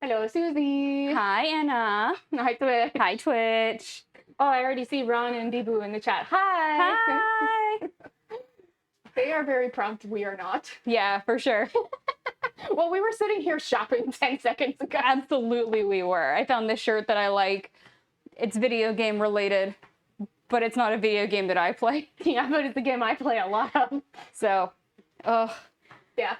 Hello, Susie. Hi, Anna. Hi, Twitch. Hi, Twitch. Oh, I already see Ron and Debu in the chat. Hi. Hi. They are very prompt. We are not. Yeah, for sure. Well, we were sitting here shopping 10 seconds ago. Absolutely, we were. I found this shirt that I like. It's video game related, but it's not a video game that I play. Yeah, but it's a game I play a lot of. So, Yeah.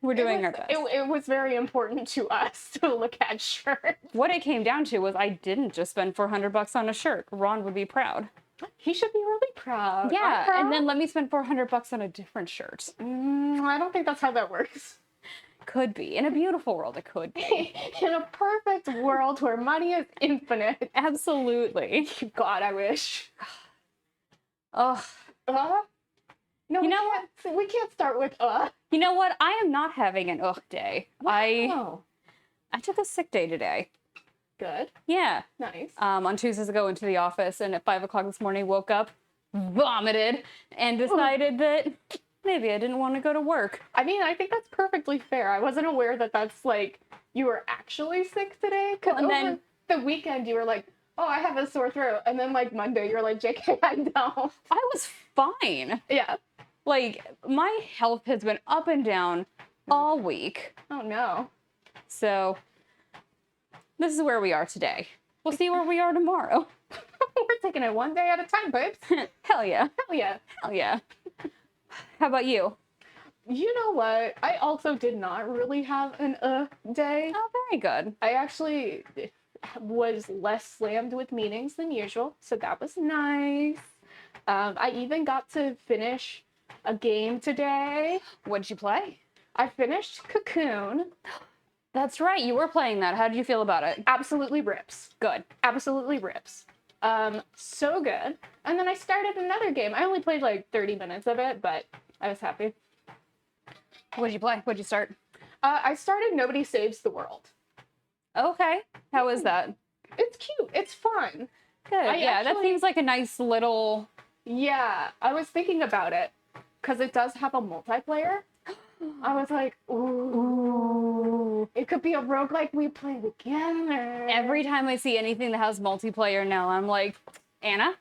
we're doing our best. It was very important to us to look at shirts. What it came down to was I didn't just spend $400 on a shirt. Ron would be proud. He should be really proud. Yeah, Proud. and then let me spend $400 on a different shirt. I don't think that's how that works. Could be. In a beautiful world, it could be. In a perfect world where money is infinite. Absolutely. God, I wish. Ugh. No, You know what? We can't start with You know what? I am not having an ugh day. Wow. I took a sick day today. Good. Yeah. Nice. On Tuesdays I go into the office and at 5 o'clock this morning woke up, vomited, and decided that maybe I didn't want to go to work. I mean, I think that's perfectly fair. I wasn't aware that that's like, you were actually sick today. Because And over then- the weekend you were like, oh, I have a sore throat. And then like Monday you're like, JK, I don't. I was fine. Yeah. Like, my health has been up and down all week. Oh no. So, this is where we are today. We'll see where we are tomorrow. We're taking it one day at a time, babes. Hell yeah. Hell yeah. Hell yeah. How about you? You know what? I also did not really have an day. Oh, very good. I actually was less slammed with meetings than usual, so that was nice. I even got to finish a game today. What'd you play? I finished Cocoon. That's right, you were playing that. How did you feel about it? Absolutely rips. Good. Absolutely rips. So good. And then I started another game. I only played like 30 minutes of it, but I was happy. What'd you play? What'd you start? I started Nobody Saves the World. Okay. How is that? It's cute. It's fun. Good. That actually- seems like a nice little... Yeah, I was thinking about it because it does have a multiplayer. I was like, ooh, it could be a roguelike we play together. Every time I see anything that has multiplayer now, I'm like, Anna?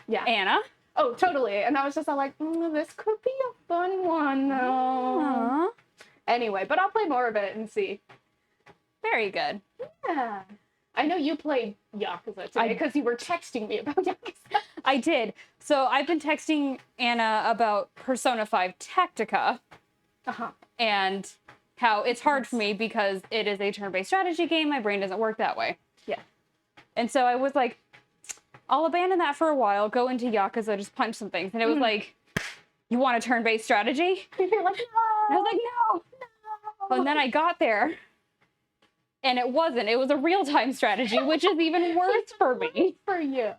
Yeah. Anna? Oh, totally. And I was just all like, this could be a fun one, though. Aww. Anyway, but I'll play more of it and see. Very good. Yeah. I know you played Yakuza today because you were texting me about Yakuza. I did. So I've been texting Anna about Persona 5 Tactica and how it's hard for me because it is a turn-based strategy game. My brain doesn't work that way. Yeah. And so I was like, I'll abandon that for a while, go into Yakuza, just punch some things. And it was like, you want a turn-based strategy? You're like, no. And I was like, no. And then I got there, and it wasn't. It was a real-time strategy, which is even worse for me. For you.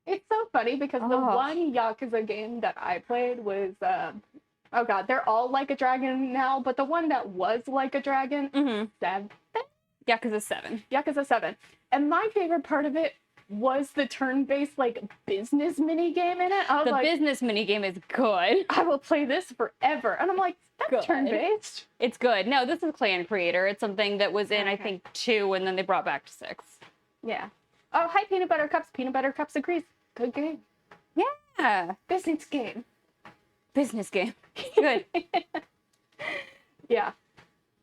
It's so funny because the one Yakuza game that I played was, oh god, they're all like a dragon now, but the one that was like a dragon, 7? Yakuza 7. Yakuza 7. And my favorite part of it was the turn-based, like, business mini game in it. I was The like, business minigame is good. I will play this forever. And I'm like, that's Good. turn-based. It's good. No, this is Clan Creator. It's something that was in, I Okay. think, 2, and then they brought back to 6. Yeah. Oh, hi, Peanut Butter Cups. Peanut Butter Cups agrees. Good game. Yeah. Business game. Business game. Good. Yeah.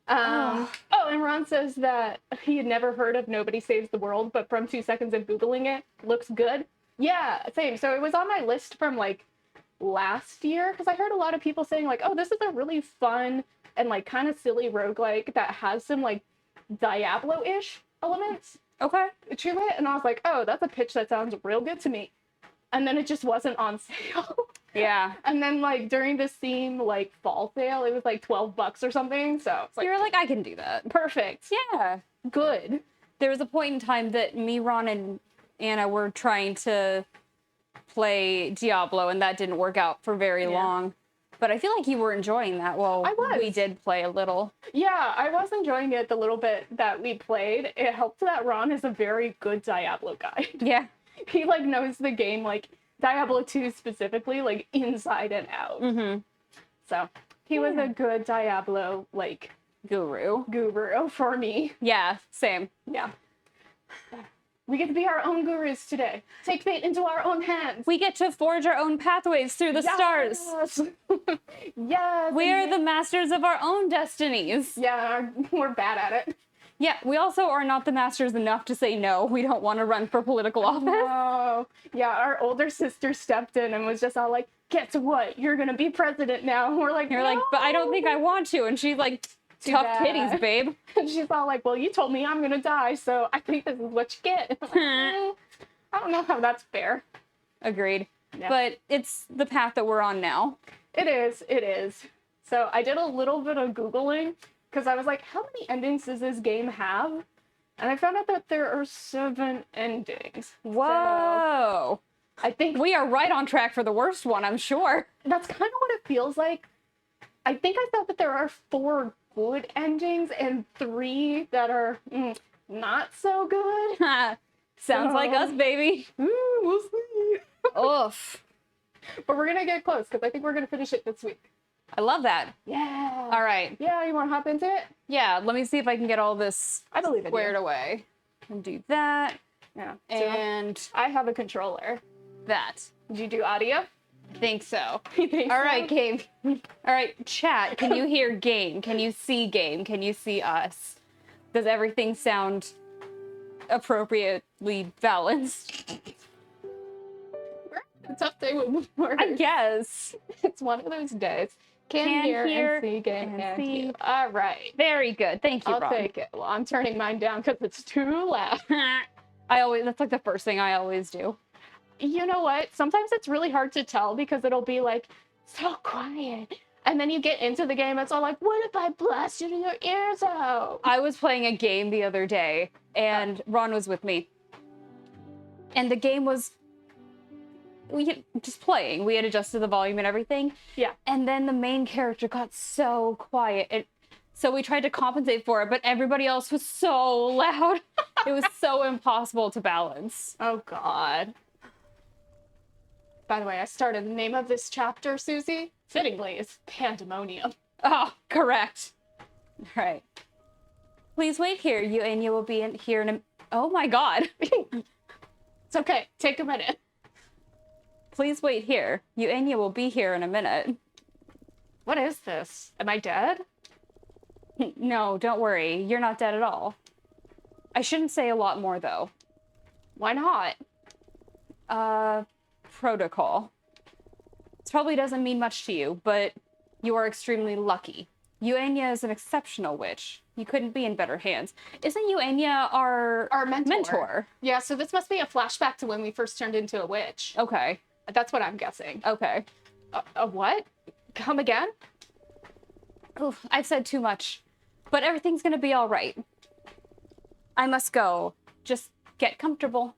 Oh, and Ron says that he had never heard of Nobody Saves the World, but from 2 seconds of Googling it, looks good. Yeah, same. So it was on my list from, like, last year, because I heard a lot of people saying, like, oh, this is a really fun and, like, kind of silly roguelike that has some, like, Diablo-ish elements Okay. to it. And I was like, oh, that's a pitch that sounds real good to me. And then it just wasn't on sale. Yeah. And then, like, during the Steam, like, fall sale, it was, like, $12 or something. So it's like, You're like, I can do that. perfect. Yeah. Good. There was a point in time that me, Ron, and Anna were trying to play Diablo, and that didn't work out for very long. But I feel like you were enjoying that. Well, I was. we did play a little. Yeah, I was enjoying it the little bit that we played. It helped that Ron is a very good Diablo guy. Yeah. He, like, knows the game, like, Diablo 2 specifically, like, inside and out. Mm-hmm. So, he was a good Diablo, like, Guru. for me. Yeah, same. Yeah. We get to be our own gurus today. Take fate into our own hands. We get to forge our own pathways through the stars. Yes. We are the masters of our own destinies. Yeah, we're bad at it. Yeah, we also are not the masters enough to say no. We don't want to run for political office. Oh, yeah, our older sister stepped in and was just all like, guess what? You're going to be president now. And we're like, You're no. like, but I don't think I want to. And she's like, Too tough bad. titties, babe. And she's all like, well, you told me I'm going to die, so I think this is what you get. I'm like, I don't know how that's fair. Agreed. Yeah. But it's the path that we're on now. It is. So I did a little bit of Googling because I was like, how many endings does this game have? And I found out that there are 7 endings. Whoa. So I think We are right on track for the worst one, I'm sure. that's kind of what it feels like. I think I thought that there are 4 good endings and 3 that are not so good. Sounds like us, baby. We'll see. Oof. But we're going to get close because I think we're going to finish it this week. I love that. Yeah. All right. Yeah, you want to hop into it? Yeah, let me see if I can get all this I believe in squared you. away. And do that. Yeah. And I have a controller. that. Did you do audio? I think so. You think All so? right, game. All right, chat. Can you hear game? Can you see game? Can you see us? Does everything sound appropriately balanced? We're having a tough day with words. I guess. It's one of those days. Can hear and see game and see. you. All right. Very good. Thank you, I'll Ron. take it. Well, I'm turning mine down because it's too loud. That's like the first thing I always do. You know what? Sometimes it's really hard to tell because it'll be like, so quiet. And then you get into the game, it's all like, what if I blasted your ears out? I was playing a game the other day, and Ron was with me. And the game was just playing. We had adjusted the volume and everything. Yeah. And then the main character got so quiet. So we tried to compensate for it, but everybody else was so loud. It was so impossible to balance. Oh, God. By the way, I started the name of this chapter, Susie. Fittingly, it's Pandemonium. Oh, correct. All right. Please wait here. You will be here in a... Oh, my God. It's okay. Take a minute. Please wait here. You will be here in a minute. What is this? Am I dead? No, don't worry. You're not dead at all. I shouldn't say a lot more, though. Why not? Protocol. This probably doesn't mean much to you, but you are extremely lucky. Eugenia is an exceptional witch. You couldn't be in better hands. Isn't Eugenia our mentor? Yeah, so this must be a flashback to when we first turned into a witch. Okay. That's what I'm guessing. Okay. A what? Come again? Oof, I've said too much. But everything's gonna be all right. I must go. Just get comfortable.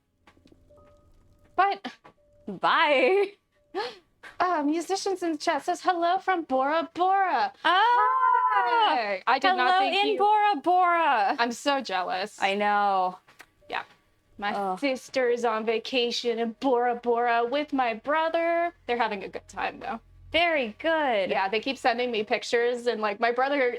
But Bye. musicians in the chat says hello from Bora Bora. Ah! Hey, I did Hello not think in you. Bora Bora. I'm so jealous. I know. Yeah. My Ugh. sister is on vacation in Bora Bora with my brother. They're having a good time though. Very good. Yeah, they keep sending me pictures and like my brother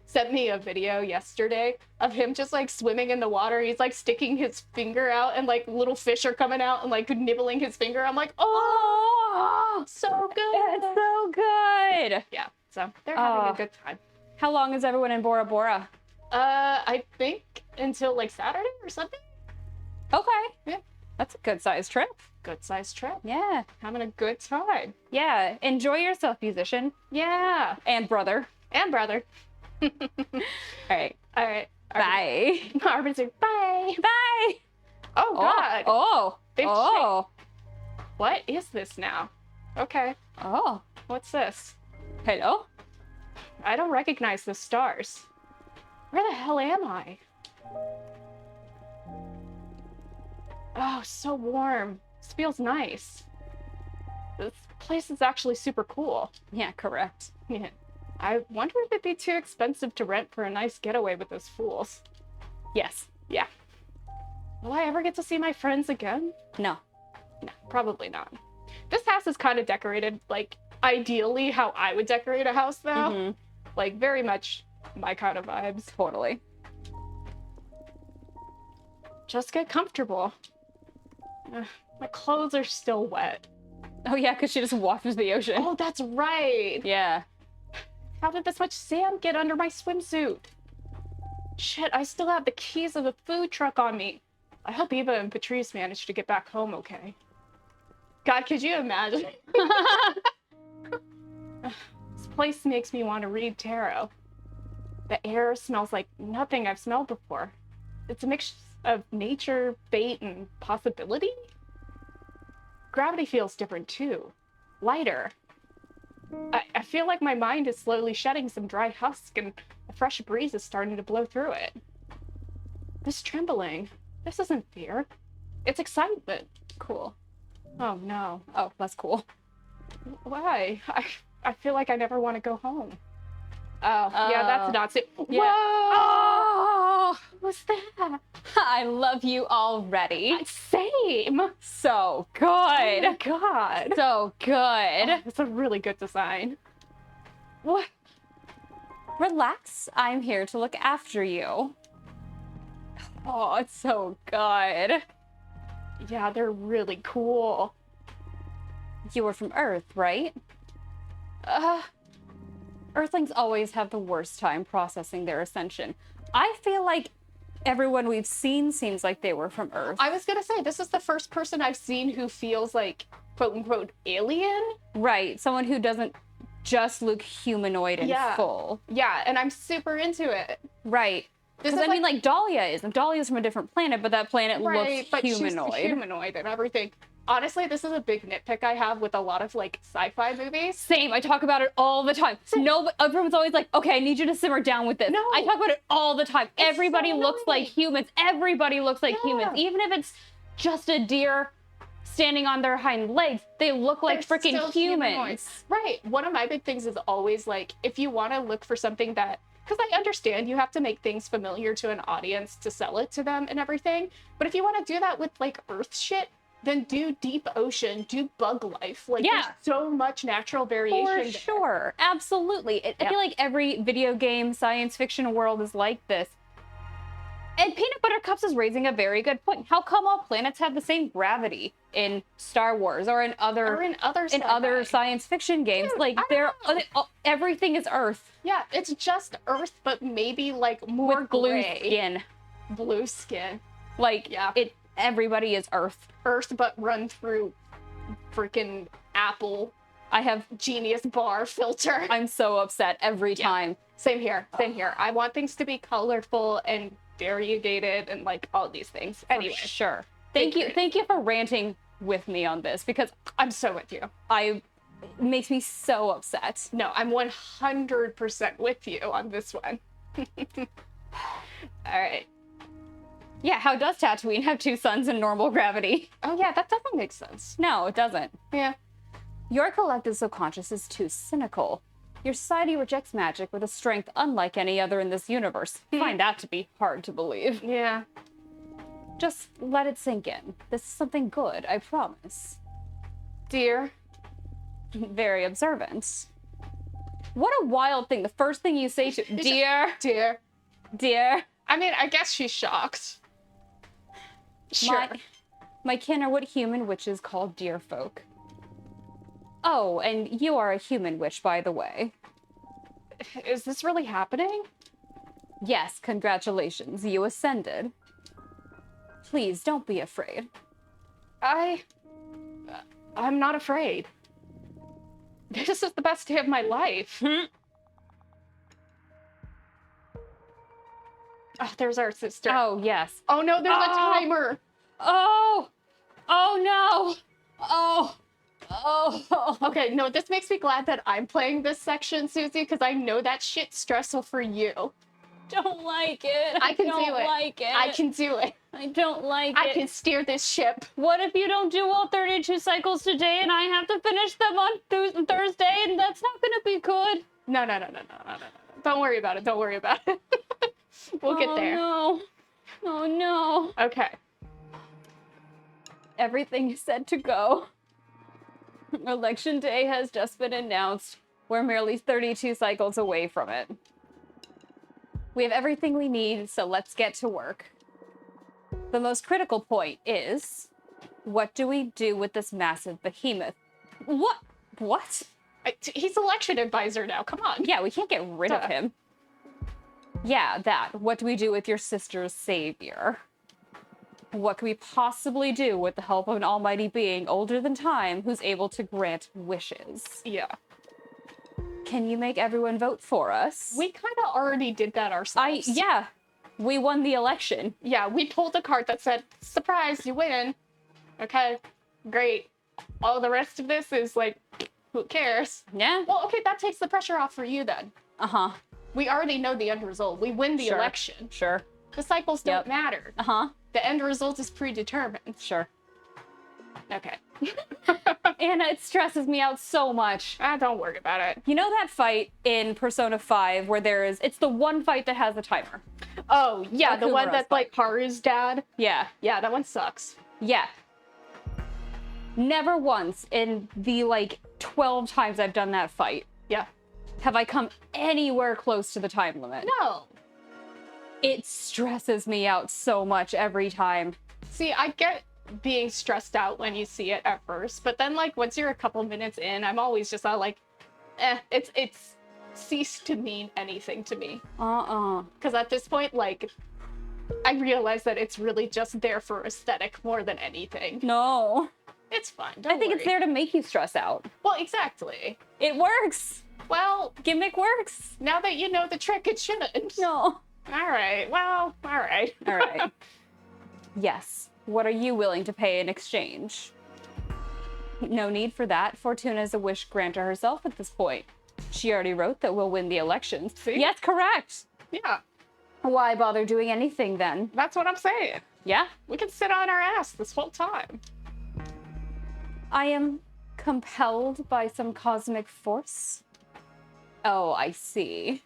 sent me a video yesterday of him just like swimming in the water. He's like sticking his finger out and like little fish are coming out and like nibbling his finger. I'm like, oh, so good. It's so good. Yeah, so they're having Oh. a good time. How long is everyone in Bora Bora? I think until like Saturday or something. Okay. Yeah. That's a good sized trip. Good sized trip. Yeah. Having a good time. Yeah. Enjoy yourself, musician. Yeah. And brother. And brother. All right. All right. Bye. Arbiter. Bye. Bye. Oh, God. Oh. Big Oh. What is this now? Okay. Oh. What's this? Hello? I don't recognize the stars. Where the hell am I? Oh, so warm. This feels nice. This place is actually super cool. Yeah, correct. Yeah. I wonder if it'd be too expensive to rent for a nice getaway with those fools. Yes. Yeah. Will I ever get to see my friends again? No. No, probably not. This house is kind of decorated, like, ideally how I would decorate a house, though. Mhm. Like, very much my kind of vibes. Totally. Just get comfortable. My clothes are still wet. Oh yeah, because she just walked into the ocean. Oh, that's right. Yeah. How did this much sand get under my swimsuit? Shit, I still have the keys of the food truck on me. I hope Eva and Patrice managed to get back home okay. God, could you imagine? This place makes me want to read tarot. The air smells like nothing I've smelled before. It's a mix of nature, fate, and possibility. Gravity feels different too. Lighter. I feel like my mind is slowly shedding some dry husk and a fresh breeze is starting to blow through it. This trembling, this isn't fear. It's excitement. Cool. Oh no. Oh, that's cool. Why? I feel like I never want to go home. Oh, yeah, that's not it. Yeah. Whoa! Oh, What's that? I love you already. Same. So good. Oh my God. So good. Oh, it's a really good design. What? Relax. I'm here to look after you. Oh, it's so good. Yeah, they're really cool. You were from Earth, right? Earthlings always have the worst time processing their ascension. I feel like everyone we've seen seems like they were from Earth. I was gonna say, this is the first person I've seen who feels like, quote unquote, alien. Right, someone who doesn't just look humanoid and full. Yeah, and I'm super into it. Right. Because I mean, like Dahlia is, and Dahlia's from a different planet, but that planet looks humanoid. She's humanoid and everything. Honestly, this is a big nitpick I have with a lot of like sci-fi movies. Same. I talk about it all the time. No, but everyone's always like, "Okay, I need you to simmer down with this." No, I talk about it all the time. Everybody so looks like humans. Everybody looks like humans, Yeah. even if it's just a deer standing on their hind legs. They look like freaking still humans. humanoids. Right. One of my big things is always like, if you want to look for something that, because I understand you have to make things familiar to an audience to sell it to them and everything, but if you want to do that with like Earth shit, then do deep ocean, do bug life. Like, there's so much natural variation. For sure. Absolutely. I feel like every video game, science fiction world is like this. And Peanut Butter Cups is raising a very good point. How come all planets have the same gravity in Star Wars or in other science fiction games? Dude, like everything is Earth. Yeah, it's just Earth, but maybe like more with blue gray. skin. Blue skin. Like everybody is Earth. Earth, but run through freaking Apple. I have Genius bar filter. I'm so upset every time. Same here. Same here. I want things to be colorful and variegated and like all these things. Anyway, sure. Thank you for ranting with me on this, because I'm so with you. It makes me so upset. No, I'm 100% with you on this one. All right. Yeah, how does Tatooine have two suns in normal gravity? Oh yeah, that doesn't make sense. No, it doesn't. Yeah. Your collective subconscious is too cynical. Your society rejects magic with a strength unlike any other in this universe. I find that to be hard to believe. Yeah. Just let it sink in. This is something good, I promise. Dear. Very observant. What a wild thing. The first thing you say to dear. Dear. Dear. I mean, I guess she's shocked. Sure. My kin are what human witches call dear folk. Oh, and you are a human witch, by the way. Is this really happening? Yes, congratulations. You ascended. Please, don't be afraid. I'm not afraid. This is the best day of my life. Oh, there's our sister. Oh, yes. Oh no, there's a timer. Oh! Oh no! Oh! Oh! Okay, no, this makes me glad that I'm playing this section, Susie, because I know that shit's stressful for you. Don't like it. I can don't do it. Like it. I can do it. I don't like it. I can steer this ship. What if you don't do all 32 cycles today and I have to finish them on Thursday and that's not gonna be good? No. Don't worry about it. Don't worry about it. We'll get there. No. Oh no. Okay. Everything is set to go. Election day has just been announced. We're merely 32 cycles away from it. We have everything we need, so let's get to work. The most critical point is, what do we do with this massive behemoth? What? What? He's election advisor now, come on. Yeah, we can't get rid of him. Yeah, that. What do we do with your sister's savior? What can we possibly do with the help of an almighty being older than time who's able to grant wishes? Yeah. Can you make everyone vote for us? We kind of already did that ourselves. Yeah. We won the election. Yeah, we pulled a card that said, surprise, you win. Okay, great. All the rest of this is like, who cares? Yeah. Well, okay, that takes the pressure off for you then. Uh-huh. We already know the end result. We win the Sure. election. Sure. The cycles don't matter. Uh-huh. The end result is predetermined. Sure. Okay. Anna, it stresses me out so much. Don't worry about it. You know that fight in Persona 5 where it's the one fight that has a timer? Oh, yeah, the one Kumara's that's like Haru's dad? Yeah. Yeah, that one sucks. Yeah. Never once in the, 12 times I've done that fight Yeah. have I come anywhere close to the time limit. No. It stresses me out so much every time. See, I get being stressed out when you see it at first, but then, once you're a couple minutes in, I'm always just all it's ceased to mean anything to me. Because at this point, I realize that it's really just there for aesthetic more than anything. No. It's fine. Don't I think worry. it's there to make you stress out. Well, exactly. It works. Well, Gimmick works. now that you know the trick, it shouldn't. No. All right. Well, all right. All right. Yes. What are you willing to pay in exchange? No need for that. Fortuna is a wish granter herself at this point. She already wrote that we'll win the elections. See? Yes, correct. Yeah. Why bother doing anything then? That's what I'm saying. Yeah? We can sit on our ass this whole time. I am compelled by some cosmic force. Oh, I see.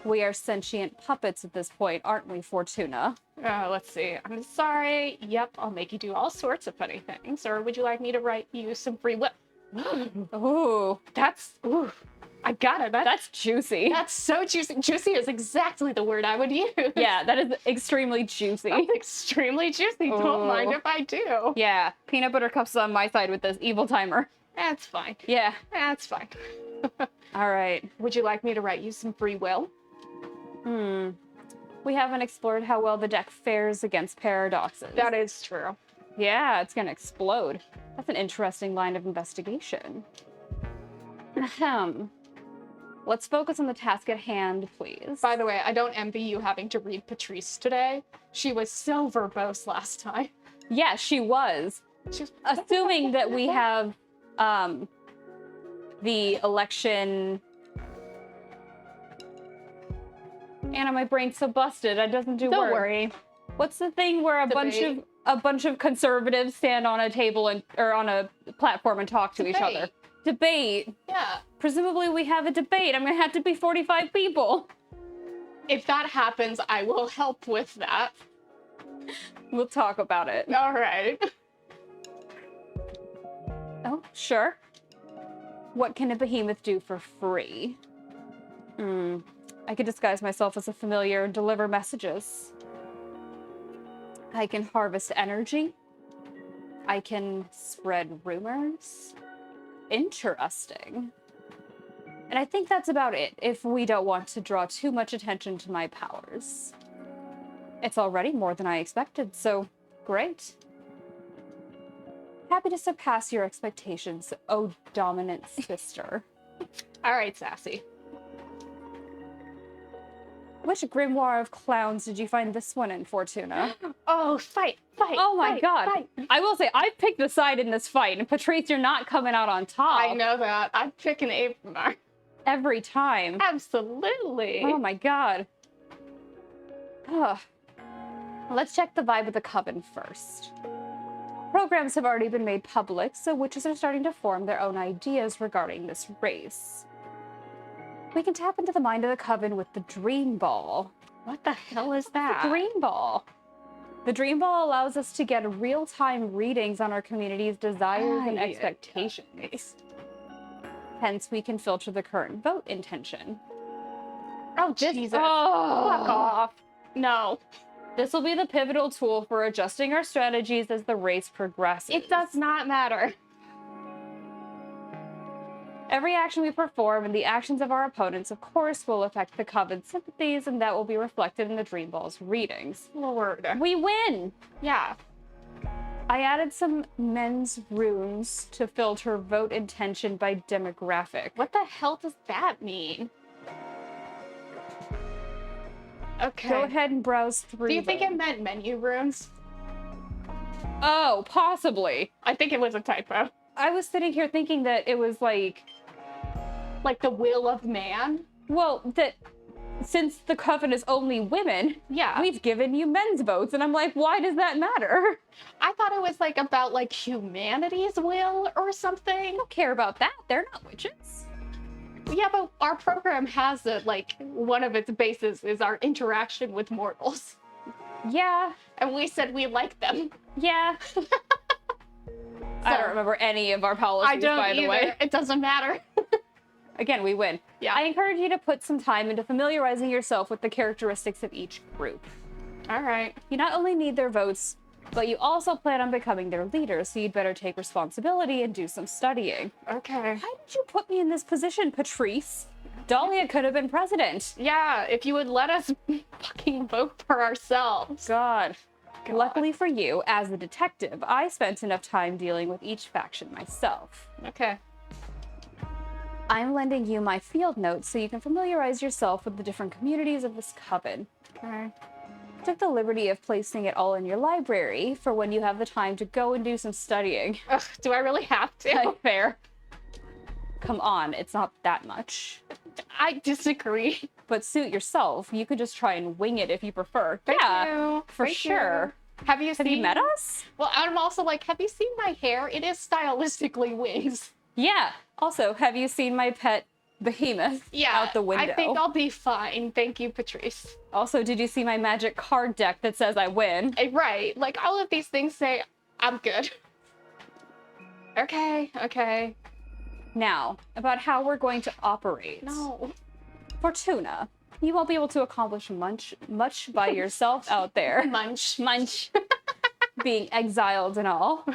We are sentient puppets at this point, aren't we, Fortuna? Let's see. I'm sorry. Yep, I'll make you do all sorts of funny things. Or would you like me to write you some free will? Ooh. Ooh. I got it. That's juicy. That's so juicy. Juicy is exactly the word I would use. Yeah, that is extremely juicy. That's extremely juicy. Don't mind if I do. Yeah, peanut butter cups on my side with this evil timer. That's fine. Yeah. That's fine. All right. Would you like me to write you some free will? We haven't explored how well the deck fares against paradoxes. That is true. Yeah, it's gonna explode. That's an interesting line of investigation. Ahem. Let's focus on the task at hand, please. By the way, I don't envy you having to read Patrice today. She was so verbose last time. Yeah, she was. Assuming that we have the election. Anna, my brain's so busted. It doesn't do work. Don't worry. What's the thing where a bunch of conservatives stand on a table or on a platform and talk to each other? Debate. Yeah. Presumably we have a debate. I'm gonna have to be 45 people. If that happens, I will help with that. We'll talk about it. All right. Oh, sure. What can a behemoth do for free? I could disguise myself as a familiar and deliver messages. I can harvest energy. I can spread rumors. Interesting. And I think that's about it, if we don't want to draw too much attention to my powers. It's already more than I expected, so great. Happy to surpass your expectations, oh dominant sister. All right, Sassy. Which grimoire of clowns did you find this one in, Fortuna? Oh, fight. Oh my god. Fight. I will say, I picked the side in this fight, and Patrice, you're not coming out on top. I know that. I'm picking Abramar. Every time. Absolutely. Oh my god. Ugh. Let's check the vibe of the coven first. Programs have already been made public, so witches are starting to form their own ideas regarding this race. We can tap into the mind of the coven with the Dream Ball. What the hell is that? The Dream Ball. The Dream Ball allows us to get real-time readings on our community's desires and expectations. Hence, we can filter the current vote intention. Oh, Jesus. Oh. Fuck off. No. This will be the pivotal tool for adjusting our strategies as the race progresses. It does not matter. Every action we perform and the actions of our opponents, of course, will affect the Coven's sympathies, and that will be reflected in the Dream Ball's readings. Lord. We win! Yeah. I added some men's runes to filter vote intention by demographic. What the hell does that mean? Okay. Go ahead and browse through Do you think it them. meant menu runes? Oh, possibly. I think it was a typo. I was sitting here thinking that it was like the will of man? well, that since the Coven is only women, Yeah. we've given you men's votes. And I'm like, why does that matter? I thought it was like about like humanity's will or something. I don't care about that. They're not witches. Yeah, but our program has it, like, one of its bases is our interaction with mortals. Yeah, And we said we like them. yeah. I don't remember any of our policies, I don't by the either. way. It doesn't matter. Again, we win. Yeah. I encourage you to put some time into familiarizing yourself with the characteristics of each group. All right. You not only need their votes, but you also plan on becoming their leader, so you'd better take responsibility and do some studying. Okay. Why did you put me in this position, Patrice? Dahlia could have been president. Yeah, if you would let us fucking vote for ourselves. God. God. Luckily for you, as a detective, I spent enough time dealing with each faction myself. Okay. I'm lending you my field notes so you can familiarize yourself with the different communities of this coven. Okay. I took the liberty of placing it all in your library for when you have the time to go and do some studying. Ugh, do I really have to? Fair. Come on, it's not that much. I disagree. But suit yourself. You could just try and wing it if you prefer. Thank yeah, you. for Thank sure. You. Have Have you met us? Well, I'm also like, have you seen my hair? It is stylistically wings. Yeah. Also, have you seen my pet behemoth out the window? I think I'll be fine. Thank you, Patrice. Also, did you see my magic card deck that says I win? Right. Like, all of these things say, I'm good. Okay. Now, about how we're going to operate. No. Fortuna, you won't be able to accomplish much by yourself out there. Munch. Being exiled and all.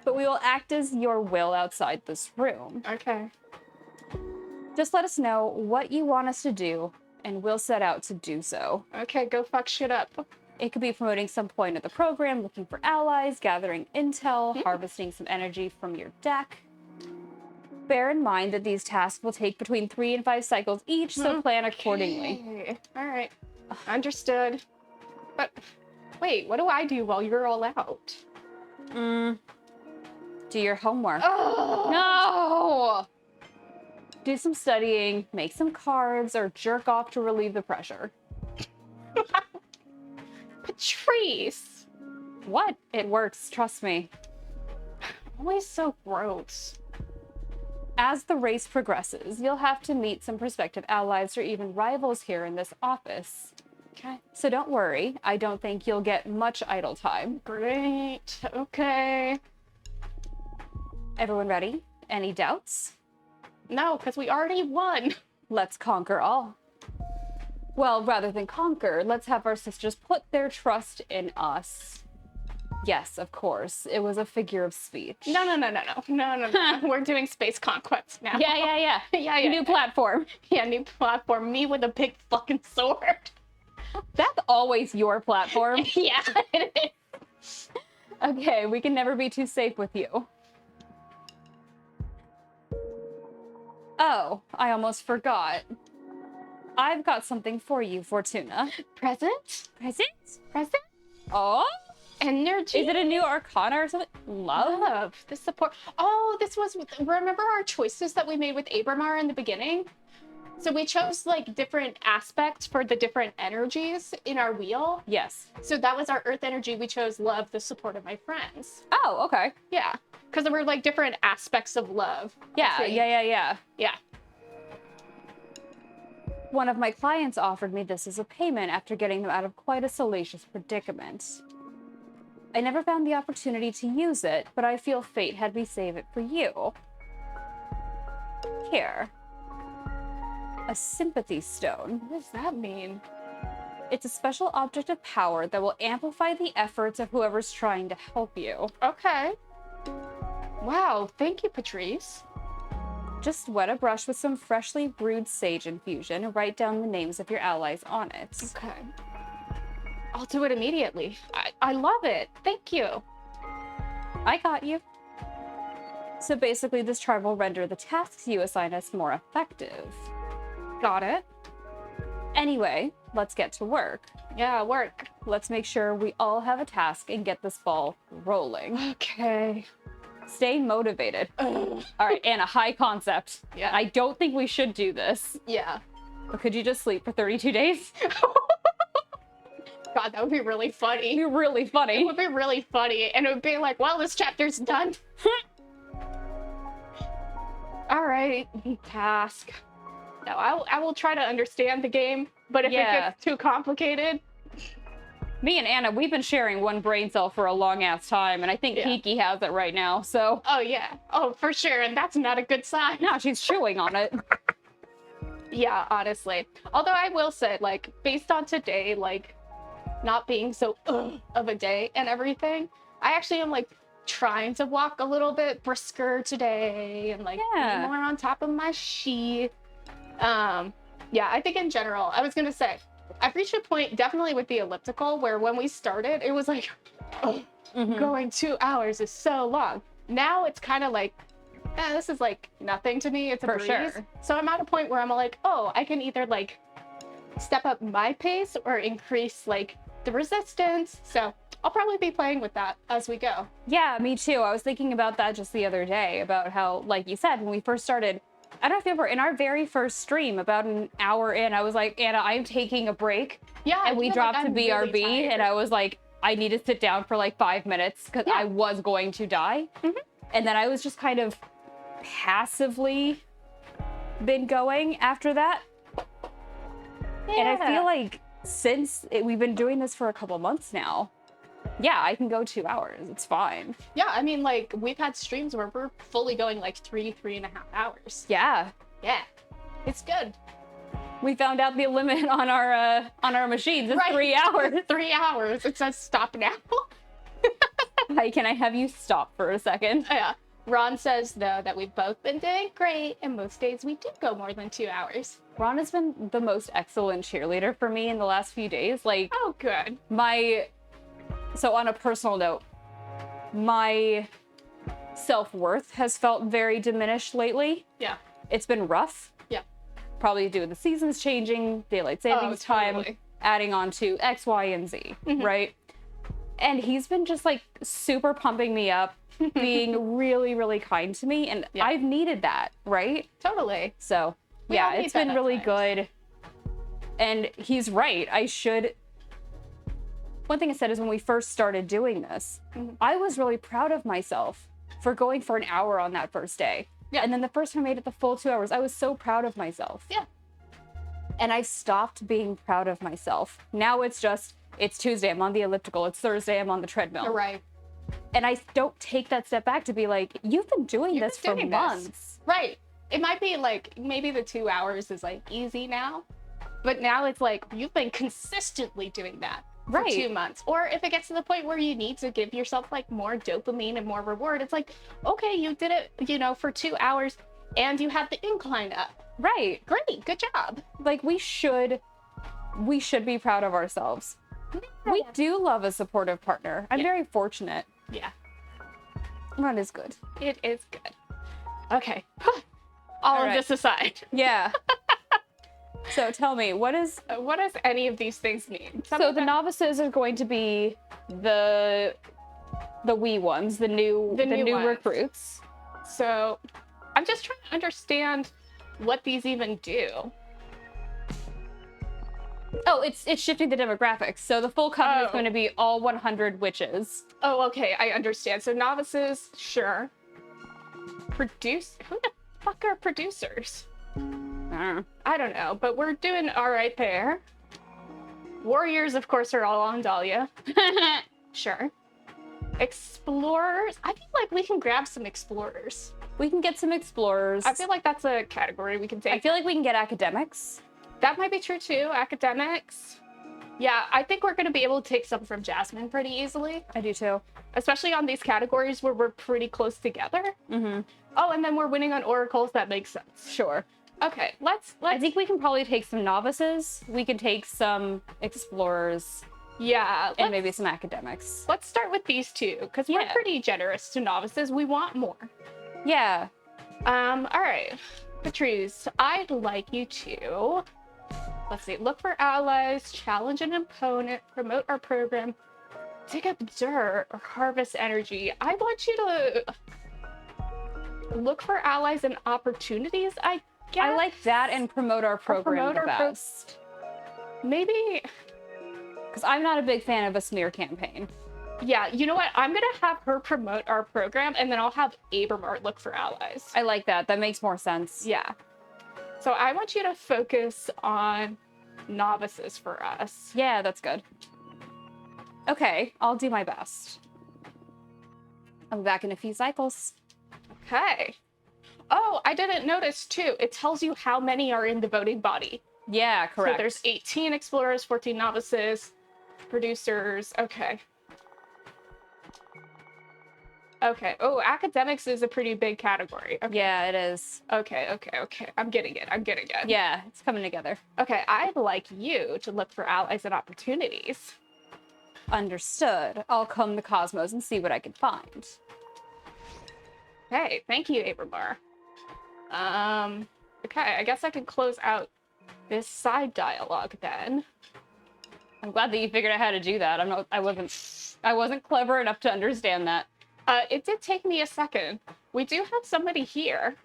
But we will act as your will outside this room. Okay. Just let us know what you want us to do, and we'll set out to do so. Okay, go fuck shit up. It could be promoting some point of the program, looking for allies, gathering intel, harvesting some energy from your deck. Bear in mind that these tasks will take between 3 and 5 cycles each, so plan accordingly. Okay. All right. Understood. But wait, what do I do while you're all out? Do your homework. Oh, Do some studying, make some cards, or jerk off to relieve the pressure. no! Patrice! What? It works, trust me. Always so gross. As the race progresses, you'll have to meet some prospective allies or even rivals here in this office. Okay. So don't worry, I don't think you'll get much idle time. Great. Okay. Everyone ready? Any doubts? No, because we already won. Let's conquer all. Well, rather than conquer, let's have our sisters put their trust in us. Yes, of course. It was a figure of speech. No. We're doing space conquest now. Yeah. yeah. New platform. Yeah, new platform. Me with a big fucking sword. That's always your platform. Yeah, it is. Okay, we can never be too safe with you. Oh, I almost forgot. I've got something for you, Fortuna. Present? Present? Oh? Energy? Is it a new arcana or something? Love. The support. Oh, this was, remember our choices that we made with Abramar in the beginning? So we chose like different aspects for the different energies in our wheel. Yes. So that was our earth energy. We chose love, the support of my friends. Oh, okay. Yeah. Because there were like different aspects of love. Yeah. Yeah. One of my clients offered me this as a payment after getting them out of quite a salacious predicament. I never found the opportunity to use it, but I feel fate had me save it for you. Here. a sympathy stone. What does that mean? It's a special object of power that will amplify the efforts of whoever's trying to help you. Okay. Wow, thank you, Patrice. Just wet a brush with some freshly brewed sage infusion and write down the names of your allies on it. Okay. I'll do it immediately. I love it. Thank you. I got you. So basically, this charm will render the tasks you assign us more effective. Got it. Anyway, let's get to work. Yeah, work. Let's make sure we all have a task and get this ball rolling. Okay. Stay motivated. Ugh. All right, Anna, high concept. Yeah. I don't think we should do this. Yeah. But could you just sleep for 32 days? God, that would be really funny. It'd be really funny. It would be really funny. And it would be like, well, this chapter's done. All right, task. No, I will try to understand the game, but if it gets too complicated. Me and Anna, we've been sharing one brain cell for a long ass time, and I think Kiki has it right now, so. Oh, yeah. Oh, for sure. And that's not a good sign. No, she's chewing on it. Yeah, honestly. Although I will say, like, based on today, like, not being so of a day and everything, I actually am, like, trying to walk a little bit brisker today and, like, be more on top of my sheet. Yeah, I think in general, I was going to say, I've reached a point, definitely with the elliptical, where when we started, it was like, going 2 hours is so long. Now it's kind of like, this is like nothing to me. It's a breeze. Sure. So I'm at a point where I'm like, oh, I can either like step up my pace or increase like the resistance. So I'll probably be playing with that as we go. Yeah, me too. I was thinking about that just the other day, about how, like you said, when we first started, I don't know if you remember, in our very first stream, about an hour in, I was like, Anna, I'm taking a break. Yeah. And we dropped to BRB, really and I was like, I need to sit down for like 5 minutes because I was going to die. And then I was just kind of passively been going after that. And I feel like since we've been doing this for a couple months now, I can go 2 hours. It's fine. Yeah, I mean, like, we've had streams where we're fully going like 3.5 hours. Yeah. Yeah. It's good. We found out the limit on our machines. It's 3 hours. 3 hours. It says stop now. Hi, can I have you stop for a second? Yeah. Ron says, though, that we've both been doing great, and most days we do go more than 2 hours. Ron has been the most excellent cheerleader for me in the last few days. Like, oh, good. So on a personal note, my self-worth has felt very diminished lately. Yeah. It's been rough. Yeah. Probably due to the seasons changing, daylight savings time, adding on to X, Y, and Z, right? And he's been just like super pumping me up, being really, really kind to me. And I've needed that, right? Totally. So yeah, it's been really good. And he's right. One thing I said is when we first started doing this, I was really proud of myself for going for an hour on that first day. Yeah. And then the first time I made it the full 2 hours, I was so proud of myself. Yeah. And I stopped being proud of myself. Now it's just, it's Tuesday, I'm on the elliptical. It's Thursday, I'm on the treadmill. You're right. And I don't take that step back to be like, you've been doing this for months. Right. It might be like, maybe the 2 hours is like easy now, but now it's like, you've been consistently doing that. For 2 months. Or if it gets to the point where you need to give yourself like more dopamine and more reward, it's like, okay, you did it, for 2 hours and you had the incline up. Right. Great. Good job. Like we should be proud of ourselves. We do love a supportive partner. I'm very fortunate. Yeah. Ron is good. It is good. Okay. All of this aside. Yeah. So tell me, what does any of these things mean? So the novices are going to be the wee ones, the new recruits. So I'm just trying to understand what these even do. Oh, it's shifting the demographics. So the full coven is going to be all 100 witches. Oh, okay, I understand. So novices, sure. Who the fuck are producers? I don't know, but we're doing all right there. Warriors, of course, are all on Dahlia. Sure. Explorers, I feel like we can grab some explorers. We can get some explorers. I feel like that's a category we can take. I feel like we can get academics. That might be true too. Academics. Yeah, I think we're going to be able to take some from Jasmine pretty easily. I do too. Especially on these categories where we're pretty close together. Mm-hmm. Oh, and then we're winning on oracles. That makes sense. Sure. Okay, let's. I think we can probably take some novices. We can take some explorers. Yeah. And maybe some academics. Let's start with these two, because we're pretty generous to novices. We want more. Yeah. All right. Patrice, I'd like you to, let's see, look for allies, challenge an opponent, promote our program, dig up dirt, or harvest energy. I want you to look for allies and opportunities, I guess. I like that and promote our program the best. Maybe... Because I'm not a big fan of a smear campaign. Yeah, you know what? I'm going to have her promote our program, and then I'll have Abramar look for allies. I like that. That makes more sense. Yeah. So I want you to focus on novices for us. Yeah, that's good. Okay, I'll do my best. I'll be back in a few cycles. Okay. Oh, I didn't notice, too. It tells you how many are in the voting body. Yeah, correct. So there's 18 explorers, 14 novices, producers. Okay. Okay. Oh, academics is a pretty big category. Okay. Yeah, it is. Okay. I'm getting it. Yeah, it's coming together. Okay, I'd like you to look for allies and opportunities. Understood. I'll comb the cosmos and see what I can find. Okay, thank you, Abramar. Okay, I guess I can close out this side dialogue then. I'm glad that you figured out how to do that. I wasn't clever enough to understand that. It did take me a second. We do have somebody here.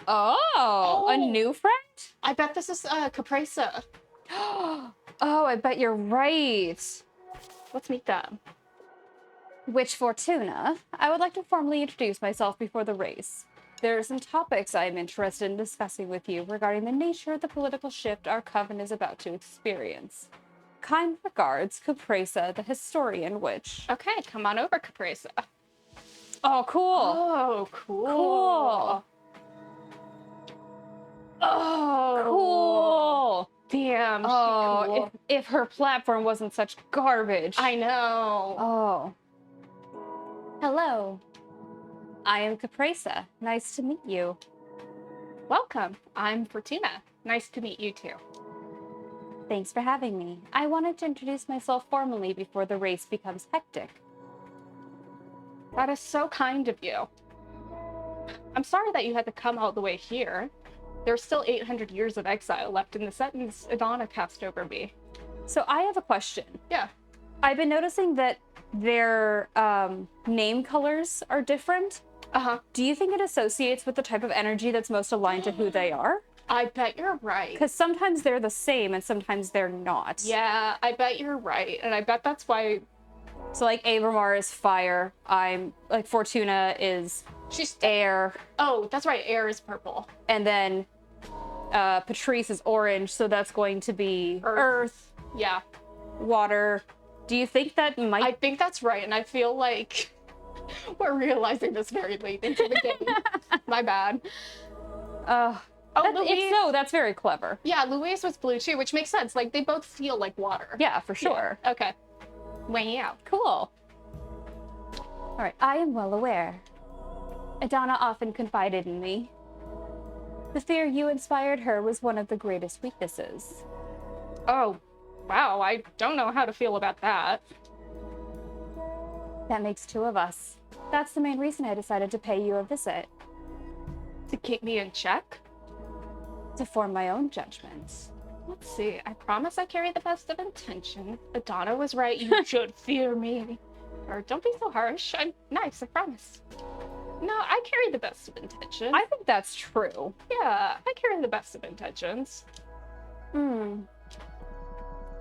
Oh, a new friend? I bet this is Capresa. Oh, I bet you're right. Let's meet them. Witch Fortuna, I would like to formally introduce myself before the race. There are some topics I am interested in discussing with you regarding the nature of the political shift our coven is about to experience. Kind regards, Capresa, the historian witch. Okay, come on over, Capresa. Oh, cool. Oh, cool. Cool. Oh, cool. Damn. Oh, cool. if her platform wasn't such garbage. I know. Oh. Hello. I am Capresa. Nice to meet you. Welcome. I'm Fortuna. Nice to meet you too. Thanks for having me. I wanted to introduce myself formally before the race becomes hectic. That is so kind of you. I'm sorry that you had to come all the way here. There's still 800 years of exile left in the sentence Adana cast over me. So I have a question. Yeah. I've been noticing that their name colors are different. Uh-huh. Do you think it associates with the type of energy that's most aligned to who they are? I bet you're right. Because sometimes they're the same and sometimes they're not. Yeah, I bet you're right. And I bet that's why... So, like, Abramar is fire. Fortuna is... She's... air. Oh, that's right. Air is purple. And then Patrice is orange, so that's going to be... Earth. Yeah. Water. Do you think that might... I think that's right, and I feel like we're realizing this very late into the game. My bad. Louise... that's very clever. Yeah, Louise was blue too, which makes sense. Like, they both feel like water. Yeah, for sure. Yeah. Okay. Wow. Cool. All right, I am well aware. Adana often confided in me. The fear you inspired her was one of the greatest weaknesses. Oh, wow. I don't know how to feel about that. That makes two of us. That's the main reason I decided to pay you a visit. To keep me in check? To form my own judgment. Let's see. I promise I carry the best of intention. Adana was right. You should fear me. Or don't be so harsh. I'm nice, I promise. No, I carry the best of intention. I think that's true. Yeah, I carry the best of intentions. There's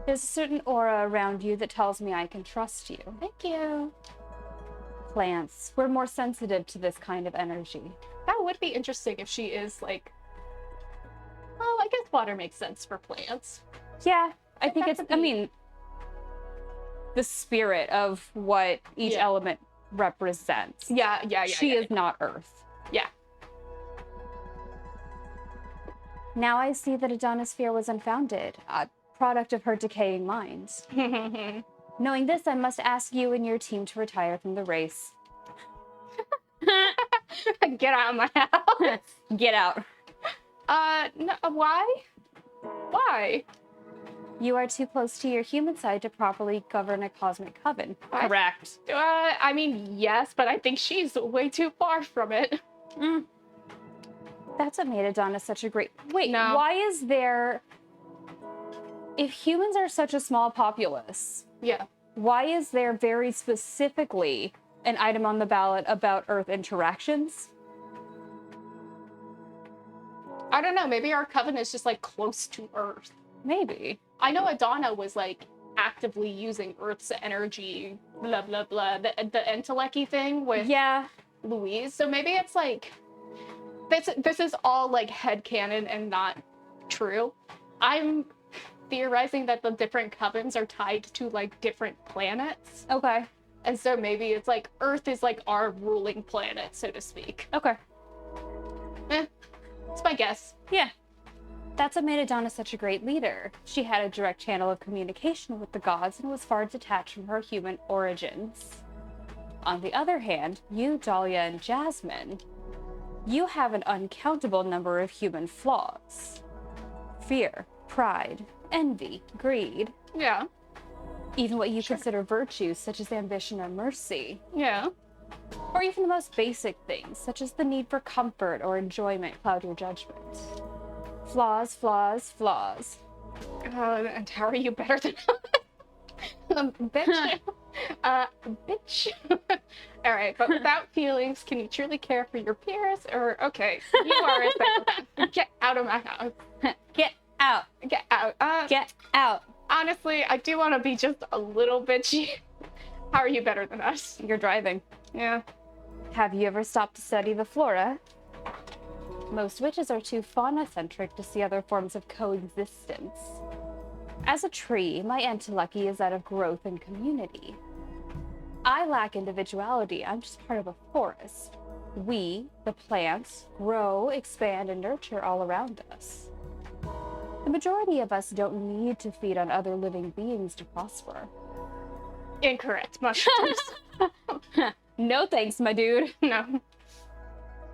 a certain aura around you that tells me I can trust you. Thank you. Plants, we're more sensitive to this kind of energy. That would be interesting if she is like... Well, I guess water makes sense for plants. Yeah, I think it's... I mean, the spirit of what each element represents. Yeah. She is not Earth. Yeah. Now I see that Adana's fear was unfounded, a product of her decaying mind. Knowing this, I must ask you and your team to retire from the race. Get out of my house. Get out. No, why? Why? You are too close to your human side to properly govern a cosmic coven. Correct. I mean, yes, but I think she's way too far from it. That's what made Adana such a great... Wait, No. Why is there... If humans are such a small populace, Yeah. why is there very specifically an item on the ballot about Earth interactions? I don't know. Maybe our coven is just like close to Earth. Maybe. I know Adana was like actively using Earth's energy, blah blah blah, the intellect-y thing with Louise. So maybe it's like this is all like headcanon and not true. I'm theorizing that the different covens are tied to like different planets. Okay. And so maybe it's like Earth is like our ruling planet, so to speak. Okay. It's my guess. Yeah. That's what made Adana such a great leader. She had a direct channel of communication with the gods and was far detached from her human origins. On the other hand, you, Dahlia, and Jasmine, you have an uncountable number of human flaws. Fear, pride, envy, greed. Yeah. Even what you consider virtues, such as ambition or mercy. Yeah. Or even the most basic things, such as the need for comfort or enjoyment, cloud your judgment. Flaws, flaws, flaws. And how are you better than bitch? Bitch. All right, but without feelings, can you truly care for your peers? Or, okay, you are a psychopath. Get out of my house. Get out. Get out. Get out. Honestly, I do want to be just a little bitchy. How are you better than us? You're driving. Yeah. Have you ever stopped to study the flora? Most witches are too fauna-centric to see other forms of coexistence. As a tree, my intellect is that of growth and community. I lack individuality. I'm just part of a forest. We, the plants, grow, expand, and nurture all around us. The majority of us don't need to feed on other living beings to prosper. Incorrect. Mushrooms. No thanks, my dude. No.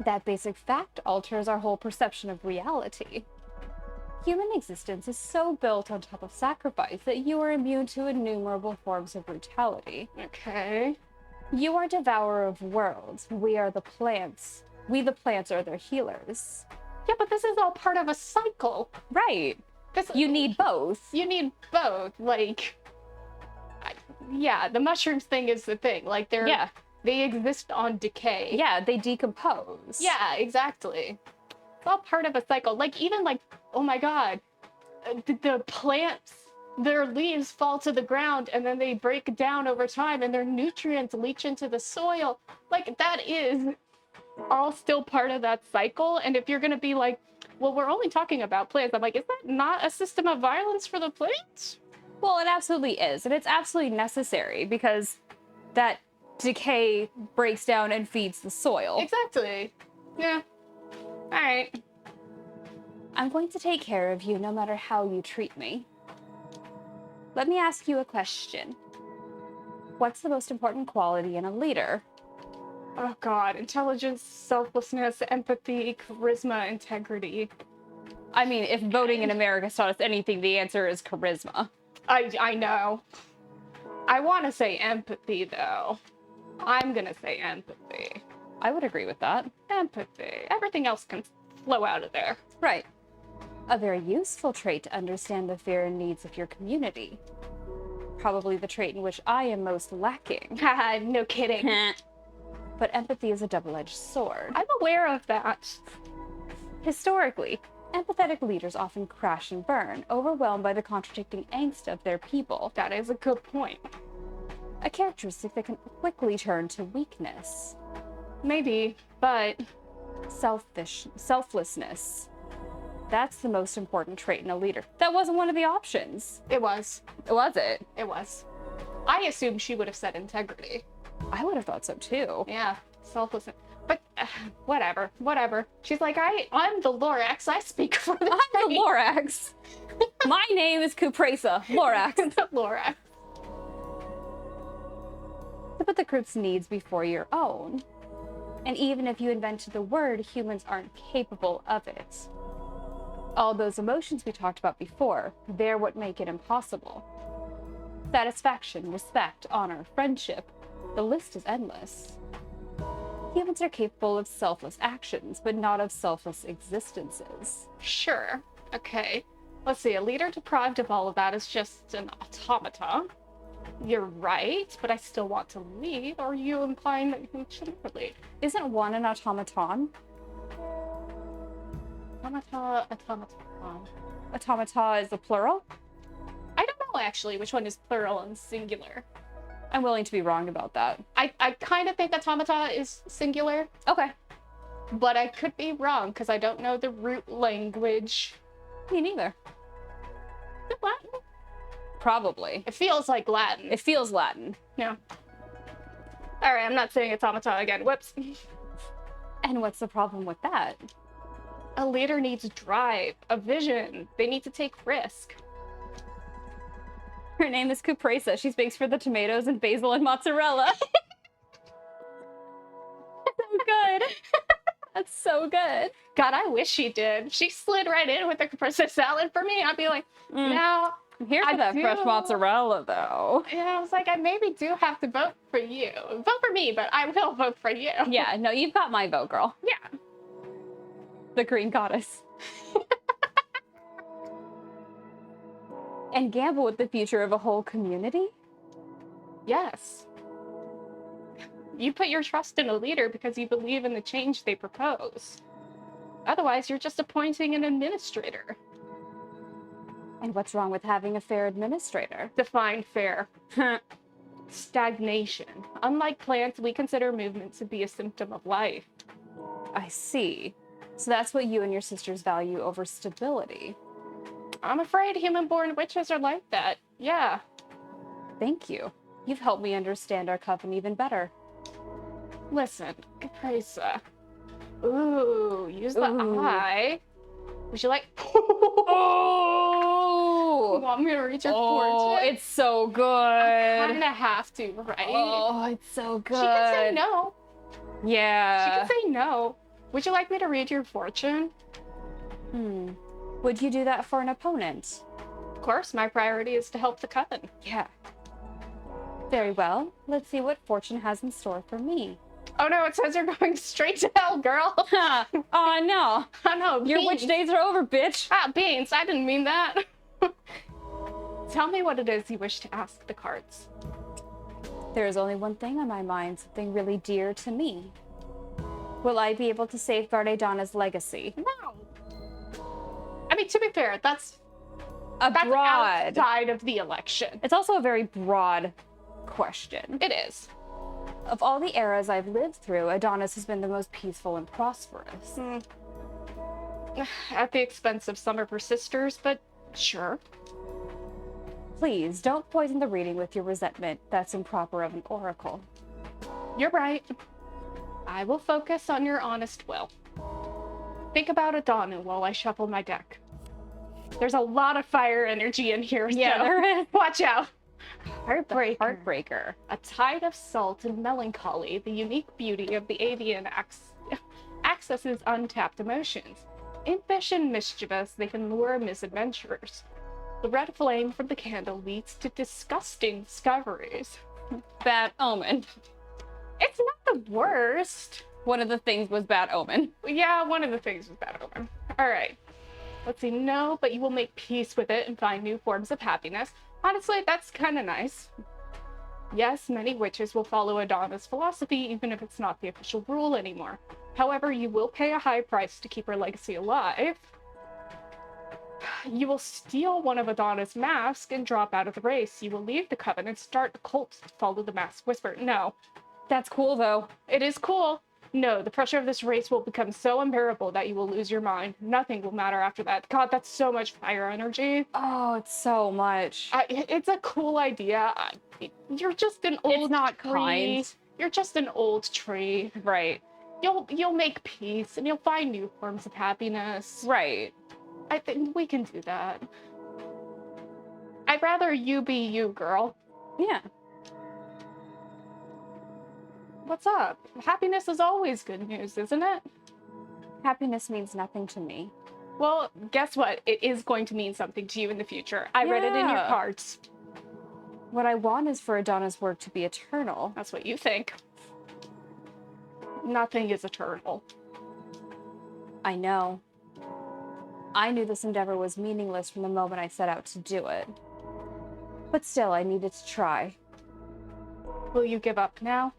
That basic fact alters our whole perception of reality. Human existence is so built on top of sacrifice that you are immune to innumerable forms of brutality. Okay. You are devourer of worlds. We are the plants. We the plants are their healers. Yeah, but this is all part of a cycle. Right. You need both. You need both. Like, yeah, the mushrooms thing is the thing. Like, they exist on decay. Yeah, they decompose. Yeah, exactly. It's all part of a cycle. Like, even like, oh my god, the plants, their leaves fall to the ground and then they break down over time and their nutrients leach into the soil. Like, that is all still part of that cycle. And if you're going to be like, well, we're only talking about plants, I'm like, is that not a system of violence for the plants? Well, it absolutely is. And it's absolutely necessary because that decay breaks down and feeds the soil. Exactly. Yeah. All right. I'm going to take care of you no matter how you treat me. Let me ask you a question. What's the most important quality in a leader? Oh god, intelligence, selflessness, empathy, charisma, integrity. I mean, if voting in America taught us anything, the answer is charisma. I know. I want to say empathy, though. I'm gonna say empathy. I would agree with that. Empathy. Everything else can flow out of there. Right. A very useful trait to understand the fear and needs of your community. Probably the trait in which I am most lacking. Haha, no kidding. But empathy is a double-edged sword. I'm aware of that. Historically, empathetic leaders often crash and burn, overwhelmed by the contradicting angst of their people. That is a good point. A characteristic that can quickly turn to weakness. Maybe, but selflessness. That's the most important trait in a leader. That wasn't one of the options. it was. Was it? It was. I assumed she would have said integrity. I would have thought so too. Yeah, selflessness. But Whatever. She's like, I'm the Lorax. I speak for the I'm the Lorax. My name is Cupresa. Lorax. the Lorax. To put the group's needs before your own. And even if you invented the word, humans aren't capable of it. All those emotions we talked about before, they're what make it impossible. Satisfaction, respect, honor, friendship. The list is endless. Humans are capable of selfless actions, but not of selfless existences. Sure. Okay. Let's see. A leader deprived of all of that is just an automata. You're right, but I still want to lead. Or are you implying that you shouldn't lead? Isn't one an automaton? Automaton. Automata is the plural? I don't know, actually, which one is plural and singular. I'm willing to be wrong about that. I kind of think automata is singular. Okay. But I could be wrong, because I don't know the root language. Me neither. Is it Latin? Probably. It feels like Latin. It feels Latin. Yeah. All right, I'm not saying automata again. Whoops. And what's the problem with that? A leader needs drive, a vision. They need to take risk. Her name is Cupresa. She speaks for the tomatoes and basil and mozzarella. So good. That's so good. God, I wish she did. She slid right in with the caprese salad for me. I'd be like, now I'm here for that fresh mozzarella, though. Yeah, I was like, I maybe do have to vote for you. Vote for me, but I will vote for you. Yeah, no, you've got my vote, girl. Yeah. The green goddess. And gamble with the future of a whole community? Yes. You put your trust in a leader because you believe in the change they propose. Otherwise, you're just appointing an administrator. And what's wrong with having a fair administrator? Define fair. Stagnation. Unlike plants, we consider movement to be a symptom of life. I see. So that's what you and your sisters value over stability. I'm afraid human-born witches are like that. Yeah. Thank you. You've helped me understand our coven even better. Listen, Capresa. Ooh, use the eye. Would you like... Oh! You want me to read your Oh, fortune? it's so good. I kind of have to, right? Oh, it's so good. She can say no. Yeah. She can say no. Would you like me to read your fortune? Would you do that for an opponent? Of course, my priority is to help the coven. Yeah. Very well. Let's see what fortune has in store for me. Oh no, it says you're going straight to hell, girl. Oh no. I know. Your beans. witch days are over, bitch. Ah, beans. I didn't mean that. Tell me what it is you wish to ask the cards. There is only one thing on my mind, something really dear to me. Will I be able to safeguard Adana's legacy? No. I mean, to be fair, that's broad. outside of the election. It's also a very broad question. It is. Of all the eras I've lived through, Adonis has been the most peaceful and prosperous. At the expense of some of her sisters, but sure. Please, don't poison the reading with your resentment. That's improper of an oracle. You're right. I will focus on your honest will. Think about Adana while I shuffle my deck. There's a lot of fire energy in here, Yeah, so there is. watch out. Heartbreaker. A tide of salt and melancholy, the unique beauty of the avian accesses untapped emotions. Impish and mischievous, they can lure misadventurers. The red flame from the candle leads to disgusting discoveries. Bad omen. It's not the worst. One of the things was bad omen. Yeah, one of the things was bad omen. All right. Let's see. No, but you will make peace with it and find new forms of happiness. Honestly, that's kind of nice. Yes, many witches will follow Adana's philosophy, even if it's not the official rule anymore. However, you will pay a high price to keep her legacy alive. You will steal one of Adana's masks and drop out of the race. You will leave the coven and start a cult to follow the mask whisper. No. That's cool, though. It is cool. No, the pressure of this race will become so unbearable that you will lose your mind. Nothing will matter after that. God, that's so much fire energy. Oh, it's so much. It's a cool idea. You're just an old It's not tree. kind. You're just an old tree. Right. you'll make peace and you'll find new forms of happiness. Right. I think we can do that. I'd rather you be you, girl. Yeah. What's up? Happiness is always good news, isn't it? Happiness means nothing to me. Well, guess what? It is going to mean something to you in the future. I read it in your Yeah. cards. What I want is for Adana's work to be eternal. That's what you think. Nothing is eternal. I know. I knew this endeavor was meaningless from the moment I set out to do it. But still, I needed to try. Will you give up now?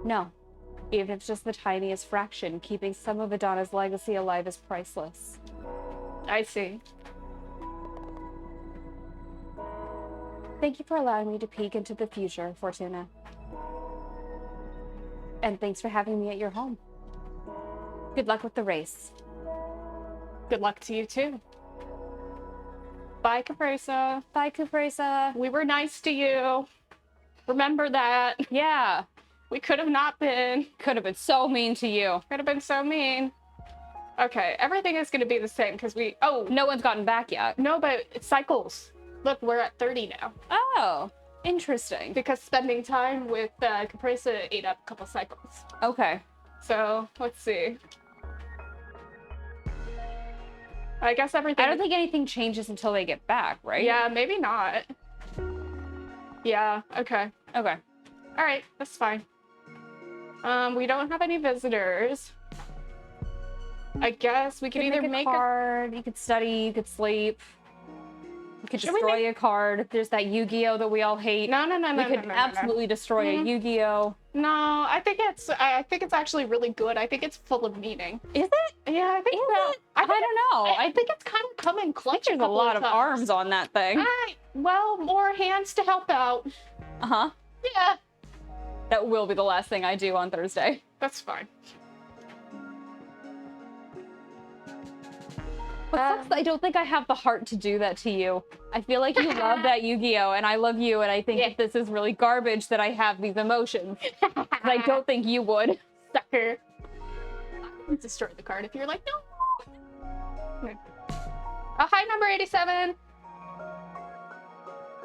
No. Even if it's just the tiniest fraction, keeping some of Adana's legacy alive is priceless. I see. Thank you for allowing me to peek into the future, Fortuna. And thanks for having me at your home. Good luck with the race. Good luck to you, too. Bye, Capresa. Bye, Capresa. We were nice to you. Remember that. Yeah. We could have not been. Could have been so mean to you. Could have been so mean. Okay, everything is going to be the same because we... Oh, No one's gotten back yet. no, but it cycles. Look, we're at 30 now. Oh, interesting. Because spending time with Capresa ate up a couple cycles. Okay. So, let's see. I guess everything... I don't think anything changes until they get back, right? Yeah, maybe not. Yeah, okay. Okay. All right, that's fine. We don't have any visitors. I guess we could either make a card, you could study, you could sleep. You could Should we destroy a card. There's that Yu-Gi-Oh that we all hate. No. We could absolutely destroy a Yu-Gi-Oh. No, I think it's actually really good. I think it's full of meaning. Is it? Yeah, I think Is so. it? I don't know. I think it's kind of come in clutch. There's a lot of arms on that thing. Well, more hands to help out. Uh-huh. Yeah, That will be the last thing I do on Thursday. that's fine. But I don't think I have the heart to do that to you. I feel like you love that Yu-Gi-Oh! And I love you, and I think that this is really garbage that I have these emotions. But I don't think you would. Sucker. Destroy the card if you're like, no. Hi, number 87.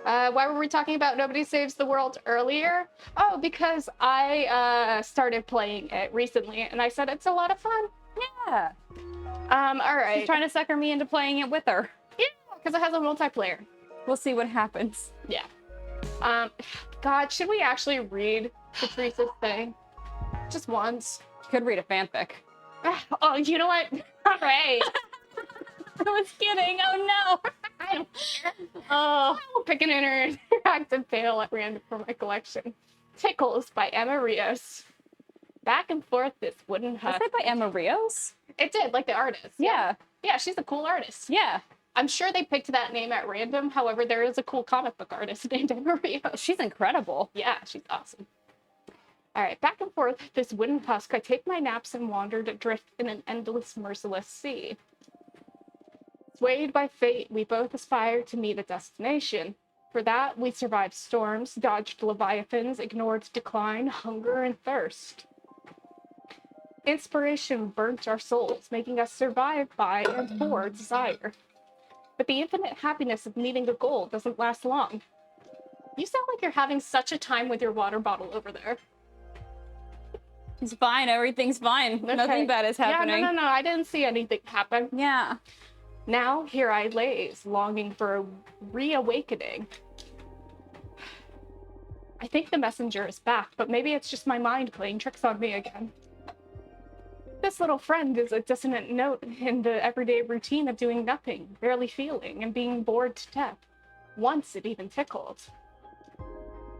Why were we talking about Nobody Saves the World earlier? Oh, because I started playing it recently, and I said it's a lot of fun. Yeah. All right. She's trying to sucker me into playing it with her. Yeah, because it has a multiplayer. We'll see what happens. Yeah. God, should we actually read Patrice's thing? Just once. Could read a fanfic. Oh, you know what? All right. I was kidding. Oh no. I don't care. Oh, I'll pick an interactive tale at random from my collection. Tickles by Emma Rios. Back and forth this wooden hut. Was that by Emma Rios? It did, like the artist. Yeah. Yeah, she's a cool artist. Yeah. I'm sure they picked that name at random. However, there is a cool comic book artist named Emma Rios. She's incredible. Yeah, she's awesome. All right, back and forth this wooden husk, I take my naps and wander to drift in an endless, merciless sea. Swayed by fate, we both aspire to meet a destination. For that, we survived storms, dodged leviathans, ignored decline, hunger, and thirst. Inspiration burnt our souls, making us survive by and for desire. But the infinite happiness of meeting a goal doesn't last long. You sound like you're having such a time with your water bottle over there. It's fine. Everything's fine. Okay. Nothing bad is happening. Yeah, no. I didn't see anything happen. Yeah. Now, here I lays, longing for a reawakening. I think the messenger is back, but maybe it's just my mind playing tricks on me again. This little friend is a dissonant note in the everyday routine of doing nothing, barely feeling, and being bored to death. Once it even tickled.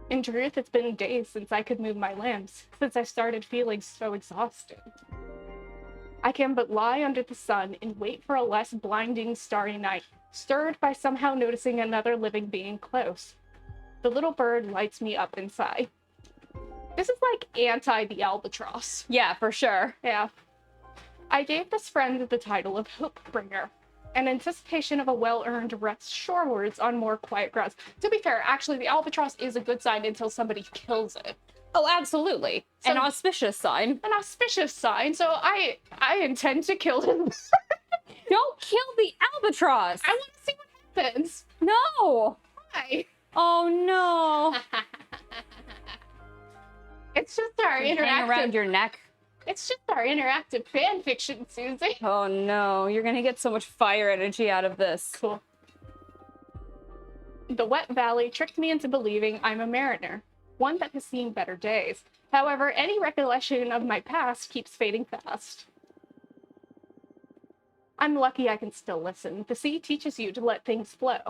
In truth, it's been days since I could move my limbs, since I started feeling so exhausted. I can but lie under the sun and wait for a less blinding starry night, stirred by somehow noticing another living being close. The little bird lights me up inside. This is like anti the albatross. Yeah, for sure. Yeah. I gave this friend the title of Hope Bringer, in anticipation of a well-earned rest shorewards on more quiet grounds. To be fair, actually, the albatross is a good sign until somebody kills it. Oh, absolutely. So- An auspicious sign. An auspicious sign, so I intend to kill him. Don't kill the albatross. I want to see what happens. No. Why? Oh no. It's just our Hang around interactive. your neck. It's just our interactive fan fiction, Susie. Oh no, you're gonna get so much fire energy out of this. Cool. The wet valley tricked me into believing I'm a mariner, one that has seen better days. However, any recollection of my past keeps fading fast. I'm lucky I can still listen. The sea teaches you to let things flow.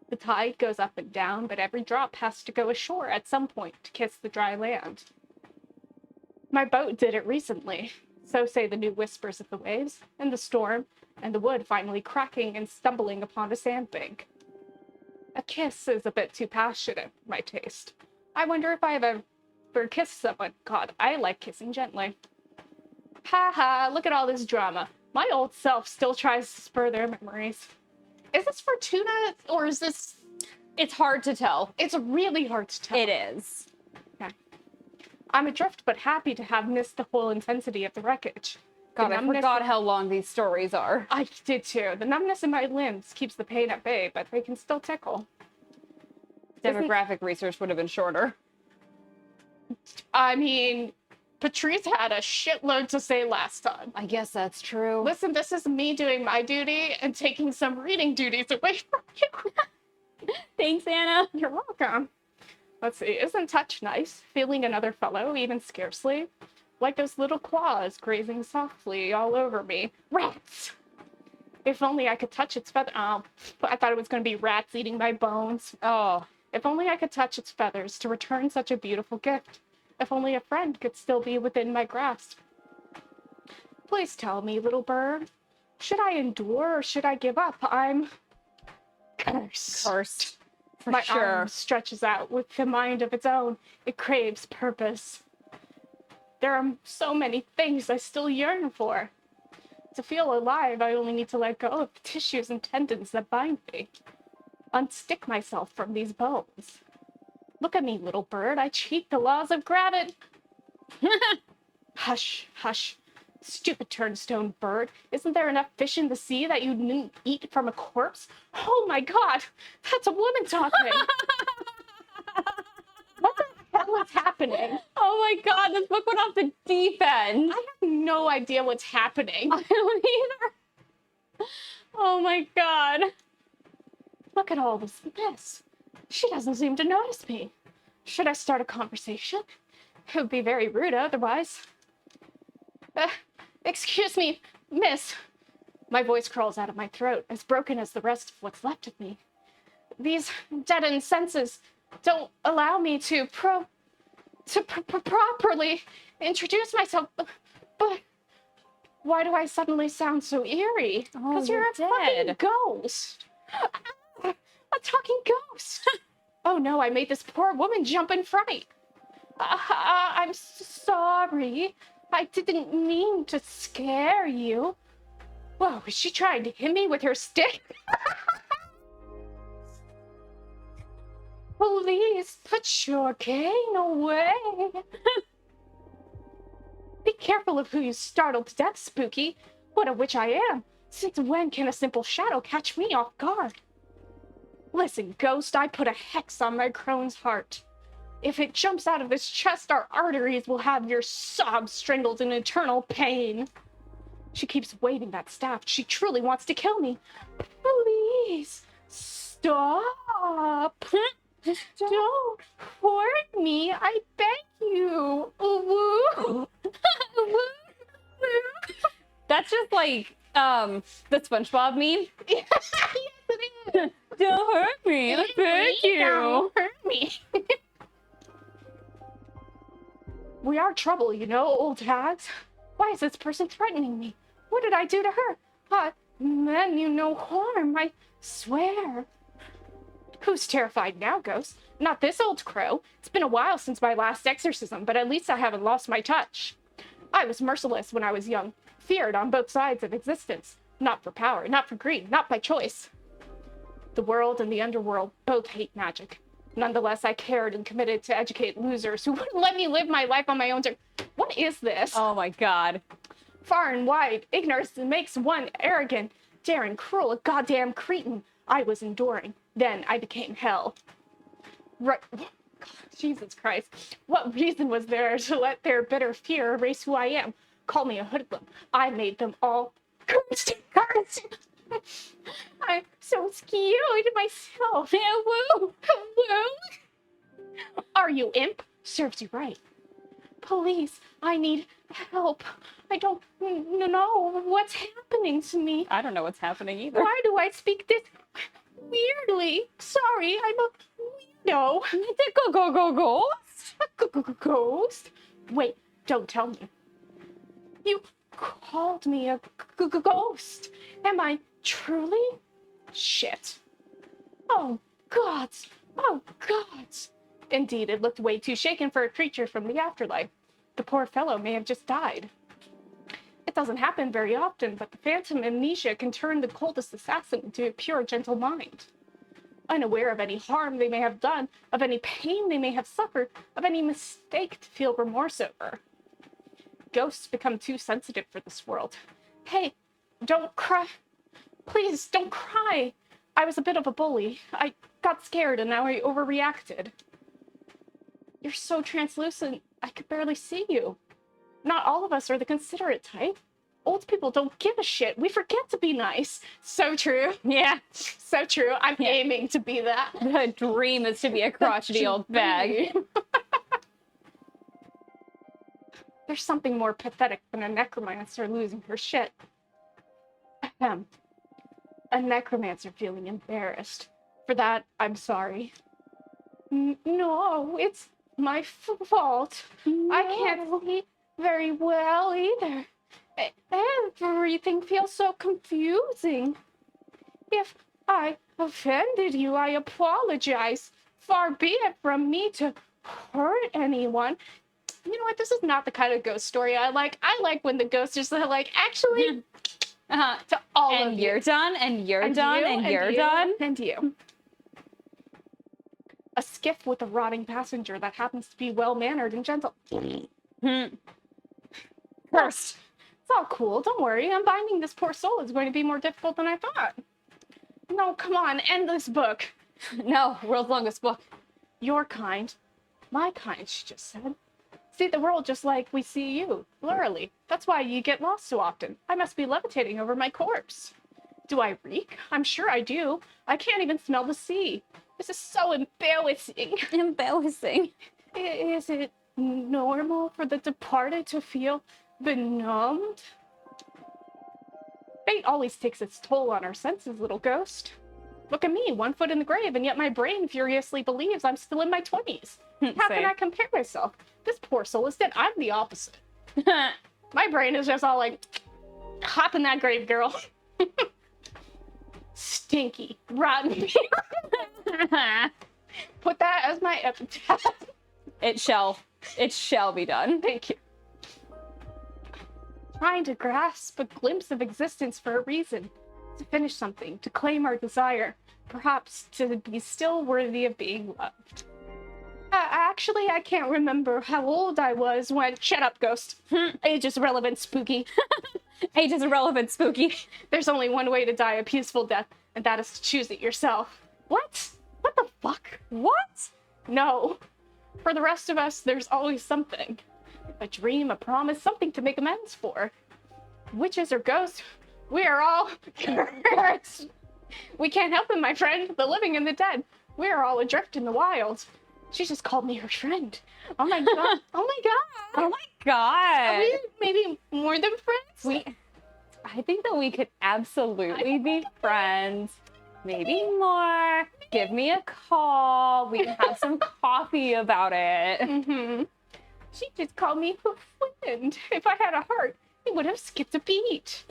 The tide goes up and down, but every drop has to go ashore at some point to kiss the dry land. My boat did it recently, so say the new whispers of the waves, and the storm, and the wood finally cracking and stumbling upon a sandbank. A kiss is a bit too passionate for my taste. I wonder if I have ever kissed someone. God, I like kissing gently. Ha ha, look at all this drama. My old self still tries to spur their memories. Is this for tuna, or is this... It's hard to tell. It's really hard to tell. It is. Okay. I'm adrift but happy to have missed the whole intensity of the wreckage. God, The I numbness- forgot how long these stories are. I did too. The numbness in my limbs keeps the pain at bay, but they can still tickle. Demographic research would have been shorter. I mean, Patrice had a shitload to say last time. I guess that's true. Listen, this is me doing my duty and taking some reading duties away from you. Thanks, Anna. You're welcome. Let's see, isn't touch nice? Feeling another fellow, even scarcely? Like those little claws grazing softly all over me. Rats! If only I could touch its feather. Oh, I thought it was going to be rats eating my bones. Oh, If only I could touch its feathers to return such a beautiful gift. If only a friend could still be within my grasp. Please tell me, little bird. Should I endure or should I give up? I'm cursed. cursed. For My sure. arm stretches out with a mind of its own. It craves purpose. There are so many things I still yearn for. To feel alive, I only need to let go of the tissues and tendons that bind me. Unstick myself from these bones. Look at me, little bird. I cheat the laws of gravity. Hush, hush. Stupid turnstone bird. Isn't there enough fish in the sea that you didn't eat from a corpse? Oh my god! That's a woman talking! What the hell is happening? Oh my god, this book went off the deep end. I have no idea what's happening. I don't either. Oh my god. Look at all this mess. She doesn't seem to notice me. Should I start a conversation? It would be very rude otherwise. Excuse me, miss. My voice crawls out of my throat, as broken as the rest of what's left of me. These deadened senses don't allow me to properly introduce myself. But why do I suddenly sound so eerie? Oh, Because you're a dead. fucking ghost. A talking ghost. Oh no, I made this poor woman jump in fright. I'm sorry. I didn't mean to scare you. Whoa, is she trying to hit me with her stick? Please put your cane away. Be careful of who you startle to death, Spooky. What a witch I am. Since when can a simple shadow catch me off guard? Listen, ghost, I put a hex on my crone's heart. If it jumps out of this chest, our arteries will have your sobs strangled in eternal pain. She keeps waving that staff. She truly wants to kill me. Please, stop. Don't hurt me. I beg you. Woo. That's just like the SpongeBob meme. Yes, it is. Don't hurt me. I beg you. Don't hurt me. We are trouble, you know, old hags. Why is this person threatening me? What did I do to her? I meant you no harm, I swear. Who's terrified now, Ghost? Not this old crow. It's been a while since my last exorcism, but at least I haven't lost my touch. I was merciless when I was young, feared on both sides of existence. Not for power, not for greed, not by choice. The world and the underworld both hate magic. Nonetheless, I cared and committed to educate losers who wouldn't let me live my life on my own terms. What is this? Oh my god. Far and wide, ignorance makes one arrogant, daring, cruel, a goddamn cretin. I was enduring. Then I became hell. Right. Jesus Christ. What reason was there to let their bitter fear erase who I am? Call me a hoodlum. I made them all cursed. I'm so scared myself. Woo! Woo! Are you imp? Serves you right. Police, I need help. I don't know what's happening to me. I don't know what's happening either. Why do I speak this weirdly? Sorry, I'm a weirdo. Ghost? Wait, don't tell me. You called me a ghost. Am I truly? Shit. Oh, gods. Oh, gods. Indeed, it looked way too shaken for a creature from the afterlife. The poor fellow may have just died. It doesn't happen very often, but the phantom amnesia can turn the coldest assassin into a pure, gentle mind. Unaware of any harm they may have done, of any pain they may have suffered, of any mistake to feel remorse over. Ghosts become too sensitive for this world. Hey, don't cry. Please, don't cry. I was a bit of a bully. I got scared and now I overreacted. You're so translucent, I could barely see you. Not all of us are the considerate type. Old people don't give a shit. We forget to be nice. So true. Yeah. So true. I'm aiming to be that. The dream is to be a crotchety old bag. There's something more pathetic than a necromancer losing her shit. Ahem. A necromancer feeling embarrassed. For that, I'm sorry. No, it's my fault. No. I can't see very well either. Everything feels so confusing. If I offended you, I apologize. Far be it from me to hurt anyone. You know what? This is not the kind of ghost story I like. I like when the ghosts are just like, actually, to all of you. And you're done, and you're done, and you're done. And you. A skiff with a rotting passenger that happens to be well-mannered and gentle. First. It's all cool. Don't worry. Unbinding this poor soul is going to be more difficult than I thought. No, come on. End this book. No, world's longest book. Your kind. My kind, she just said. See the world just like we see you, blurrily. That's why you get lost so often. I must be levitating over my corpse. Do I reek? I'm sure I do. I can't even smell the sea. This is so embarrassing. Embarrassing. Is it normal for the departed to feel benumbed? Fate always takes its toll on our senses, little ghost. Look at me, 1 foot in the grave, and yet my brain furiously believes I'm still in my 20s. How can I compare myself? This poor soul is dead. I'm the opposite. My brain is just all like, hop in that grave, girl. Stinky, rotten. Put that as my epitaph. It shall be done. Thank you. Trying to grasp a glimpse of existence for a reason. To finish something, to claim our desire, perhaps to be still worthy of being loved. Actually, I can't remember how old I was when... Shut up, ghost. Age is irrelevant, spooky. Age is irrelevant, spooky. There's only one way to die a peaceful death, and that is to choose it yourself. What? What the fuck? What? No. For the rest of us, there's always something. A dream, a promise, something to make amends for. Witches or ghosts, we are all cursed. We can't help it, my friend. The living and the dead. We are all adrift in the wild. She just called me her friend. Oh my god. Oh my god. Oh my god. Are we maybe more than friends? I think that we could absolutely be friends. Maybe more. Give me a call. We can have some coffee about it. Mm-hmm. She just called me her friend. If I had a heart, it would have skipped a beat.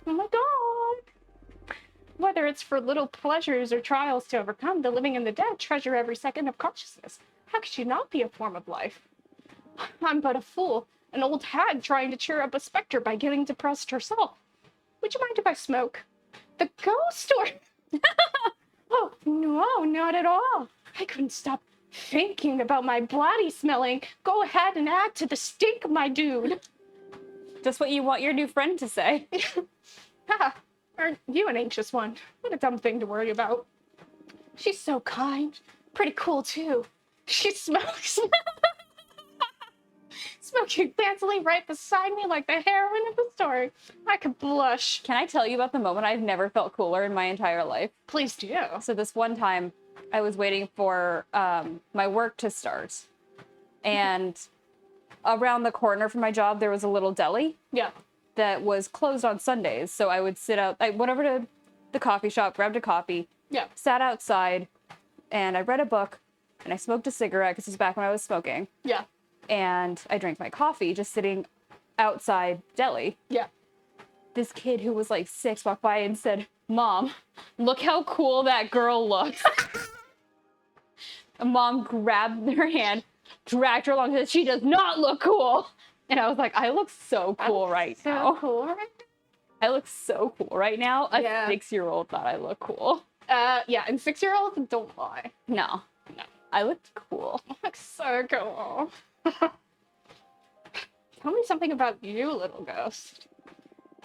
Oh my god. Whether it's for little pleasures or trials to overcome, the living and the dead treasure every second of consciousness. How could she not be a form of life? I'm but a fool, an old hag trying to cheer up a specter by getting depressed herself. Would you mind if I smoke? The ghost or... Oh, no, not at all. I couldn't stop thinking about my body smelling. Go ahead and add to the stink, my dude. Just what you want your new friend to say. Haha, aren't you an anxious one? What a dumb thing to worry about. She's so kind. Pretty cool, too. She smokes. Smoking fancily right beside me like the heroine of the story. I could blush. Can I tell you about the moment I've never felt cooler in my entire life? Please do. So this one time, I was waiting for my work to start. And around the corner from my job, there was a little deli. Yeah. That was closed on Sundays. So I would sit out, I went over to the coffee shop, grabbed a coffee. Yeah. Sat outside, and I read a book, and I smoked a cigarette, because it was back when I was smoking. Yeah. And I drank my coffee just sitting outside deli. Yeah. This kid who was like 6 walked by and said, "Mom, look how cool that girl looks." And Mom grabbed her hand, dragged her along, and said, "She does not look cool." And I was like, I look so cool right now. Cool right I look so cool right now. A Yeah. 6-year-old thought I look cool. Yeah, and 6-year-olds don't lie. No. I looked cool. Looks so cool. Tell me something about you, little ghost.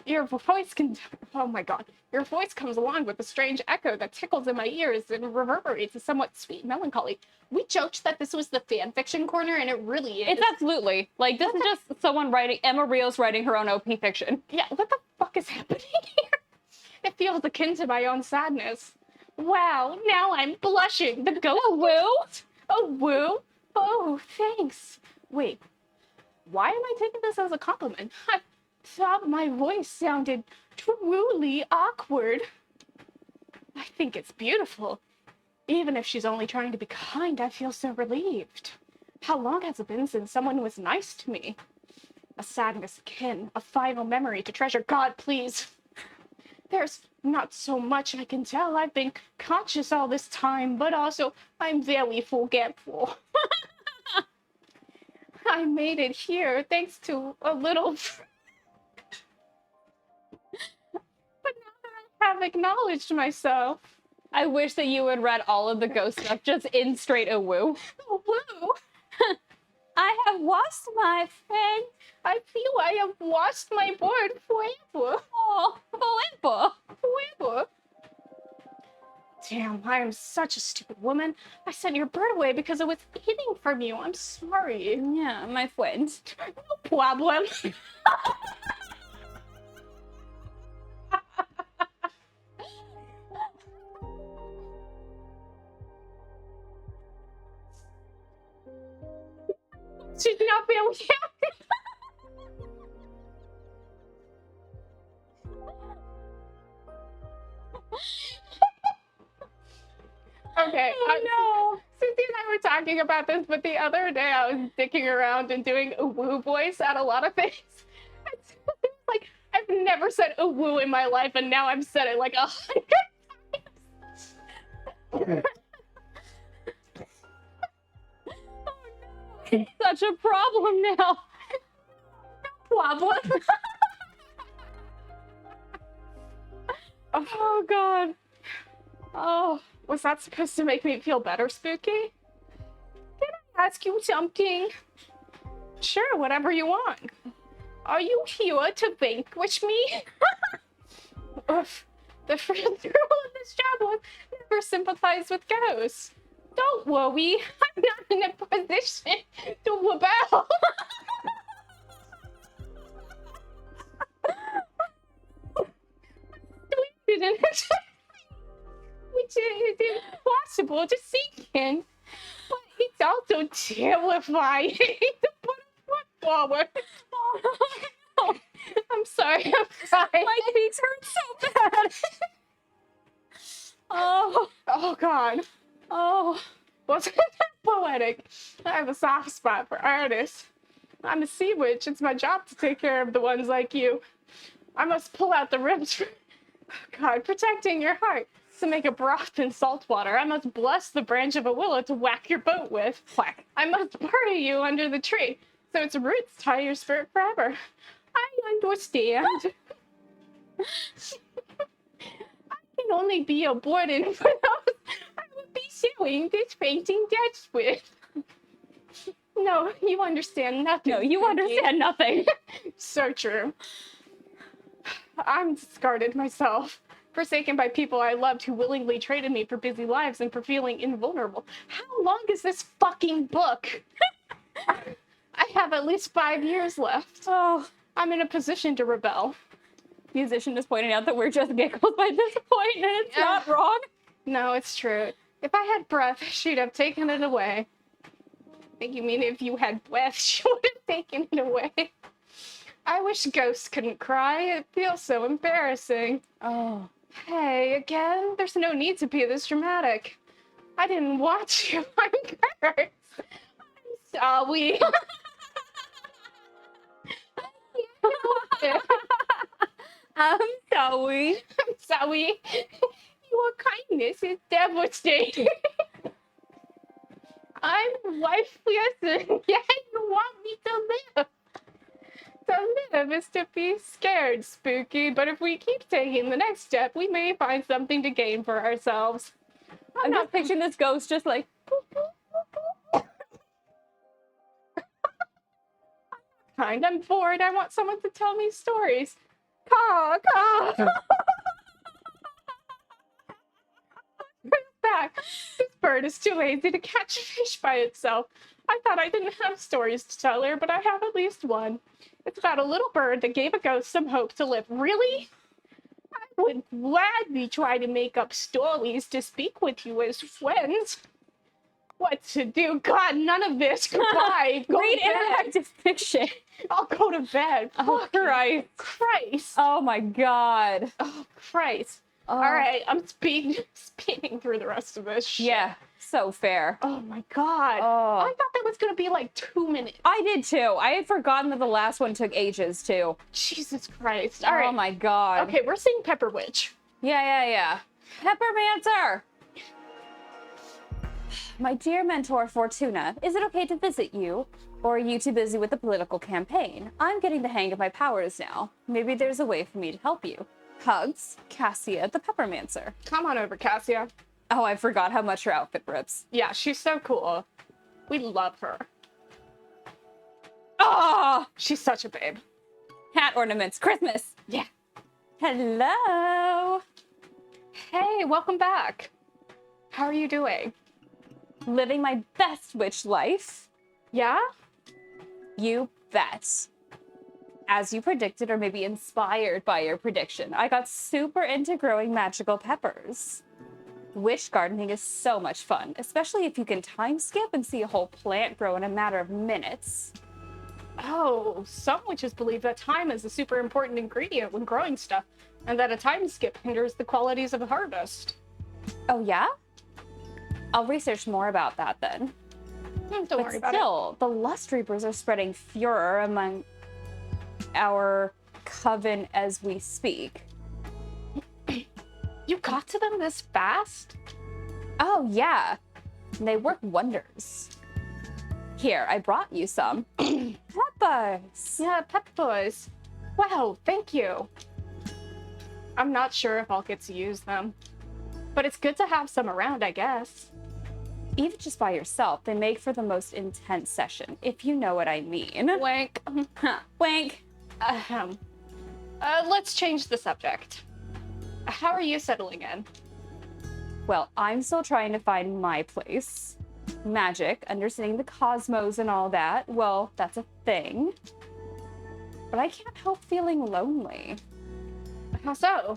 Your voice can... Oh my god. Your voice comes along with a strange echo that tickles in my ears and reverberates a somewhat sweet melancholy. We joked that this was the fan fiction corner, and it really is. It's absolutely. Like, this is just someone writing... Emma Rios writing her own OP fiction. Yeah, what the fuck is happening here? It feels akin to my own sadness. Wow, now I'm blushing. The ghost... Oh, woo? Oh, woo? Oh, thanks. Wait, why am I taking this as a compliment? I thought my voice sounded truly awkward. I think it's beautiful. Even if she's only trying to be kind, I feel so relieved. How long has it been since someone was nice to me? A sadness akin, a final memory to treasure. God, please. There's not so much I can tell. I've been conscious all this time, but also I'm very forgetful. I made it here thanks to a little... But now that I have acknowledged myself... I wish that you had read all of the ghost stuff just in straight a woo. Oh, woo! I have lost my friend. I feel I have lost my board forever. Oh, forever. Forever. Damn, I am such a stupid woman. I sent your bird away because it was hiding from you. I'm sorry. Yeah, my friend. No problem. She's not feeling happy. Okay. Oh, no. Susie and I were talking about this, but the other day I was dicking around and doing a woo voice at a lot of things. It's like, I've never said a woo in my life, and now I've said it like 100 times. Such a problem now. Problem. Oh, God. Oh, was that supposed to make me feel better, Spooky? Can I ask you something? Sure, whatever you want. Are you here to vanquish me? Oof. The first rule of this job was never sympathize with ghosts. Don't worry, I'm not in a position to rebel. Which is impossible to sink in, but it's also terrifying to put a foot forward. Oh, I'm sorry, I'm crying. My cheeks hurt so bad. Oh God. Oh, wasn't that poetic? I have a soft spot for artists. I'm a sea witch. It's my job to take care of the ones like you. I must pull out the ribs for, God, protecting your heart. To make a broth in salt water, I must bless the branch of a willow to whack your boat with. Whack. I must bury you under the tree, so its roots tie your spirit forever. I understand. I can only be a burden for those I would be sewing this painting that's with. No, you understand nothing. No, you Spooky. understand nothing. So true. I'm discarded myself, forsaken by people I loved who willingly traded me for busy lives and for feeling invulnerable. How long is this fucking book? I have at least 5 years left. Oh, I'm in a position to rebel. musician is pointing out that we're just giggles by this point, and it's not wrong. No, it's true. If I had breath, she'd have taken it away. I think you mean if you had breath, she would have taken it away. I wish ghosts couldn't cry. It feels so embarrassing. Oh. Hey, again? There's no need to be this dramatic. I didn't watch you. I'm cursed. I'm sorry. I'm sorry. I'm sorry. Your kindness is devastating. I'm lifeless, and yet you want me to live. To live is to be scared, Spooky, but if we keep taking the next step, we may find something to gain for ourselves. I'm not picturing this ghost just like... I'm bored. I want someone to tell me stories. Caw, caw. Back. This bird is too lazy to catch a fish by itself. I thought I didn't have stories to tell her, but I have at least one. It's about a little bird that gave a ghost some hope to live. Really? I would gladly try to make up stories to speak with you as friends. What to do? God, none of this. Goodbye. Go Read to bed. interactive fiction. I'll go to bed. Oh, Fucking Christ. Oh my god. Oh, Christ. Oh. All right, I'm speeding through the rest of this shit. Yeah, so fair. Oh my god. Oh. I thought that was going to be like 2 minutes. I did too. I had forgotten that the last one took ages too. Jesus Christ. All right. Oh my god. Okay, we're seeing Pepper Witch. Yeah. Peppermancer! My dear mentor Fortuna, is it okay to visit you? Or are you too busy with the political campaign? I'm getting the hang of my powers now. Maybe there's a way for me to help you. Hugs, Cassia the Peppermancer. Come on over, Cassia. Oh, I forgot how much her outfit rips. Yeah, she's so cool. We love her. Oh! She's such a babe. Hat ornaments, Christmas! Yeah. Hello! Hey, welcome back. How are you doing? Living my best witch life. Yeah? You bet. As you predicted, or maybe inspired by your prediction, I got super into growing magical peppers. Witch gardening is so much fun, especially if you can time skip and see a whole plant grow in a matter of minutes. Oh, some witches believe that time is a super important ingredient when growing stuff, and that a time skip hinders the qualities of a harvest. Oh yeah? I'll research more about that then. Don't worry about it. Still, the Lust Reapers are spreading furor among our coven as we speak. You got to them this fast? Oh yeah, they work wonders. Here, I brought you some. Peppers! Yeah, peppers. Wow, thank you. I'm not sure if I'll get to use them, but it's good to have some around, I guess. Even just by yourself, they make for the most intense session, if you know what I mean. Wank. Wank. Let's change the subject. How are you settling in? Well, I'm still trying to find my place. Magic, understanding the cosmos and all that, well, that's a thing. But I can't help feeling lonely. How so?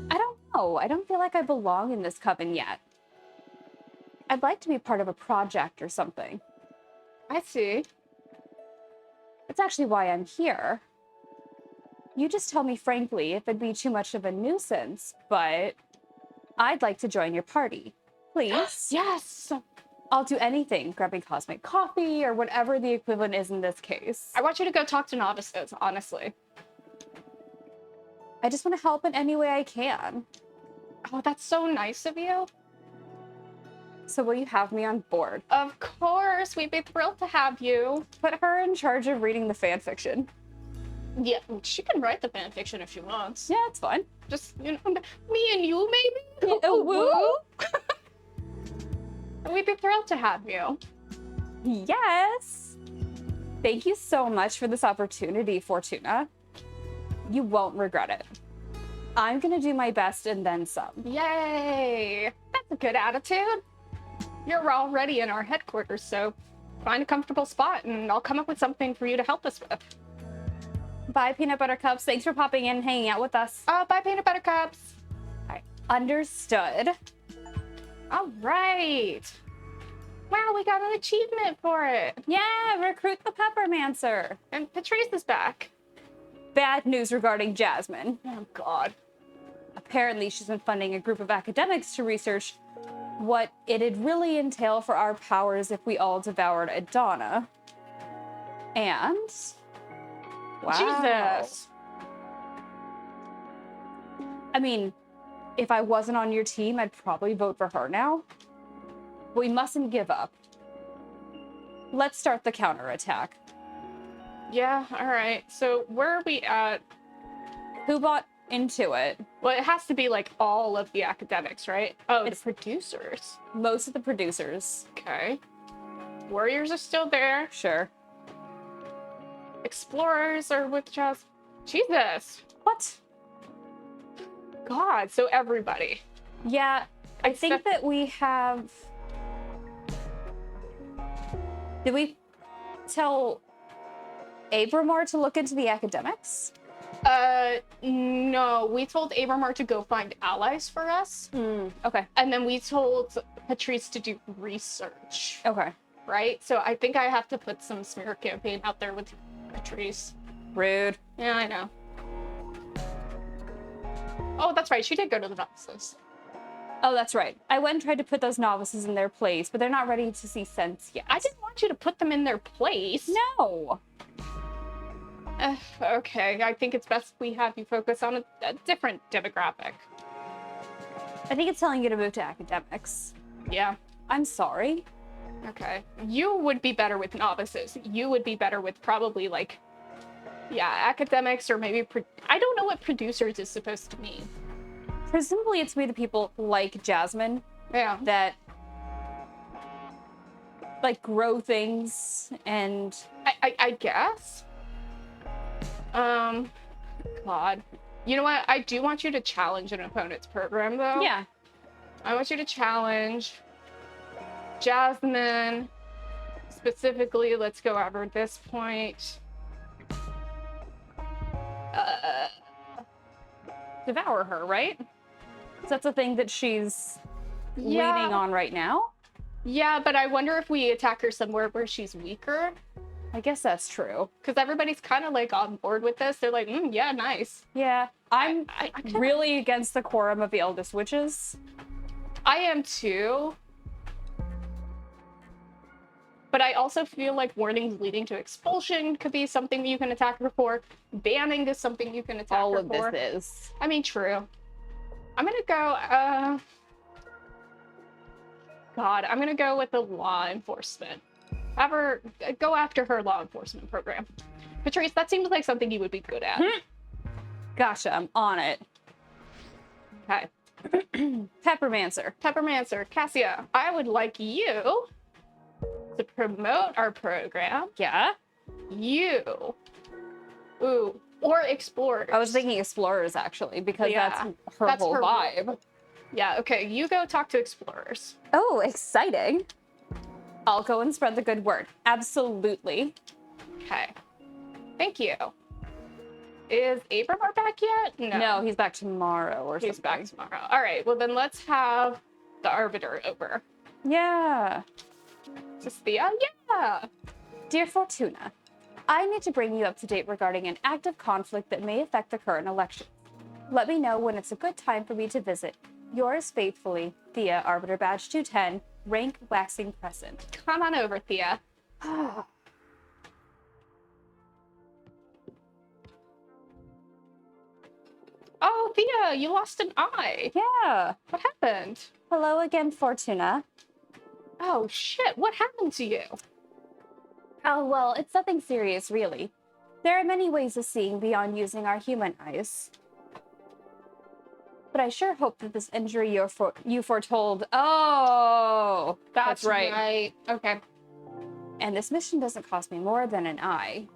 I don't know. I don't feel like I belong in this coven yet. I'd like to be part of a project or something. I see. That's actually why I'm here. You just tell me frankly if it'd be too much of a nuisance, but I'd like to join your party. Please? Yes! I'll do anything, grabbing cosmic coffee or whatever the equivalent is in this case. I want you to go talk to novices, honestly. I just want to help in any way I can. Oh, that's so nice of you. So will you have me on board? Of course, we'd be thrilled to have you. Put her in charge of reading the fan fiction. Yeah, she can write the fanfiction if she wants. Yeah, it's fine. Just, me and you, maybe? Yeah, woo. We'd be thrilled to have you. Yes! Thank you so much for this opportunity, Fortuna. You won't regret it. I'm gonna do my best and then some. Yay! That's a good attitude. You're already in our headquarters, so find a comfortable spot and I'll come up with something for you to help us with. Bye, Peanut Butter Cups. Thanks for popping in and hanging out with us. Bye, Peanut Butter Cups. All right. Understood. All right. Wow, we got an achievement for it. Yeah, recruit the Peppermancer. And Patrice is back. Bad news regarding Jasmine. Oh, God. Apparently, she's been funding a group of academics to research what it'd really entail for our powers if we all devoured Adana. And... wow. Jesus. I mean, if I wasn't on your team, I'd probably vote for her now. But we mustn't give up. Let's start the counterattack. Yeah, all right. So where are we at? Who bought into it? Well, it has to be like all of the academics, right? Oh, It's- the producers. Most of the producers. Okay. Warriors are still there. Sure. Explorers are with Jazz. Jesus. What? God, so everybody. Yeah, I think Except- that we have... Did we tell Abramar to look into the academics? No. We told Abramar to go find allies for us. Okay. And then we told Patrice to do research, Okay. right? So I think I have to put some smear campaign out there with Patrice. Rude. Yeah, I know. Oh, that's right. She did go to the novices. Oh, that's right. I went and tried to put those novices in their place, but they're not ready to see sense yet. I didn't want you to put them in their place. No. Okay, I think it's best we have you focus on a different demographic. I think it's telling you to move to academics. Yeah. I'm sorry. Okay. You would be better with novices. You would be better with probably like, yeah, academics or maybe, I don't know what producers is supposed to mean. Presumably it's me, the people like Jasmine Yeah. that like grow things and I guess. God. You know what? I do want you to challenge an opponent's program, though. yeah. I want you to challenge Jasmine. Specifically, let's go over this point. Devour her, right? So that's a thing that she's Yeah. leaning on right now. Yeah, but I wonder if we attack her somewhere where she's weaker. I guess that's true. Because everybody's kind of like on board with this. They're like, yeah, nice. Yeah, I'm I kinda- really against the quorum of the eldest witches. I am too. But I also feel like warnings leading to expulsion could be something you can attack her for. Banning is something you can attack All her of for. this is. I mean, true. I'm gonna go, God, I'm gonna go with the law enforcement. Have her go after her law enforcement program. Patrice, that seems like something you would be good at. Gotcha, I'm on it. Okay. Peppermancer. Peppermancer, Cassia, I would like you to promote our program. Yeah? You. Ooh. Or explorers. I was thinking explorers, actually, because Yeah, that's her that's whole her vibe. Yeah, okay. You go talk to explorers. Oh, exciting. I'll go and spread the good word. Absolutely. Okay. Thank you. Is Abramar back yet? No, he's back tomorrow or He's back something. tomorrow. All right. Well, then let's have the Arbiter over. Yeah. Is this Thea? Yeah. Dear Fortuna, I need to bring you up to date regarding an active conflict that may affect the current election. Let me know when it's a good time for me to visit. Yours faithfully, Thea, Arbiter Badge 210, rank Waxing Crescent. Come on over, Thea. Oh, Thea, you lost an eye. Yeah. What happened? Hello again, Fortuna. Oh, shit. What happened to you? Oh, well, it's nothing serious, really. There are many ways of seeing beyond using our human eyes. But I sure hope that this injury you foretold... Oh! That's right. Okay. And this mission doesn't cost me more than an eye.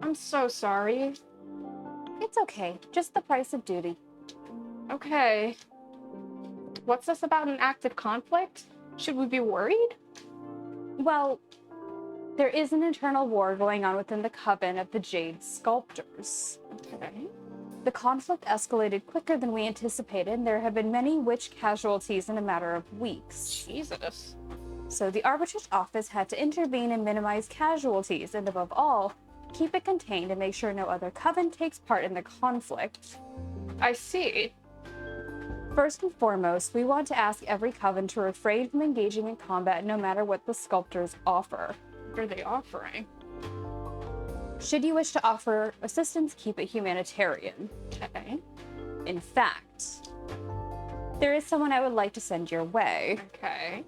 I'm so sorry. It's okay. Just the price of duty. Okay. What's this about an active conflict? Should we be worried? Well, there is an internal war going on within the coven of the Jade Sculptors. Okay. The conflict escalated quicker than we anticipated, and there have been many witch casualties in a matter of weeks. Jesus. So the Arbitrage Office had to intervene and minimize casualties, and above all, keep it contained and make sure no other coven takes part in the conflict. I see. First and foremost, we want to ask every coven to refrain from engaging in combat no matter what the sculptors offer. What are they offering? Should you wish to offer assistance, keep it humanitarian. Okay. In fact, there is someone I would like to send your way. Okay.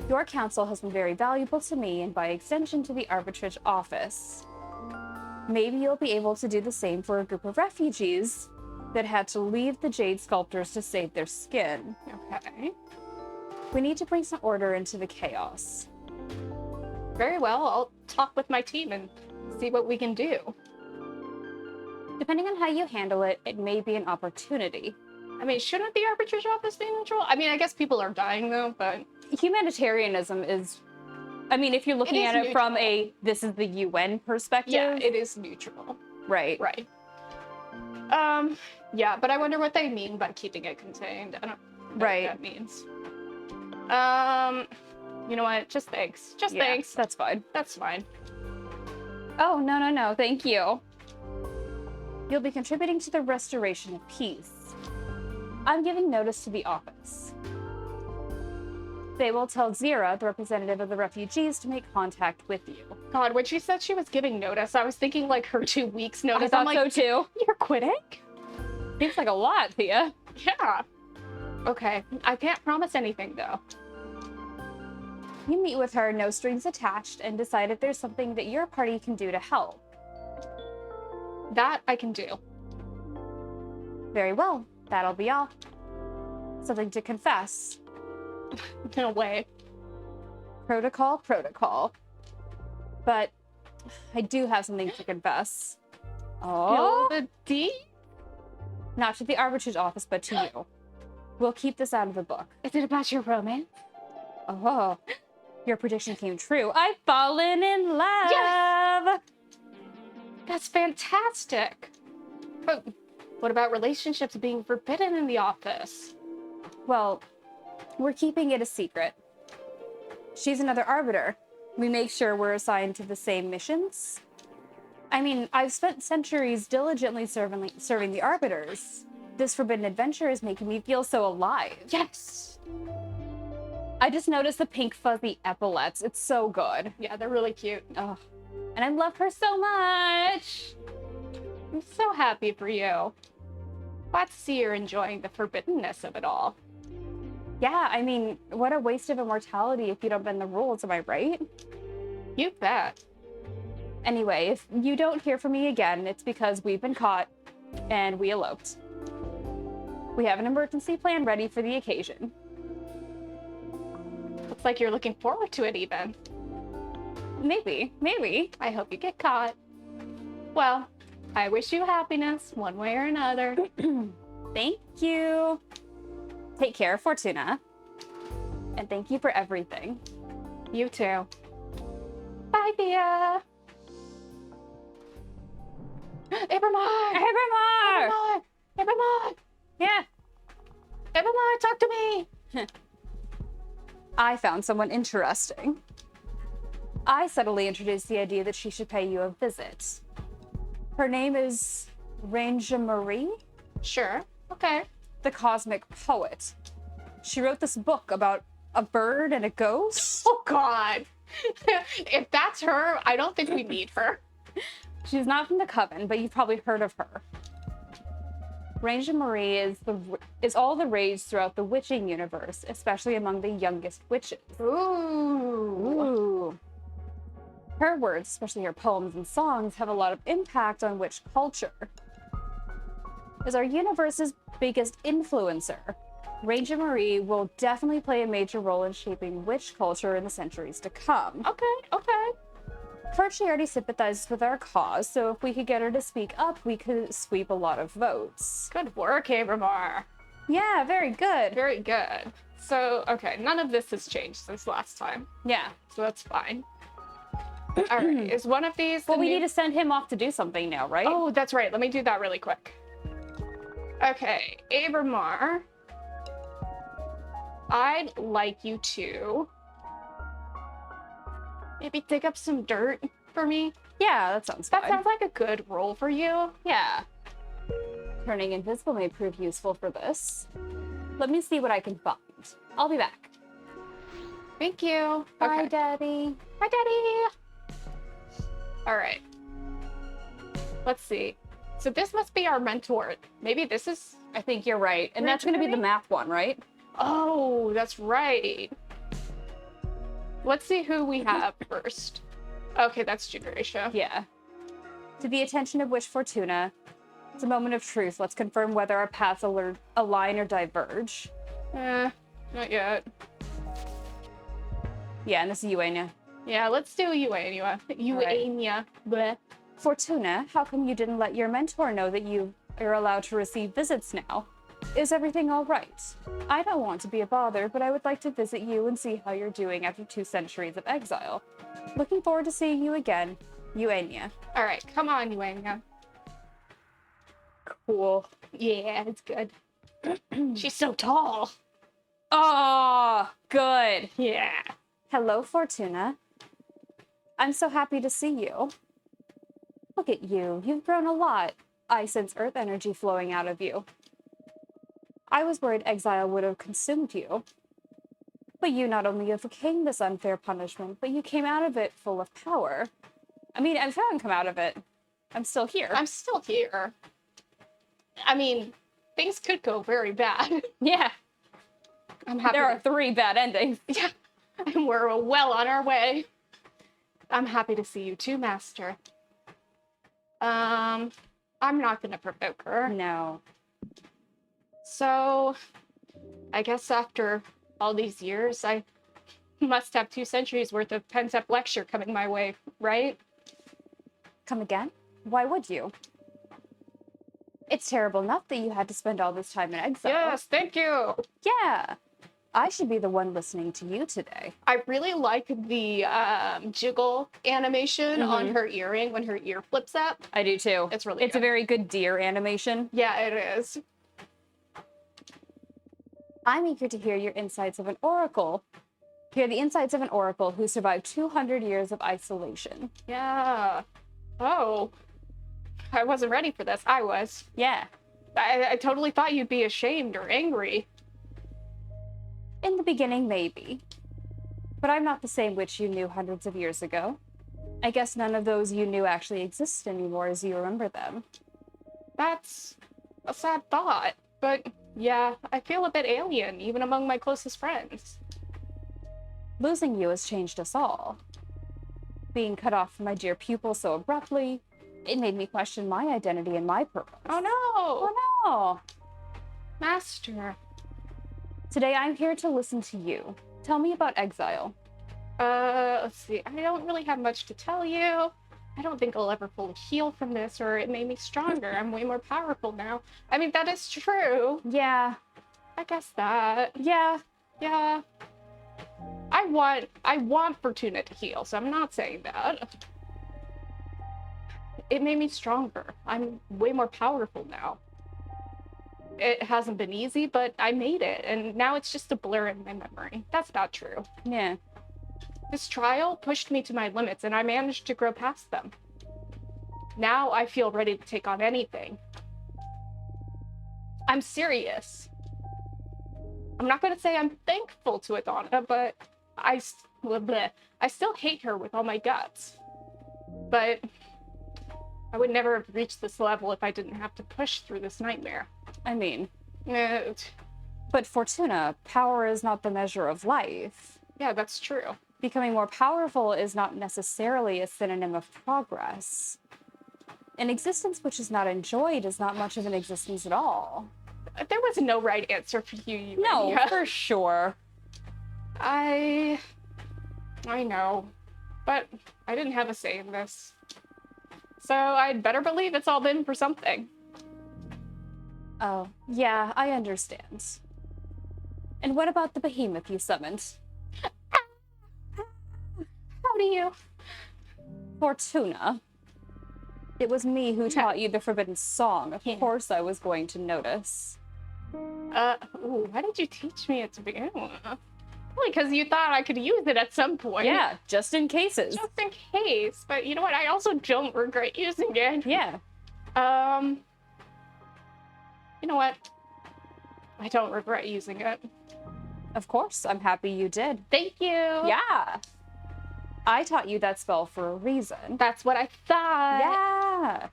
Your counsel has been very valuable to me and by extension to the Arbitrage Office. Maybe you'll be able to do the same for a group of refugees that had to leave the Jade Sculptors to save their skin. Okay. We need to bring some order into the chaos. Very well. I'll talk with my team and see what we can do. Depending on how you handle it, it may be an opportunity. I mean, shouldn't the Arbitrage Office be neutral? I mean, I guess people are dying though, but... Humanitarianism is... I mean, if you're looking at it from a, this is the UN perspective. Yeah, it is neutral. Right. Right. Yeah, but I wonder what they mean by keeping it contained. I don't know what that means. You know what? Just thanks. Just thanks. That's fine. That's fine. Oh, no. Thank you. You'll be contributing to the restoration of peace. I'm giving notice to the office. They will tell Zira, the representative of the refugees, to make contact with you. God, when she said she was giving notice, I was thinking like her 2 weeks notice. I thought I'm like, so too. You're quitting? Seems like a lot, Thea. Yeah. Okay. I can't promise anything though. You meet with her, no strings attached, and decide if there's something that your party can do to help. That I can do. Very well. That'll be all. Something to confess. In a way. Protocol. But I do have something to confess. Oh? Spill the tea? Not to the Arbitrage Office, but to you. We'll keep this out of the book. Is it about your romance? Oh, your prediction came true. I've fallen in love! Yes! That's fantastic! But what about relationships being forbidden in the office? Well, we're keeping it a secret. She's another arbiter. We make sure we're assigned to the same missions. I mean, I've spent centuries diligently serving the arbiters. This forbidden adventure is making me feel so alive. Yes! I just noticed the pink fuzzy epaulets. It's so good. Yeah, they're really cute. Oh, and I love her so much. I'm so happy for you. Glad to see you're enjoying the forbiddenness of it all. Yeah, I mean, what a waste of immortality if you don't bend the rules, am I right? You bet. Anyway, if you don't hear from me again, it's because we've been caught and we eloped. We have an emergency plan ready for the occasion. Looks like you're looking forward to it even. Maybe. I hope you get caught. Well, I wish you happiness one way or another. Thank you. Take care, Fortuna. And thank you for everything. You too. Bye, Thea. Ebermar! Yeah. Ebermar, talk to me! I found someone interesting. I subtly introduced the idea that she should pay you a visit. Her name is Ranger Marie? Sure. Okay. The Cosmic Poet. She wrote this book about a bird and a ghost. Oh, God. If that's her, I don't think we need her. She's not from the coven, but you've probably heard of her. Ranger Marie is all the rage throughout the witching universe, especially among the youngest witches. Ooh. Her words, especially her poems and songs, have a lot of impact on witch culture. is our universe's biggest influencer. Ranger Marie will definitely play a major role in shaping witch culture in the centuries to come. Okay. First, she already sympathizes with our cause, so if we could get her to speak up, we could sweep a lot of votes. Good work, Abramar. Yeah, very good. Very good. So, okay, none of this has changed since last time. Yeah. So that's fine. All right, is one of these Well, we need to send him off to do something now, right? Oh, that's right. Let me do that really quick. Okay, Abramar, I'd like you to maybe dig up some dirt for me. Yeah, that sounds fine. That sounds like a good role for you. Yeah. Turning invisible may prove useful for this. Let me see what I can find. I'll be back. Thank you. Bye, Okay. Daddy. Bye, Daddy. All right. Let's see. So this must be our mentor. Maybe this is... I think you're right. And that's going to be the math one, right? Oh, that's right. Let's see who we have first. Okay, that's Jugracia. Yeah. To the attention of Witch Fortuna, it's a moment of truth. Let's confirm whether our paths align or diverge. Not yet. Yeah, and this is Eugenia. Yeah, let's do Eugenia. Eugenia. Bleh. Fortuna, how come you didn't let your mentor know that you are allowed to receive visits now? Is everything all right? I don't want to be a bother, but I would like to visit you and see how you're doing after 2 centuries of exile. Looking forward to seeing you again, Eugenia. All right, come on, Eugenia. Cool. Yeah, it's good. She's so tall. Oh, good. Yeah. Hello, Fortuna. I'm so happy to see you. Look at you. You've grown a lot. I sense earth energy flowing out of you. I was worried exile would have consumed you. But you not only overcame this unfair punishment, but you came out of it full of power. I mean, I haven't come out of it. I'm still here. I'm still here. I mean, things could go very bad. Yeah. I'm happy. There are 3 bad endings. Yeah. And we're well on our way. I'm happy to see you too, Master. I'm not gonna provoke her. No. So, I guess after all these years, I must have 2 centuries worth of pent-up lecture coming my way, right? Come again? Why would you? It's terrible enough that you had to spend all this time in exile. Yes, thank you. Yeah. I should be the one listening to you today. I really like the jiggle animation on her earring when her ear flips up. I do too. It's really It's good. a very good deer animation. Yeah, it is. I'm eager to hear your insights of an oracle. Hear the insights of an oracle who survived 200 years of isolation. Yeah. Oh. I wasn't ready for this. I was. Yeah. I totally thought you'd be ashamed or angry. In the beginning, maybe. But I'm not the same witch you knew hundreds of years ago. I guess none of those you knew actually exist anymore as you remember them. That's a sad thought. But yeah, I feel a bit alien, even among my closest friends. Losing you has changed us all. Being cut off from my dear pupil so abruptly, it made me question my identity and my purpose. Oh no! Oh no! Master. Today I'm here to listen to you. Tell me about exile. Let's see. I don't really have much to tell you. I don't think I'll ever fully heal from this, or it made me stronger. I'm way more powerful now. I mean, that is true. Yeah. I guess that. Yeah. Yeah. I want Fortuna to heal, so I'm not saying that. It made me stronger. I'm way more powerful now. It hasn't been easy, but I made it, and now it's just a blur in my memory. That's not true. Yeah. This trial pushed me to my limits, and I managed to grow past them. Now I feel ready to take on anything. I'm serious. I'm not going to say I'm thankful to Adana, but I still hate her with all my guts. But I would never have reached this level if I didn't have to push through this nightmare. I mean, Uh, but Fortuna, power is not the measure of life. yeah, that's true. Becoming more powerful is not necessarily a synonym of progress. An existence which is not enjoyed is not much of an existence at all. There was no right answer for you, No, Urania. for sure. I know, but I didn't have a say in this. So I'd better believe it's all been for something. Oh, yeah, I understand. And what about the behemoth you summoned? How do you? Fortuna. It was me who taught you the forbidden song. Of Yeah. course I was going to notice. Why did you teach me it to begin with? Probably because you thought I could use it at some point. Yeah, just in cases. Just in case. But you know what? I also don't regret using it. Yeah. You know what? I don't regret using it. Of course, I'm happy you did. Thank you. Yeah. I taught you that spell for a reason. That's what I thought. Yeah.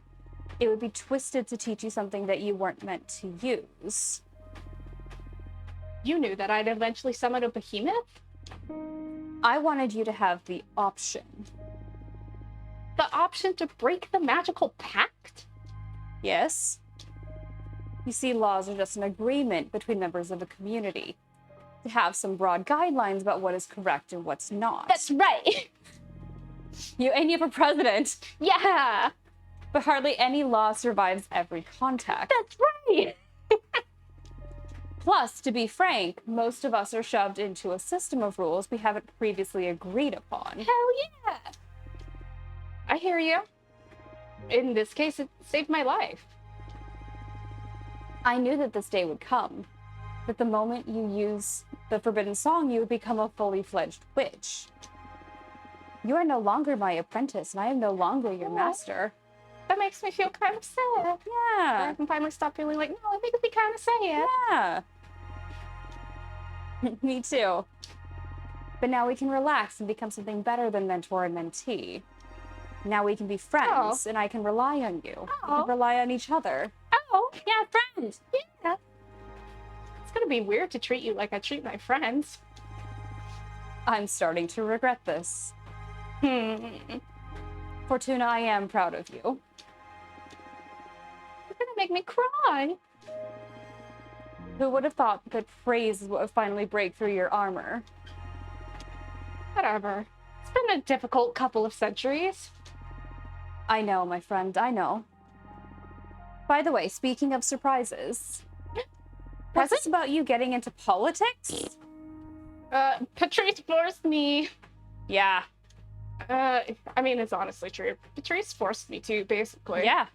It would be twisted to teach you something that you weren't meant to use. You knew that I'd eventually summon a behemoth? I wanted you to have the option. The option to break the magical pact? Yes? You see, laws are just an agreement between members of a community to have some broad guidelines about what is correct and what's not. That's right. You have a president, Yeah. but hardly any law survives every contact. That's right. Plus, to be frank, most of us are shoved into a system of rules we haven't previously agreed upon. Hell yeah. I hear you. In this case, it saved my life. I knew that this day would come, that the moment you use the forbidden song, you would become a fully fledged witch. You are no longer my apprentice, and I am no longer your master. That makes me feel kind of sad. Yeah. I can finally stop feeling like, no, it makes me kind of sad. Yeah. Me too. But now we can relax and become something better than mentor and mentee. Now we can be friends, and I can rely on you. We can rely on each other. Oh, yeah, friends. Yeah. It's gonna be weird to treat you like I treat my friends. I'm starting to regret this. Fortuna, I am proud of you. You're gonna make me cry. Who would have thought that praise is what would finally break through your armor? Whatever. It's been a difficult couple of centuries. I know, my friend, I know. By the way, speaking of surprises, was this about you getting into politics? Patrice forced me. Yeah. I mean, it's honestly true. Patrice forced me to, basically. Yeah.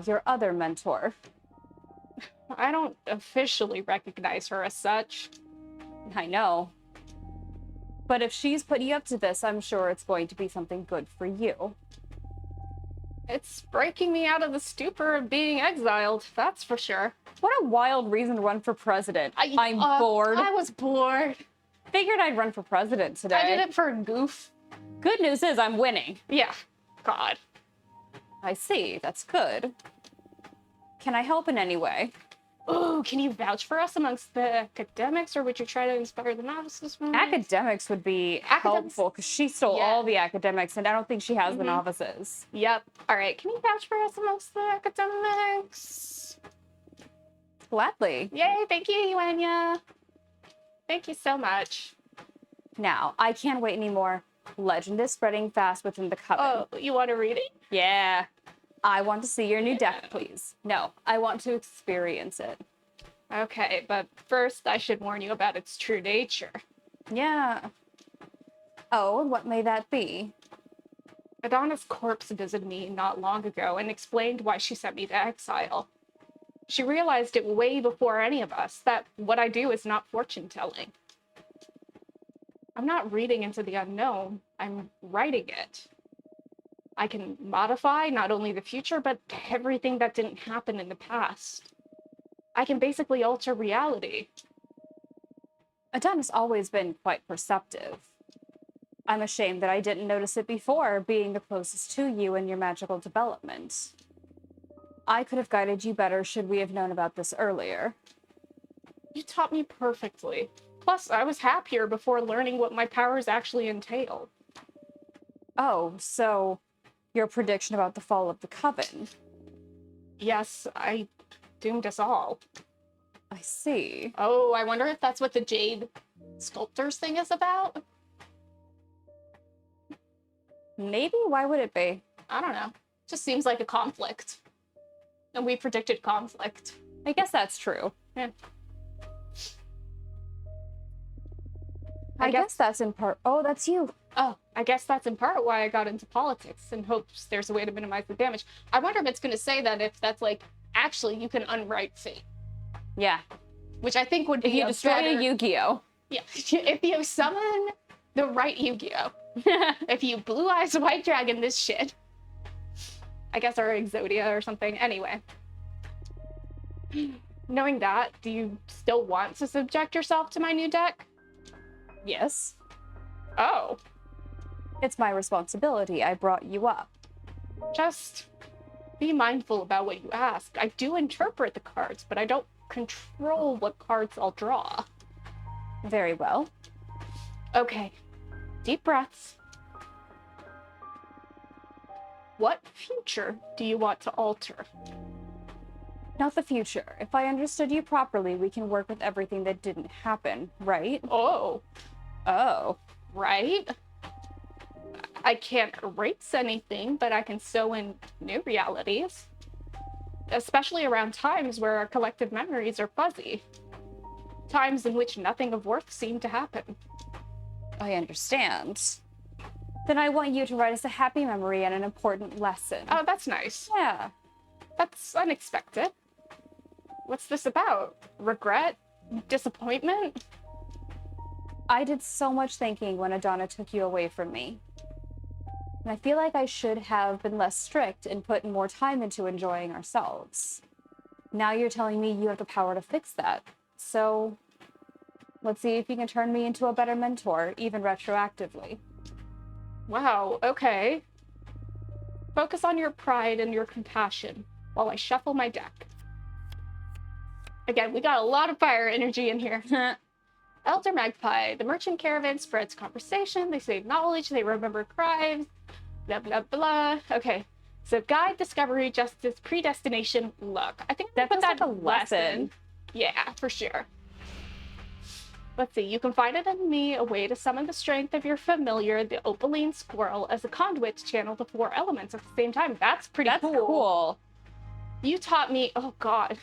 Your other mentor. I don't officially recognize her as such. I know. But if she's put you up to this, I'm sure it's going to be something good for you. It's breaking me out of the stupor of being exiled, that's for sure. What a wild reason to run for president. I'm bored. I was bored. Figured I'd run for president today. I did it for a goof. Good news is I'm winning. Yeah. God. I see. That's good. Can I help in any way? Ooh, can you vouch for us amongst the academics, or would you try to inspire the novices from Academics would be helpful because she stole all the academics, and I don't think she has the novices. Yep. All right. Can you vouch for us amongst the academics? Gladly. Yay! Thank you, Urania. Thank you so much. Now, I can't wait anymore. Legend is spreading fast within the coven. Oh, you want to read it? Yeah. I want to see your new deck, please. No, I want to experience it. Okay, but first I should warn you about its true nature. Yeah. Oh, and what may that be? Adana's corpse visited me not long ago and explained why she sent me to exile. She realized it way before any of us, that what I do is not fortune-telling. I'm not reading into the unknown, I'm writing it. I can modify not only the future, but everything that didn't happen in the past. I can basically alter reality. Adana's always been quite perceptive. I'm ashamed that I didn't notice it before, being the closest to you in your magical development. I could have guided you better should we have known about this earlier. You taught me perfectly. Plus, I was happier before learning what my powers actually entail. Oh, so your prediction about the fall of the coven. Yes, I doomed us all. I see. Oh, I wonder if that's what the Jade Sculptors thing is about? Maybe? Why would it be? I don't know. Just seems like a conflict. And we predicted conflict. I guess that's true. Yeah. I guess that's in part... Oh, that's you. Oh, I guess that's in part why I got into politics, in hopes there's a way to minimize the damage. I wonder if it's going to say that if that's like, actually, you can unwrite fate. Yeah. Which I think would be if you destroy a Yu-Gi-Oh! Yeah. If you summon the right Yu-Gi-Oh! If you Blue Eyes White Dragon this shit. I guess, or Exodia or something. Anyway. Knowing that, do you still want to subject yourself to my new deck? Yes. Oh. It's my responsibility. I brought you up. Just be mindful about what you ask. I do interpret the cards, but I don't control what cards I'll draw. Very well. Okay. Deep breaths. What future do you want to alter? Not the future. If I understood you properly, we can work with everything that didn't happen, right? Oh. Oh. Right? I can't erase anything, but I can sew in new realities. Especially around times where our collective memories are fuzzy. Times in which nothing of worth seemed to happen. I understand. Then I want you to write us a happy memory and an important lesson. Oh, that's nice. Yeah. That's unexpected. What's this about? Regret? Disappointment? I did so much thinking when Adana took you away from me. And I feel like I should have been less strict and put more time into enjoying ourselves. Now you're telling me you have the power to fix that. So let's see if you can turn me into a better mentor, even retroactively. Wow, okay. Focus on your pride and your compassion while I shuffle my deck. Again, we got a lot of fire energy in here. Elder Magpie. The merchant caravan spreads conversation. They save knowledge. They remember crimes. Blah, blah, blah. Okay. So guide, discovery, justice, predestination, luck. I think that put was that like a lesson. Yeah, for sure. Let's see. You confided in me a way to summon the strength of your familiar, the opaline squirrel, as a conduit to channel the 4 elements at the same time. That's pretty cool. That's cool. You taught me, oh god.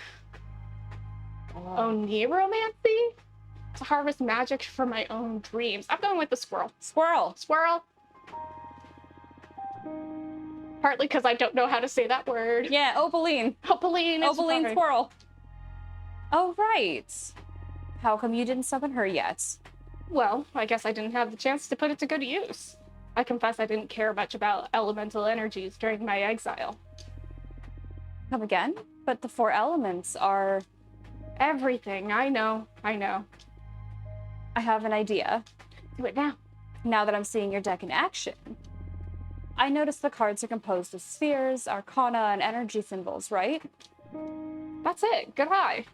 Oniromancy? To harvest magic for my own dreams. I'm going with the squirrel. Squirrel. Squirrel. Partly because I don't know how to say that word. Yeah, opaline. Opaline. Opaline squirrel. Oh, right. How come you didn't summon her yet? Well, I guess I didn't have the chance to put it to good use. I confess I didn't care much about elemental energies during my exile. Come again? But the 4 elements are... Everything. I know. I know. I have an idea. Do it now. Now that I'm seeing your deck in action. I noticed the cards are composed of spheres, arcana, and energy symbols, right? That's it. Good eye.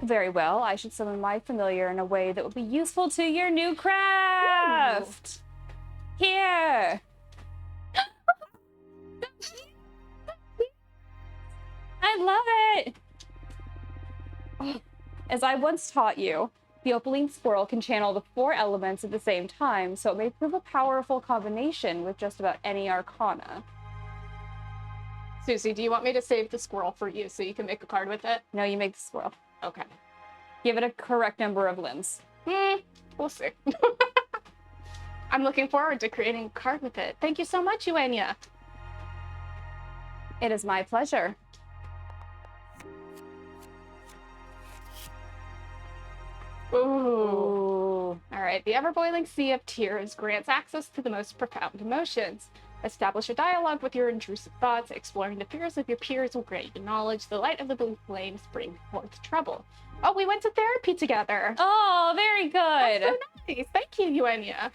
Very well. I should summon my familiar in a way that would be useful to your new craft. Ooh. Here. I love it. As I once taught you, the opaline squirrel can channel the 4 elements at the same time, so it may prove a powerful combination with just about any arcana. Susie, do you want me to save the squirrel for you so you can make a card with it? No, you make the squirrel. Okay. Give it a correct number of limbs. We'll see. I'm looking forward to creating a card with it. Thank you so much, Eugenia. It is my pleasure. Ooh. All right. The ever-boiling sea of tears grants access to the most profound emotions. Establish a dialogue with your intrusive thoughts. Exploring the fears of your peers will grant you knowledge. The light of the blue flames bring forth trouble. Oh, we went to therapy together. Oh, very good. That's so nice. Thank you, Eugenia.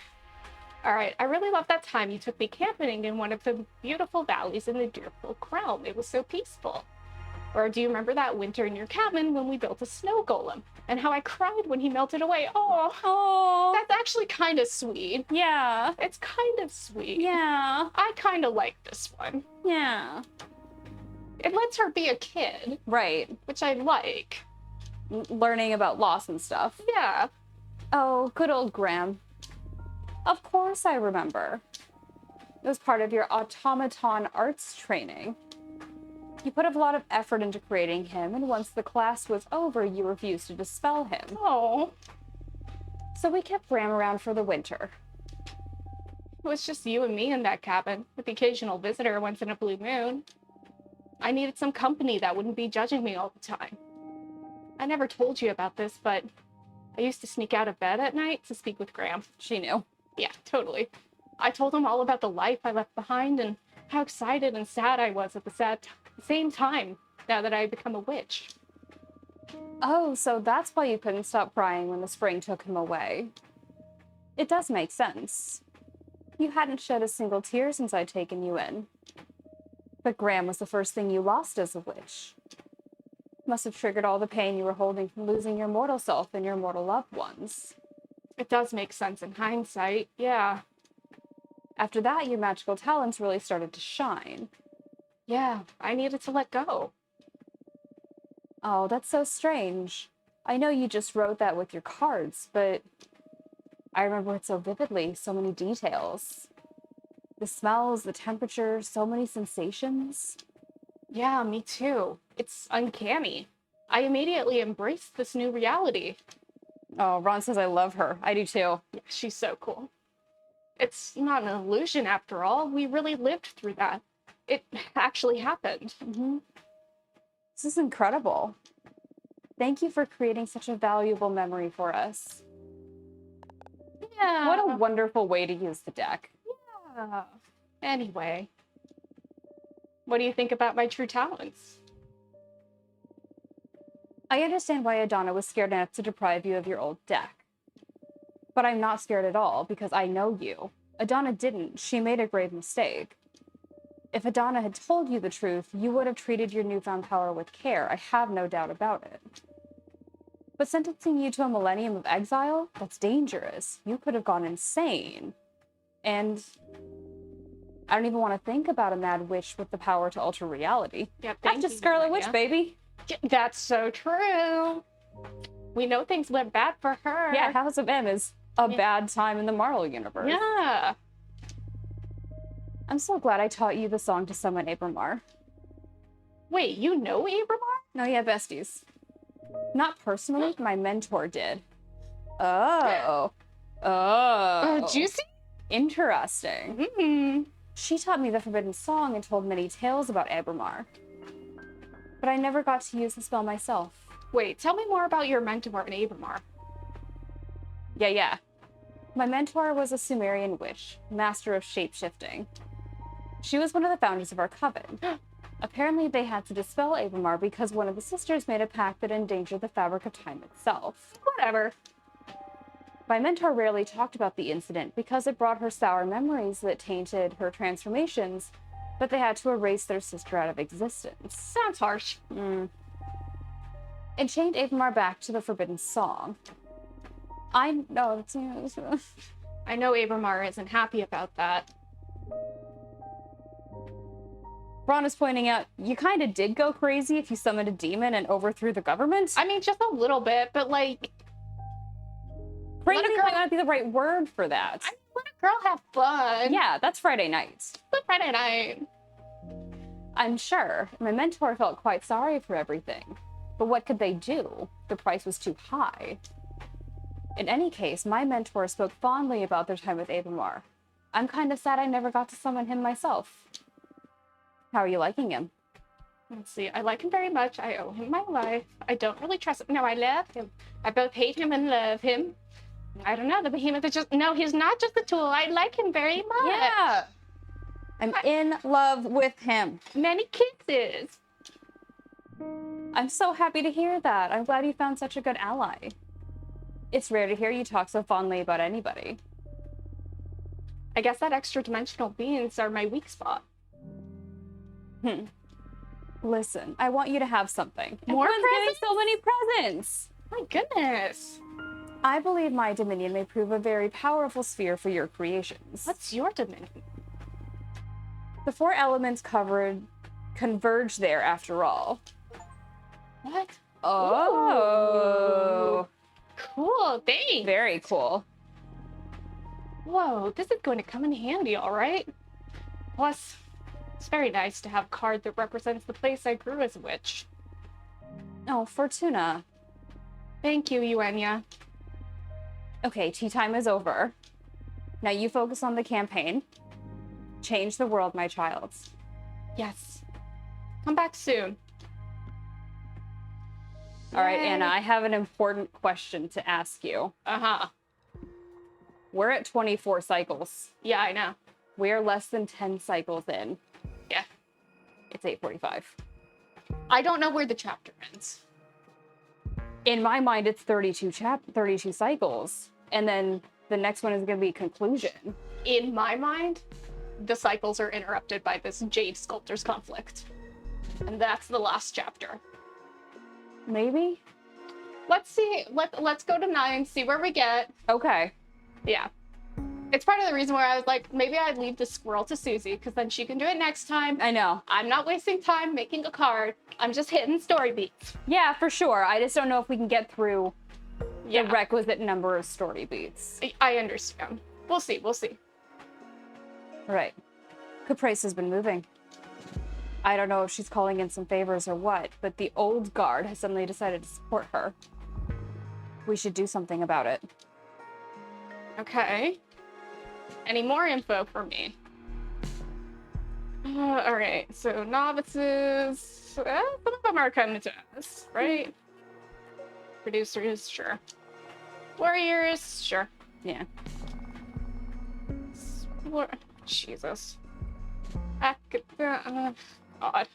All right. I really love that time you took me camping in one of the beautiful valleys in the Deerfolk realm. It was so peaceful. Or do you remember that winter in your cabin when we built a snow golem? And how I cried when he melted away? Oh, that's actually kind of sweet. Yeah. It's kind of sweet. Yeah. I kind of like this one. Yeah. It lets her be a kid. Right. Which I like. Learning about loss and stuff. Yeah. Oh, good old Graham. Of course I remember. It was part of your automaton arts training. You put a lot of effort into creating him, and once the class was over, you refused to dispel him. Oh. So we kept Graham around for the winter. It was just you and me in that cabin, with the occasional visitor once in a blue moon. I needed some company that wouldn't be judging me all the time. I never told you about this, but I used to sneak out of bed at night to speak with Graham. She knew. Yeah, totally. I told him all about the life I left behind and how excited and sad I was at the same time now that I had become a witch. Oh, so that's why you couldn't stop crying when the spring took him away. It does make sense. You hadn't shed a single tear since I'd taken you in. But Graham was the first thing you lost as a witch. Must have triggered all the pain you were holding from losing your mortal self and your mortal loved ones. It does make sense in hindsight, yeah. After that, your magical talents really started to shine. Yeah, I needed to let go. Oh, that's so strange. I know you just wrote that with your cards, but I remember it so vividly, so many details. The smells, the temperature, so many sensations. Yeah, me too. It's uncanny. I immediately embraced this new reality. Oh, Ron says I love her. I do too. Yeah, she's so cool. It's not an illusion after all. We really lived through that. It actually happened. Mm-hmm. This is incredible. Thank you for creating such a valuable memory for us. Yeah. What a wonderful way to use the deck. Yeah. Anyway, what do you think about my true talents? I understand why Adana was scared enough to deprive you of your old deck. But I'm not scared at all because I know you. Adana didn't. She made a grave mistake. If Adana had told you the truth, you would have treated your newfound power with care. I have no doubt about it. But sentencing you to a millennium of exile? That's dangerous. You could have gone insane. And I don't even want to think about a mad witch with the power to alter reality. Yeah, that's just Scarlet Witch, baby. That's so true. We know things went bad for her. Yeah, House of M is a bad time in the Marvel universe. Yeah. I'm so glad I taught you the song to summon Abramar. Wait, you know Abramar? No, yeah, besties. Not personally, my mentor did. Oh. Juicy? Interesting. Mm-hmm. She taught me the Forbidden Song and told many tales about Abramar. But I never got to use the spell myself. Wait, tell me more about your mentor and Abramar. Yeah. My mentor was a Sumerian witch, master of shape-shifting. She was one of the founders of our coven. Apparently, they had to dispel Abramar because one of the sisters made a pact that endangered the fabric of time itself. Whatever. My mentor rarely talked about the incident because it brought her sour memories that tainted her transformations, but they had to erase their sister out of existence. Sounds harsh. It chained Abramar back to the Forbidden Song. I know Abramar isn't happy about that. Ron is pointing out, you kind of did go crazy if you summoned a demon and overthrew the government. I mean, just a little bit, but like... Crazy might not be the right word for that. I mean, let a girl have fun. Yeah, that's Friday night. But Friday night. I'm sure. My mentor felt quite sorry for everything. But what could they do? The price was too high. In any case, my mentor spoke fondly about their time with Abramar. I'm kind of sad I never got to summon him myself. How are you liking him? Let's see. I like him very much. I owe him my life. I don't really trust him. No, I love him. I both hate him and love him. I don't know. The behemoth is just... No, he's not just a tool. I like him very much. Yeah. I'm in love with him. Many kisses. I'm so happy to hear that. I'm glad you found such a good ally. It's rare to hear you talk so fondly about anybody. I guess that extra dimensional beings are my weak spot. Listen, I want you to have something. More Everyone's getting presents? so many presents. My goodness. I believe my dominion may prove a very powerful sphere for your creations. What's your dominion? The 4 elements covered converge there after all. What? Oh. Ooh. Cool, thanks. Very cool. Whoa, this is going to come in handy, all right? Plus, it's very nice to have a card that represents the place I grew as a witch. Oh, Fortuna. Thank you, Eugenia. Okay, tea time is over. Now you focus on the campaign. Change the world, my child. Yes. Come back soon. All right, Yay. Anna, I have an important question to ask you. Uh-huh. We're at 24 cycles. Yeah, I know. We're less than 10 cycles in. Yeah. It's 8:45. I don't know where the chapter ends. In my mind, it's 32 cycles. And then the next one is going to be conclusion. In my mind, the cycles are interrupted by this Jade Sculptor's conflict. And that's the last chapter. Maybe? Let's see. Let's go to 9, see where we get. Okay. Yeah. It's part of the reason why I was like, maybe I'd leave the squirrel to Susie, because then she can do it next time. I know. I'm not wasting time making a card. I'm just hitting story beats. Yeah, for sure. I just don't know if we can get through the Yeah, requisite number of story beats. I understand. We'll see. We'll see. Right. Caprice has been moving. I don't know if she's calling in some favors or what, but the old guard has suddenly decided to support her. We should do something about it. Okay. Any more info for me? All right. So novices, some of them are coming to us, right? Producers, sure. Warriors, sure. Yeah. Jesus. God.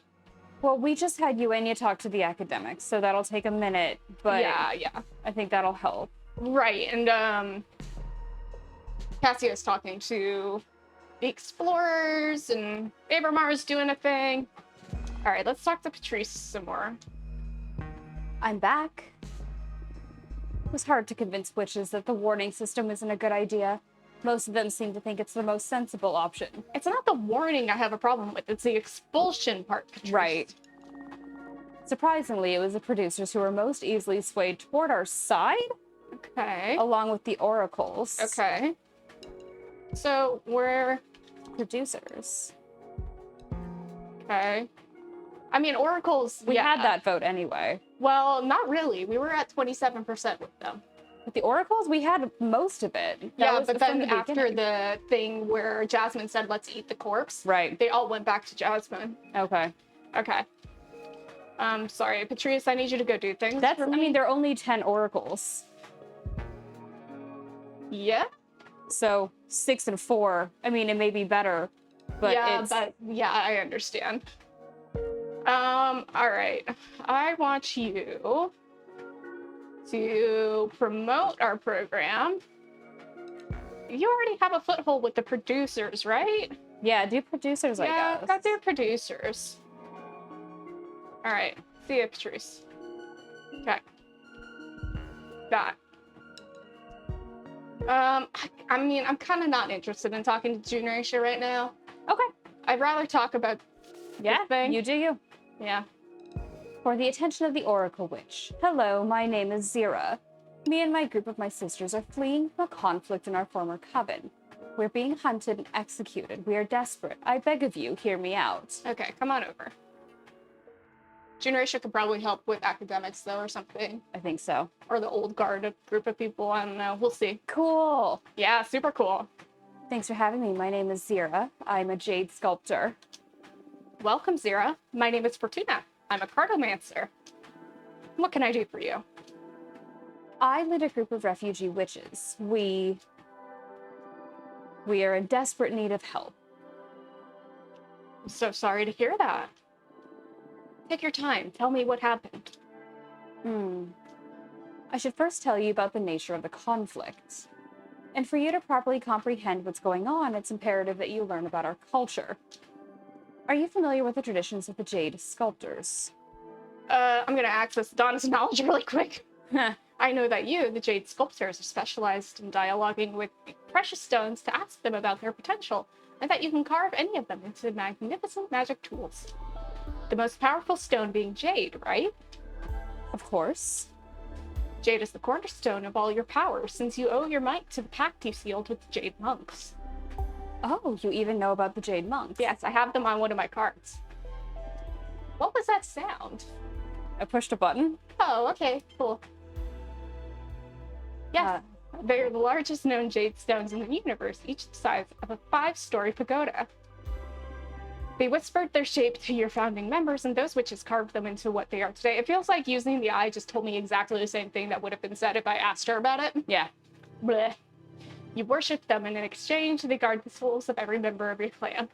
Well, we just had Eugenia talk to the academics, so that'll take a minute, but Yeah. I think that'll help. Right, and Cassia's talking to the explorers, and Abramar's doing a thing. All right, let's talk to Patrice some more. I'm back. It was hard to convince witches that the warning system isn't a good idea. Most of them seem to think it's the most sensible option. It's not the warning I have a problem with, it's the expulsion part, Patrice. Right. Surprisingly, it was the producers who were most easily swayed toward our side, Okay. along with the oracles. Okay. So we're Producers. okay. I mean, oracles. We yeah. had that vote anyway. Well, not really. We were at 27% with them. With the oracles, we had most of it. That Yeah, was but from then the after beginning. the thing where Jasmine said, "Let's eat the corpse," Right. they all went back to Jasmine. Okay. Okay. Sorry, Patrice. I need you to go do things. That's. for I me. mean, there are only 10 oracles, Yeah. so 6 and 4. I mean, it may be better, but yeah, it's. but yeah, I understand. All right. I want you to promote our program. You already have a foothold with the producers, right? Yeah, do producers, I Yeah, guess. got their producers. All right. See you, Patrice. Okay. That. I mean, I'm kind of not interested in talking to Junior Aisha right now. Okay. I'd rather talk about Yeah, this thing. you do you. Yeah. For the attention of the Oracle Witch. Hello, my name is Zira. Me and my group of my sisters are fleeing from a conflict in our former coven. We're being hunted and executed. We are desperate. I beg of you, hear me out. Okay, come on over. Junior Aisha could probably help with academics, though, or something. I think so. Or the old guard group of people. I don't know. We'll see. Cool. Yeah, super cool. Thanks for having me. My name is Zira. I'm a jade sculptor. Welcome, Zira. My name is Fortuna. I'm a cartomancer. What can I do for you? I lead a group of refugee witches. We are in desperate need of help. I'm so sorry to hear that. Take your time. Tell me what happened. I should first tell you about the nature of the conflict. And for you to properly comprehend what's going on, it's imperative that you learn about our culture. Are you familiar with the traditions of the Jade Sculptors? I'm gonna access Donna's knowledge really quick. Huh. I know that you, the Jade Sculptors, are specialized in dialoguing with precious stones to ask them about their potential, and that you can carve any of them into magnificent magic tools. The most powerful stone being jade, right? Of course. Jade is the cornerstone of all your power, since you owe your might to the pact you sealed with the Jade Monks. Oh, you even know about the Jade Monks? Yes, I have them on one of my cards. What was that sound? I pushed a button. Oh, okay, cool. Yes, they're the largest known jade stones in the universe, each the size of a 5-story pagoda. They whispered their shape to your founding members, and those witches carved them into what they are today. It feels like using the eye just told me exactly the same thing that would have been said if I asked her about it. Yeah. Bleh. You worship them, and in exchange, they guard the souls of every member of your clan.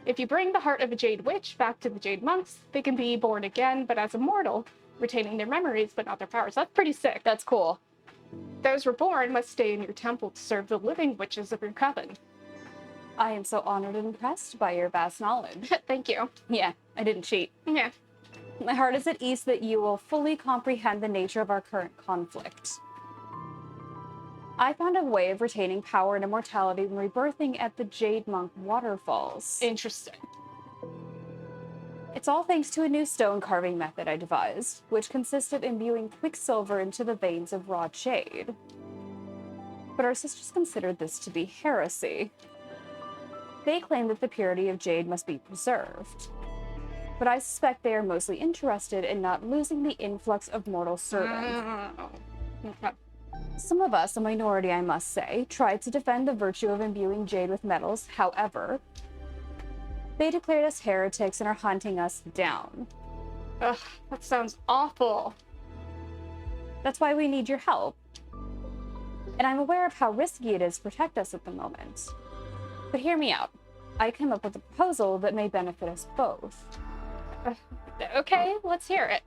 If you bring the heart of a Jade Witch back to the Jade Monks, they can be born again, but as immortal, retaining their memories but not their powers. That's pretty sick. That's cool. Those reborn must stay in your temple to serve the living witches of your coven. I am so honored and impressed by your vast knowledge. Thank you. Yeah, I didn't cheat. Yeah. My heart is at ease that you will fully comprehend the nature of our current conflict. I found a way of retaining power and immortality when rebirthing at the Jade Monk waterfalls. Interesting. It's all thanks to a new stone carving method I devised, which consists of imbuing quicksilver into the veins of raw jade. But our sisters considered this to be heresy. They claim that the purity of jade must be preserved. But I suspect they are mostly interested in not losing the influx of mortal servants. Okay. Some of us, a minority I must say, tried to defend the virtue of imbuing jade with metals. However, they declared us heretics and are hunting us down. Ugh, that sounds awful. That's why we need your help. And I'm aware of how risky it is to protect us at the moment. But hear me out. I came up with a proposal that may benefit us both. Okay, let's hear it.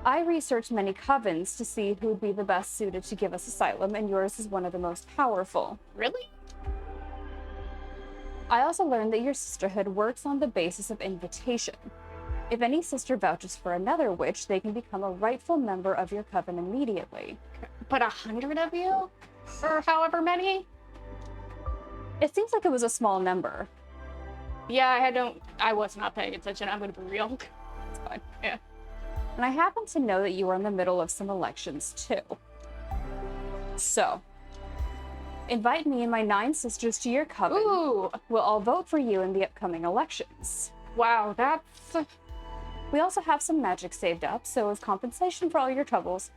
I researched many covens to see who would be the best suited to give us asylum, and yours is one of the most powerful. Really? I also learned that your sisterhood works on the basis of invitation. If any sister vouches for another witch, they can become a rightful member of your coven immediately. But 100 of you? Or however many? It seems like it was a small number. Yeah, I was not paying attention. I'm gonna be real. It's fine. Yeah. And I happen to know that you are in the middle of some elections too. So, invite me and my 9 sisters to your coven. Ooh! We'll all vote for you in the upcoming elections. Wow, that's... We also have some magic saved up, so as compensation for all your troubles,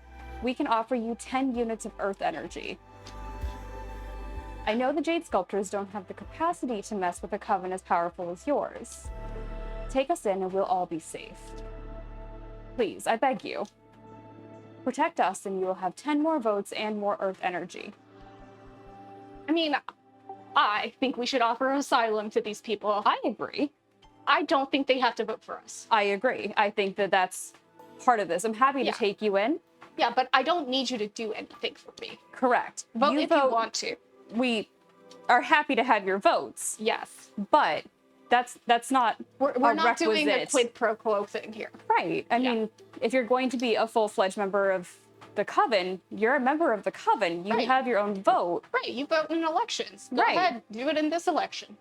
we can offer you 10 units of earth energy. I know the Jade Sculptors don't have the capacity to mess with a coven as powerful as yours. Take us in and we'll all be safe. Please, I beg you. Protect us and you will have 10 more votes and more earth energy. I mean, I think we should offer asylum to these people. I agree. I don't think they have to vote for us. I agree. I think that that's part of this. I'm happy to take you in. Yeah, but I don't need you to do anything for me. Correct. Vote if you want to. We are happy to have your votes. Yes. But that's not We're a not doing a requisite. quid pro quo thing here. Right. I Yeah. mean, if you're going to be a full-fledged member of the coven, you're a member of the coven. You Right. have your own vote. Right, you vote in elections. Go Right. ahead, do it in this election.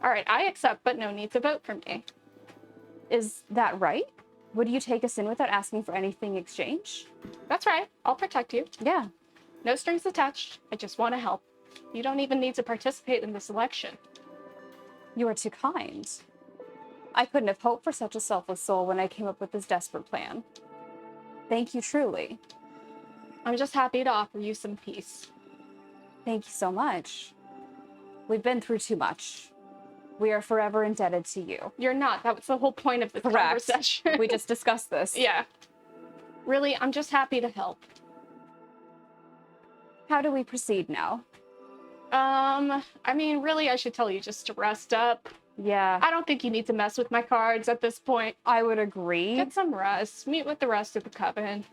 All right, I accept, but no need to vote for me. Is that right? Would you take us in without asking for anything in exchange? That's right, I'll protect you. Yeah. No strings attached, I just want to help. You don't even need to participate in this election. You are too kind. I couldn't have hoped for such a selfless soul when I came up with this desperate plan. Thank you truly. I'm just happy to offer you some peace. Thank you so much. We've been through too much. We are forever indebted to you. You're not, that was the whole point of this conversation. We just discussed this. Yeah. Really, I'm just happy to help. How do we proceed now? I mean, really, I should tell you just to rest up. Yeah, I don't think you need to mess with my cards at this point. I would agree. Get some rest. Meet with the rest of the coven.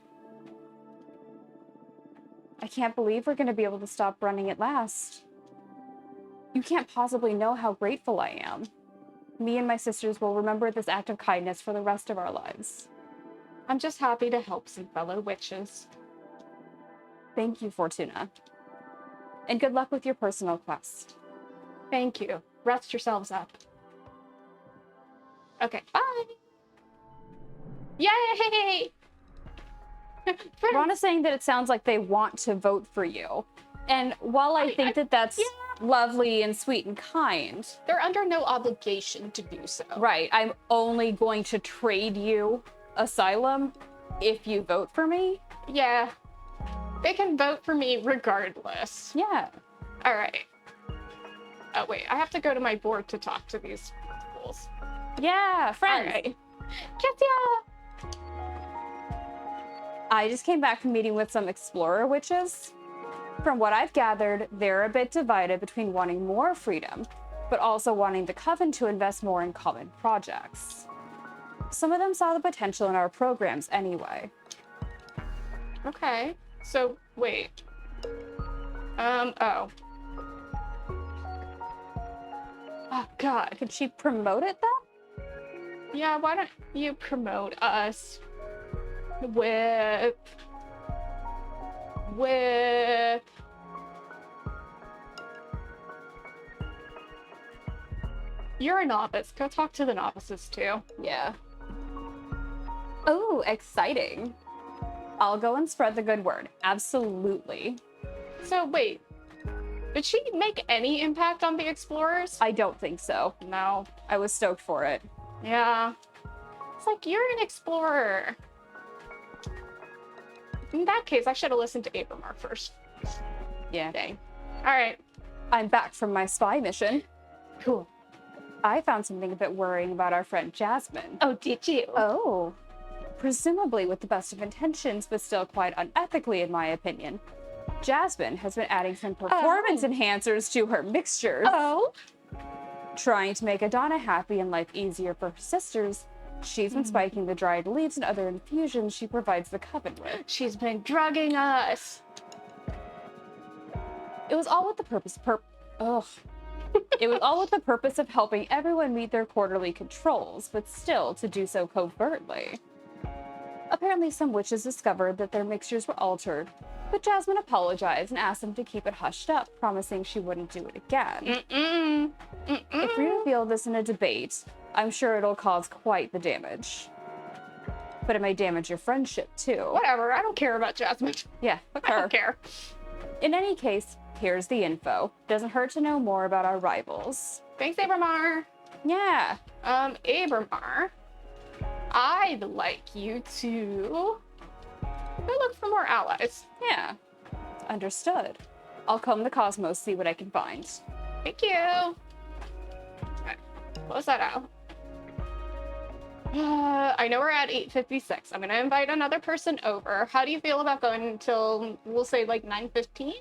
I can't believe we're going to be able to stop running at last. You can't possibly know how grateful I am. Me and my sisters will remember this act of kindness for the rest of our lives. I'm just happy to help some fellow witches. Thank you, Fortuna. And good luck with your personal quest. Thank you. Rest yourselves up. Okay, bye! Yay! Ron is saying that it sounds like they want to vote for you. And while I think that that's lovely and sweet and kind... They're under no obligation to do so. Right. I'm only going to trade you Asylum if you vote for me. Yeah. They can vote for me regardless. Yeah. All right. Oh, wait. I have to go to my board to talk to these fools. Yeah, friends. All right. Katia! I just came back from meeting with some explorer witches. From what I've gathered, they're a bit divided between wanting more freedom, but also wanting the coven to invest more in common projects. Some of them saw the potential in our programs anyway. Okay. So, wait. Oh. Oh, God. Could she promote it then? Yeah, why don't you promote us with... You're a novice. Go talk to the novices, too. Yeah. Oh, exciting. I'll go and spread the good word. Absolutely. So, wait. Did she make any impact on the explorers? I don't think so. No. I was stoked for it. Yeah. It's like, you're an explorer. In that case, I should have listened to Abramar first. Yeah. Dang. All right. I'm back from my spy mission. Cool. I found something a bit worrying about our friend Jasmine. Oh, did you? Oh. Presumably with the best of intentions, but still quite unethically, in my opinion. Jasmine has been adding some performance enhancers to her mixtures. Oh. Trying to make Adana happy and life easier for her sisters, she's been spiking the dried leaves and other infusions she provides the coven with. She's been drugging us. It was all with the purpose It was all with the purpose of helping everyone meet their quarterly controls, but still to do so covertly. Apparently some witches discovered that their mixtures were altered, but Jasmine apologized and asked them to keep it hushed up, promising she wouldn't do it again. If we reveal this in a debate, I'm sure it'll cause quite the damage. But it may damage your friendship, too. Whatever, I don't care about Jasmine. Yeah, fuck I her. don't care. In any case, here's the info. Doesn't hurt to know more about our rivals. Thanks, Abramar. Yeah. Abramar, I'd like you to go look for more allies. Yeah. Understood. I'll comb the cosmos, see what I can find. Thank you. Okay, close that out. I know we're at 8:56. I'm gonna invite another person over. How do you feel about going until, we'll say, like 9:15?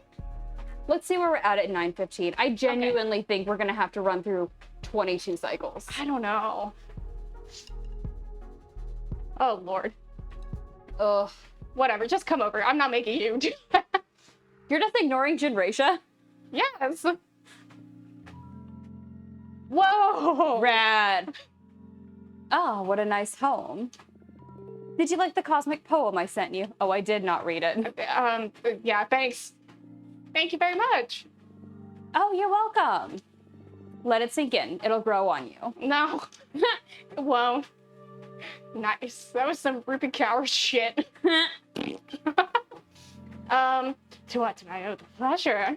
Let's see where we're at 9:15. I genuinely think we're gonna have to run through 22 cycles. I don't know. Oh, Lord. Ugh. Whatever, just come over. I'm not making you do that. You're just ignoring Jinracia? Yes. Whoa. Rad. Oh, what a nice home. Did you like the cosmic poem I sent you? Oh, I did not read it. Yeah, thanks. Thank you very much. Oh, you're welcome. Let it sink in. It'll grow on you. No. It won't. Nice. That was some Rupert Cower shit. To what do I owe the pleasure?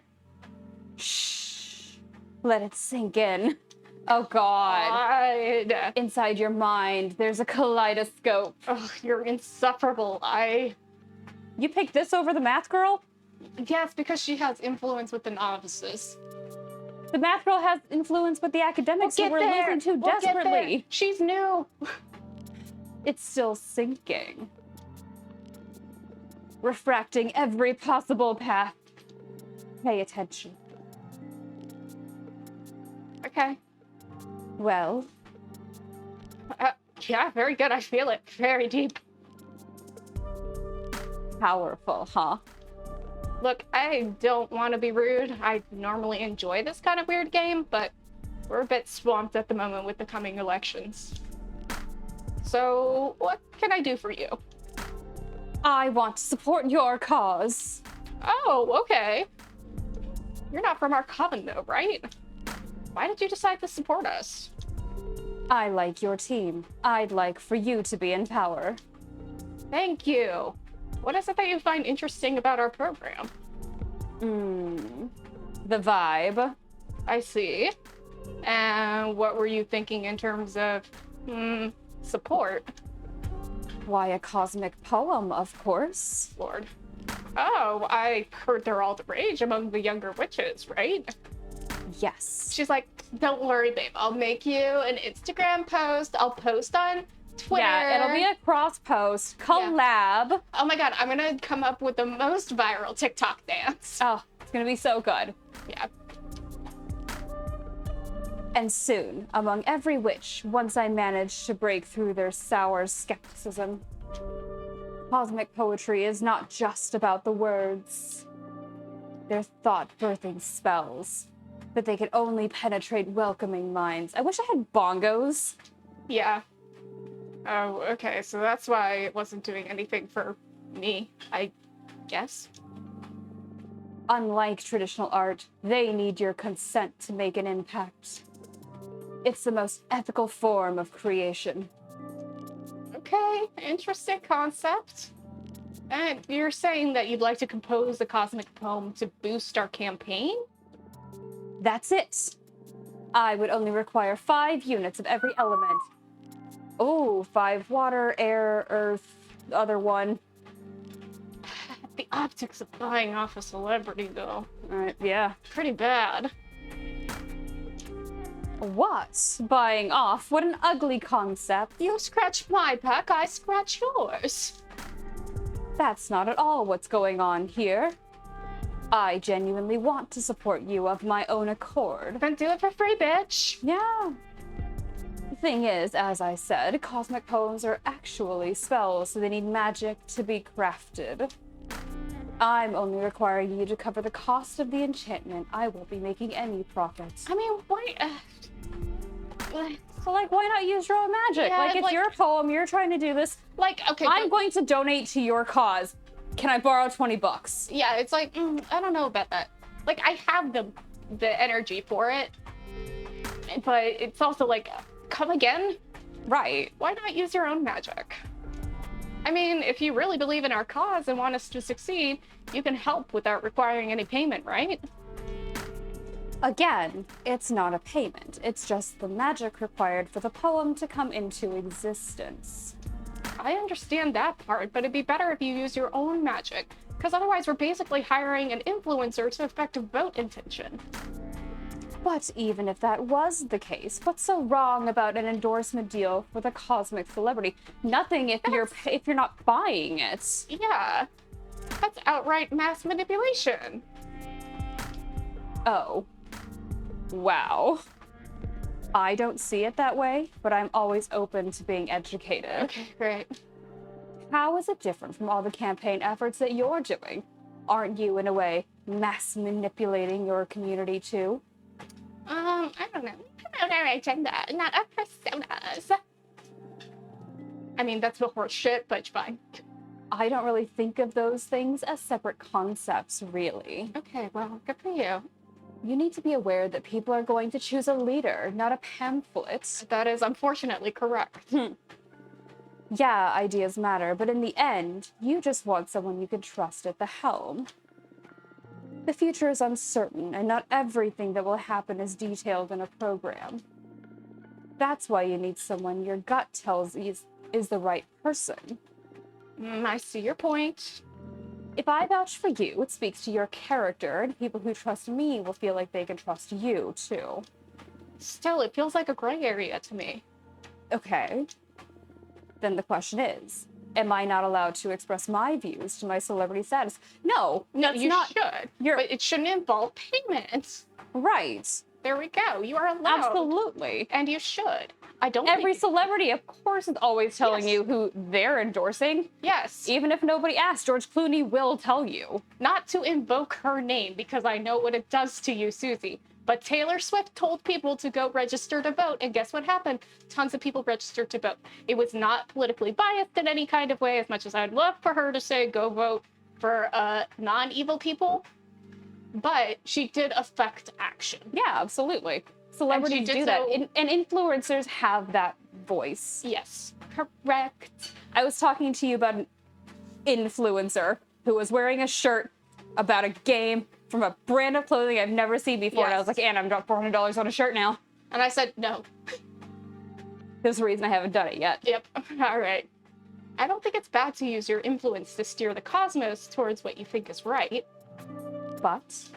Shh. Let it sink in. Oh, God. God. Inside your mind, there's a kaleidoscope. Oh, you're insufferable. You picked this over the math girl? Yes, because she has influence with the novices. The math girl has influence with the academics who we're losing to desperately. She's new. It's still sinking. Refracting every possible path. Pay attention. Okay. Well? Yeah, very good. I feel it. Very deep. Powerful, huh? Look, I don't want to be rude. I normally enjoy this kind of weird game, but We're a bit swamped at the moment with the coming elections. So, what can I do for you? I want to support your cause. Oh, okay. You're not from our coven, though, right? Why did you decide to support us? I like your team. I'd like for you to be in power. Thank you. What is it that you find interesting about our program? The vibe. I see. And what were you thinking in terms of, support? Why, a cosmic poem, of course. Lord. Oh, I heard they're all the rage among the younger witches, right? Yes. She's like, don't worry, babe. I'll make you an Instagram post. I'll post on Twitter. Yeah, it'll be a cross-post collab. Oh my god, I'm gonna come up with the most viral TikTok dance. Oh, it's gonna be so good. Yeah. And soon, among every witch, once I manage to break through their sour skepticism, cosmic poetry is not just about the words. They're thought-birthing spells, but they can only penetrate welcoming minds. I wish I had bongos. Yeah. Oh, okay, so that's why it wasn't doing anything for me, I guess. Unlike traditional art, they need your consent to make an impact. It's the most ethical form of creation. Okay, interesting concept. And you're saying that you'd like to compose a cosmic poem to boost our campaign? That's it. I would only require 5 units of every element. Oh, 5 water, air, earth, the other one. The optics of buying off a celebrity, though. Yeah. Pretty bad. What? Buying off? What an ugly concept. You scratch my back, I scratch yours. That's not at all what's going on here. I genuinely want to support you of my own accord. Then do it for free, bitch. Yeah. The thing is, as I said, cosmic poems are actually spells, so they need magic to be crafted. I'm only requiring you to cover the cost of the enchantment. I won't be making any profit. I mean, why? So, like, why not use your own magic? Yeah, like, it's your poem, you're trying to do this. Like, okay. I'm going to donate to your cause. Can I borrow $20? Yeah, it's like, I don't know about that. Like, I have the energy for it, but it's also like, come again? Right. Why not use your own magic? I mean, if you really believe in our cause and want us to succeed, you can help without requiring any payment, right? Again, it's not a payment. It's just the magic required for the poem to come into existence. I understand that part, but it'd be better if you use your own magic, because otherwise we're basically hiring an influencer to affect a vote intention. But even if that was the case, what's so wrong about an endorsement deal with a cosmic celebrity? Nothing if you're not buying it. Yeah, that's outright mass manipulation. Oh. Wow. I don't see it that way, but I'm always open to being educated. Okay, great. How is it different from all the campaign efforts that you're doing? Aren't you, in a way, mass manipulating your community too? I don't know. Promote our agenda, not our personas. I mean, that's the horse shit, but fine. I don't really think of those things as separate concepts, really. Okay, well, good for you. You need to be aware that people are going to choose a leader, not a pamphlet. That is unfortunately correct. Yeah, ideas matter, but in the end, you just want someone you can trust at the helm. The future is uncertain, and not everything that will happen is detailed in a program. That's why you need someone your gut tells you is the right person. I see your point. If I vouch for you, it speaks to your character, and people who trust me will feel like they can trust you, too. Still, it feels like a gray area to me. Okay. Then the question is, am I not allowed to express my views to my celebrity status? No, You not. should. But it shouldn't involve payment. Right. There we go. You are allowed. Absolutely. And you should. I don't Every think... celebrity, of course, is always telling Yes. you who they're endorsing. Yes. Even if nobody asks, George Clooney will tell you. Not to invoke her name, because I know what it does to you, Susie. But Taylor Swift told people to go register to vote, and guess what happened? Tons of people registered to vote. It was not politically biased in any kind of way, as much as I'd love for her to say go vote for non-evil people, but she did affect action. Yeah, absolutely. Celebrities do that, and influencers have that voice. Yes, correct. I was talking to you about an influencer who was wearing a shirt about a game from a brand of clothing I've never seen before. Yes. And I was like, Anna, I'm dropped $400 on a shirt now. And I said, no. There's a reason I haven't done it yet. Yep. All right. I don't think it's bad to use your influence to steer the cosmos towards what you think is right. But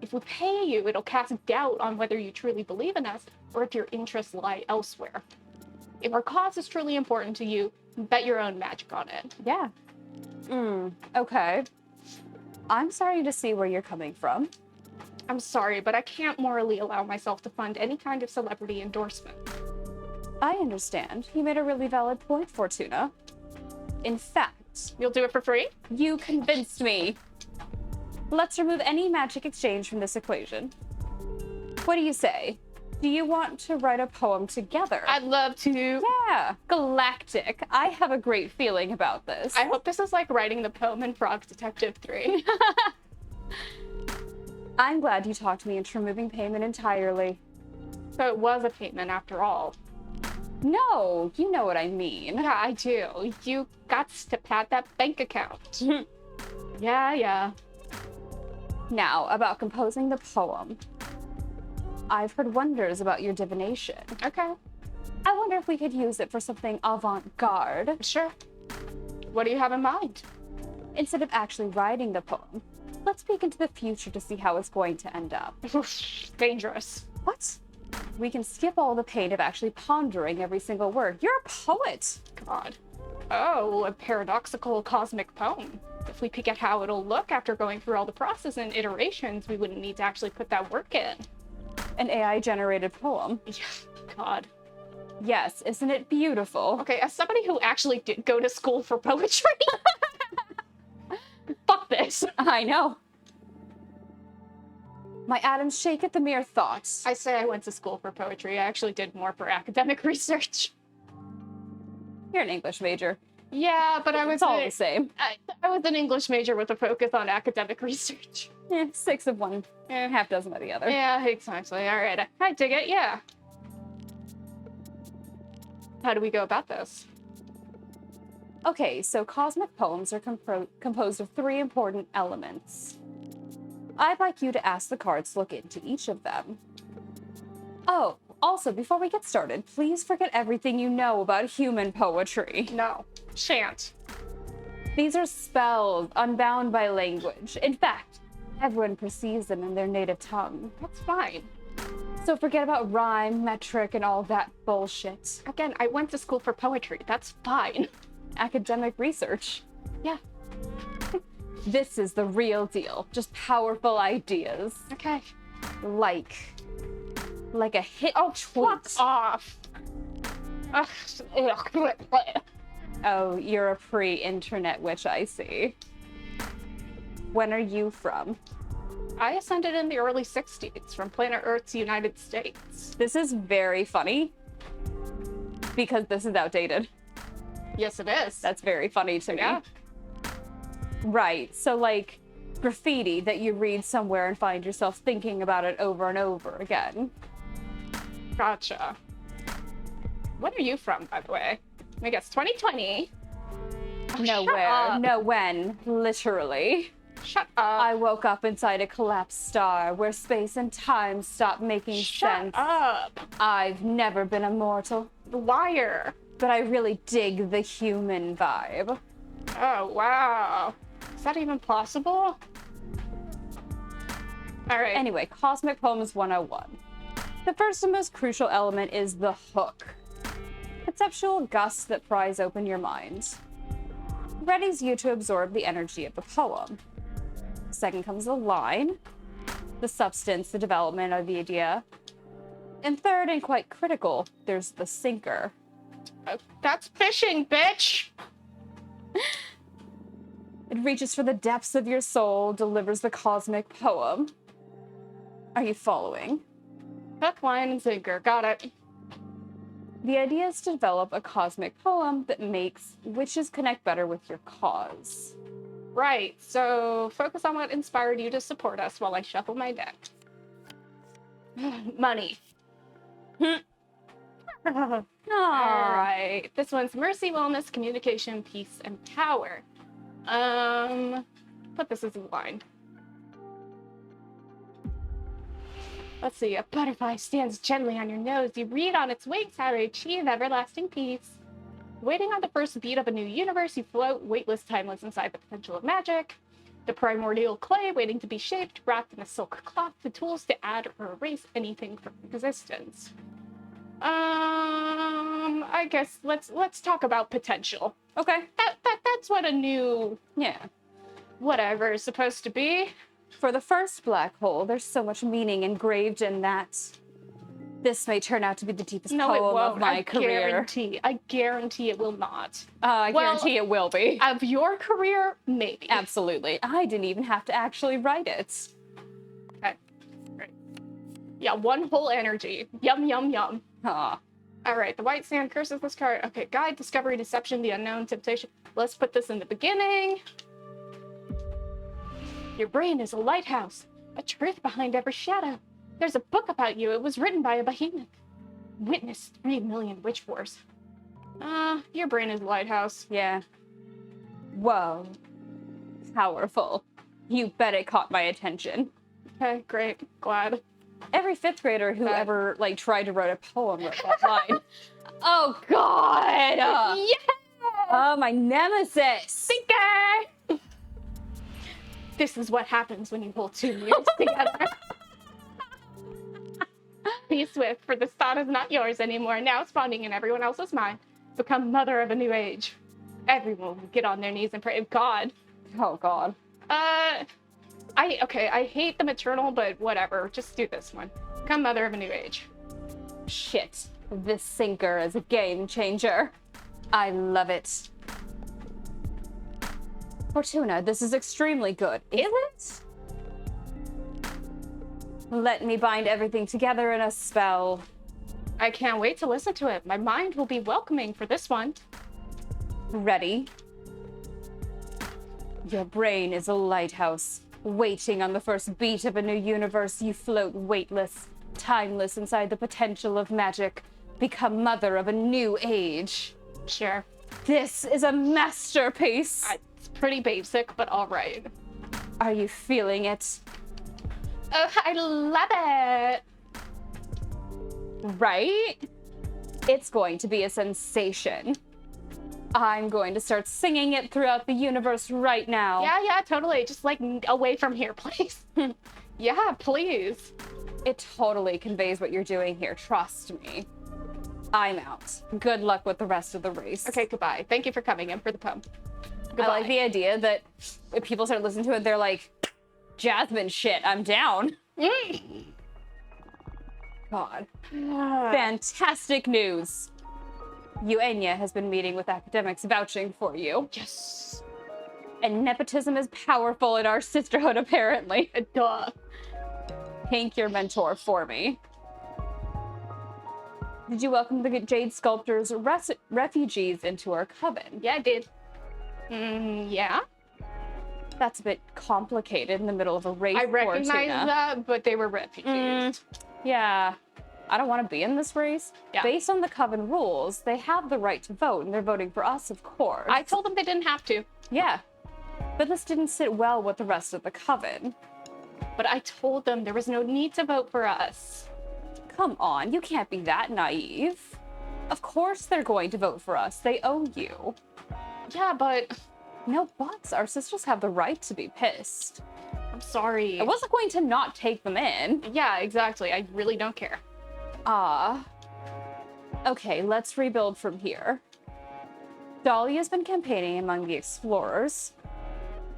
if we pay you, it'll cast doubt on whether you truly believe in us or if your interests lie elsewhere. If our cause is truly important to you, bet your own magic on it. Yeah. Okay. I'm sorry to see where you're coming from. I'm sorry, but I can't morally allow myself to fund any kind of celebrity endorsement. I understand. You made a really valid point, Fortuna. In fact... You'll do it for free? You convinced me. Let's remove any magic exchange from this equation. What do you say? Do you want to write a poem together? I'd love to. Yeah, galactic. I have a great feeling about this. I hope this is like writing the poem in Frog Detective 3. I'm glad you talked me into removing payment entirely. So it was a payment after all. No, you know what I mean. Yeah, I do. You got to pad that bank account. Yeah. Now, about composing the poem. I've heard wonders about your divination. Okay. I wonder if we could use it for something avant-garde. Sure. What do you have in mind? Instead of actually writing the poem, let's peek into the future to see how it's going to end up. Dangerous. What? We can skip all the pain of actually pondering every single word. You're a poet. God. Oh, a paradoxical cosmic poem. If we peek at how it'll look after going through all the process and iterations, we wouldn't need to actually put that work in. An AI-generated poem. Yeah, God. Yes, isn't it beautiful? Okay, as somebody who actually did go to school for poetry, fuck this. I know. My atoms shake at the mere thought. I say I went to school for poetry. I actually did more for academic research. You're an English major. Yeah, but I was all the same. I was an English major with a focus on academic research. Yeah, 6 of one, half dozen of the other. Yeah, exactly. All right, I dig it. Yeah. How do we go about this? Okay, so cosmic poems are composed of 3 important elements. I'd like you to ask the cards to look into each of them. Oh, also, before we get started, please forget everything you know about human poetry. No, shan't. These are spells, unbound by language. In fact, everyone perceives them in their native tongue. That's fine. So forget about rhyme, metric, and all that bullshit. Again, I went to school for poetry. That's fine. Academic research. Yeah. This is the real deal. Just powerful ideas. Okay. Like a hit tweet. Fuck off. Oh, you're a pre-internet witch, I see. When are you from? I ascended in the early 60s from planet Earth's United States. This is very funny because this is outdated. Yes, it is. That's very funny to me. Yeah. Right. So like graffiti that you read somewhere and find yourself thinking about it over and over again. Gotcha. When are you from, by the way? I guess 2020. No where, no when, literally. Shut up. I woke up inside a collapsed star where space and time stopped making sense. Shut up. I've never been immortal. Liar. But I really dig the human vibe. Oh, wow. Is that even possible? All right. Anyway, Cosmic Poems 101. The first and most crucial element is the hook. Conceptual gusts that prise open your mind. Readies you to absorb the energy of the poem. Second comes the line, the substance, the development of the idea. And third, and quite critical, there's the sinker. That's fishing, bitch! It reaches for the depths of your soul, delivers the cosmic poem. Are you following? Hook, line, and sinker. Got it. The idea is to develop a cosmic poem that makes witches connect better with your cause. Right, so focus on what inspired you to support us while I shuffle my deck. Money. All right, this one's mercy, wellness, communication, peace, and power. Put this as a line. Let's see, a butterfly stands gently on your nose. You read on its wings how to achieve everlasting peace. Waiting on the first beat of a new universe, you float, weightless, timeless, inside the potential of magic. The primordial clay waiting to be shaped, wrapped in a silk cloth, the tools to add or erase anything from existence. I guess let's talk about potential. Okay. That's what a new whatever is supposed to be. For the first black hole, there's so much meaning engraved in that. This may turn out to be the deepest poem of my career. I guarantee it will not. I guarantee it will be. Of your career, maybe. Absolutely. I didn't even have to actually write it. Okay. Great. Yeah, one whole energy. Yum, yum, yum. Aw. All right, the white sand curses this card. Okay, guide, discovery, deception, the unknown, temptation. Let's put this in the beginning. Your brain is a lighthouse, a truth behind every shadow. There's a book about you. It was written by a behemoth. Witness 3 million witch wars. Your brain is a lighthouse. Yeah. Whoa. Powerful. You bet it caught my attention. Okay, great. Glad. Every fifth grader who ever, tried to write a poem wrote that line. Oh, God! Yeah! Oh, my nemesis! Sinker! This is what happens when you hold 2 years together. Be swift, for this thought is not yours anymore. Now spawning in everyone else's mind. Become mother of a new age. Everyone will get on their knees and pray. God. Oh, God. I hate the maternal, but whatever. Just do this one. Become mother of a new age. Shit. This sinker is a game changer. I love it. Fortuna, this is extremely good. Is it? Let me bind everything together in a spell. I can't wait to listen to it. My mind will be welcoming for this one. Ready? Your brain is a lighthouse. Waiting on the first beat of a new universe, you float weightless, timeless inside the potential of magic. Become mother of a new age. Sure. This is a masterpiece. It's pretty basic, but all right. Are you feeling it? Oh, I love it. Right? It's going to be a sensation. I'm going to start singing it throughout the universe right now. Yeah, totally. Just away from here, please. Yeah, please. It totally conveys what you're doing here. Trust me. I'm out. Good luck with the rest of the race. Okay, goodbye. Thank you for coming in for the poem. Goodbye. I like the idea that if people start listening to it, they're like, Jasmine shit, I'm down. God. Fantastic news. Eugenia has been meeting with academics vouching for you. Yes. And nepotism is powerful in our sisterhood, apparently. Duh. Thank your mentor for me. Did you welcome the Jade Sculptor's refugees into our coven? Yeah, I did. Yeah. That's a bit complicated in the middle of a race. I recognize Fortuna. that, but they were refugees. Yeah. I don't want to be in this race. Yeah. Based on the coven rules, they have the right to vote, and they're voting for us, of course. I told them they didn't have to. Yeah. But this didn't sit well with the rest of the coven. But I told them there was no need to vote for us. Come on, you can't be that naive. Of course they're going to vote for us. They owe you. Yeah, but... No buts. Our sisters have the right to be pissed. I'm sorry. I wasn't going to not take them in. Yeah, exactly. I really don't care. Okay, let's rebuild from here. Dahlia's been campaigning among the explorers.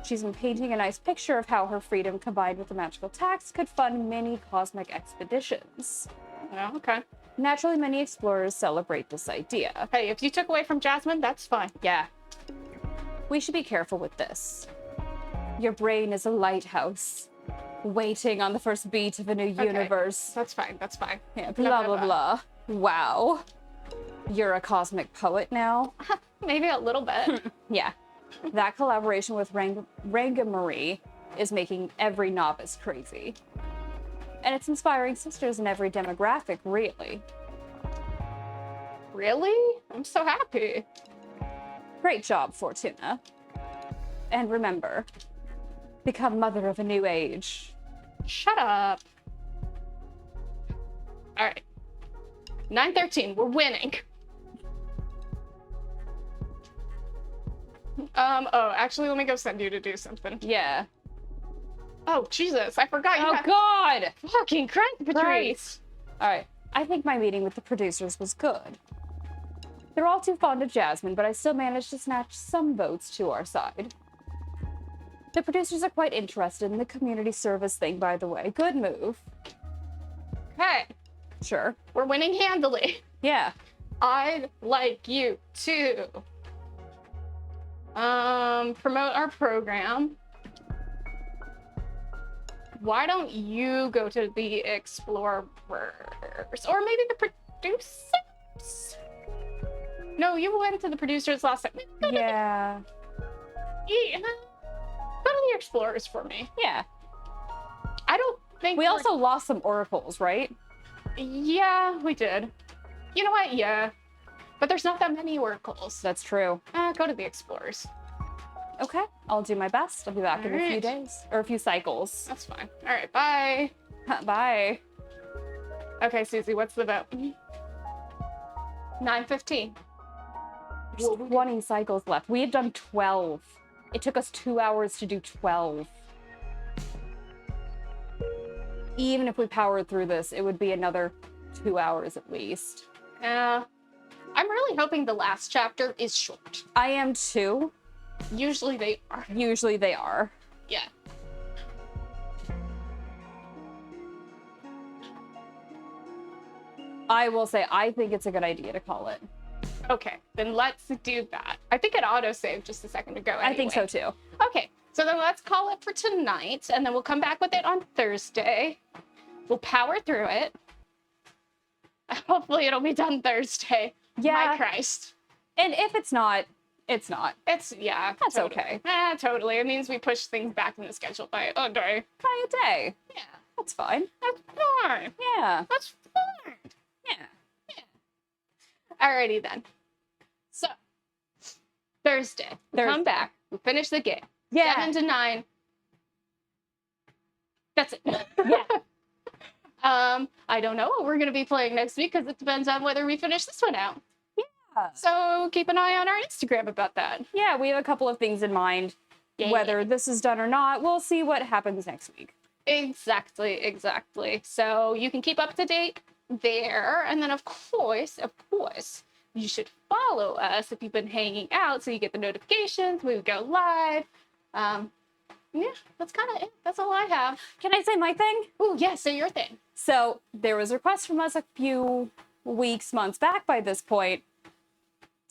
She's been painting a nice picture of how her freedom combined with the magical tax could fund many cosmic expeditions. Yeah, okay. Naturally, many explorers celebrate this idea. Hey, if you took away from Jasmine, that's fine. Yeah. We should be careful with this. Your brain is a lighthouse. waiting on the first beat of a new universe. That's fine. That's fine. Yeah, blah, blah, blah. Wow. You're a cosmic poet now? Maybe a little bit. Yeah. That collaboration with Ranga Marie is making every novice crazy. And it's inspiring sisters in every demographic, really. Really? I'm so happy. Great job, Fortuna. And remember, become mother of a new age. Shut up. All right. 9:13. We're winning. Oh, actually, let me go send you to do something. Yeah. Oh, Jesus. I forgot you had God! fucking Christ, Patrice. All right. I think my meeting with the producers was good. They're all too fond of Jasmine, but I still managed to snatch some votes to our side. The producers are quite interested in the community service thing, by the way. Good move. Okay. Sure. We're winning handily. Yeah. I'd like you to promote our program. Why don't you go to the explorers? Or maybe the producers? No, you went to the producers last time. Yeah. Yeah. Go to the explorers for me. Yeah. I don't think we also lost some oracles, right? Yeah, we did. You know what? Yeah. But there's not that many oracles. That's true. Go to the explorers. Okay. I'll do my best. I'll be back in a few days. Or a few cycles. That's fine. All right, bye. Bye. Okay, Susie, what's the vote? 9:15. There's 20 cycles left. We have done 12. It took us 2 hours to do 12. Even if we powered through this, it would be another 2 hours at least. Yeah. I'm really hoping the last chapter is short. I am too. Usually they are. Usually they are. Yeah. I will say, I think it's a good idea to call it. Okay, then let's do that. I think it auto-saved just a second ago anyway. I think so too. Okay, so then let's call it for tonight, and then we'll come back with it on Thursday. We'll power through it. Hopefully it'll be done Thursday. Yeah. My Christ. And if it's not, it's not. Yeah. That's totally. okay. Totally. It means we push things back in the schedule by a day. By a day. Yeah. That's fine. That's fine. Yeah. That's fine. Yeah. Alrighty then. So, Thursday. We come back. We finish the game. Yeah. 7 to 9. That's it. Yeah. I don't know what we're going to be playing next week because it depends on whether we finish this one out. Yeah. So keep an eye on our Instagram about that. Yeah, we have a couple of things in mind. Yeah. Whether this is done or not, we'll see what happens next week. Exactly. So you can keep up to date there. And then, of course, you should follow us if you've been hanging out so you get the notifications when we go live. Yeah, that's kind of it. That's all I have. Can I say my thing? Oh, yeah, say your thing. So there was a request from us a few months back by this point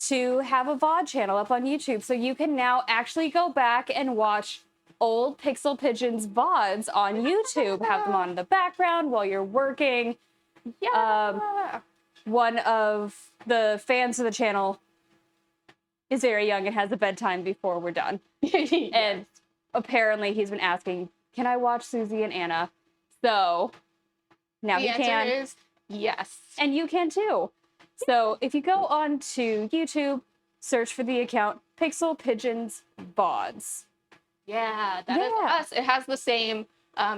to have a VOD channel up on YouTube. So you can now actually go back and watch old Pixel Pigeons VODs on YouTube. Have them on in the background while you're working. Yeah. One of the fans of the channel is very young and has a bedtime before we're done. Yes. And apparently he's been asking, can I watch Susie and Anna? So now the he answer can. is yes. And you can too. So if you go on to YouTube, search for the account Pixel Pigeons VODs. Yeah, that is us. It has the same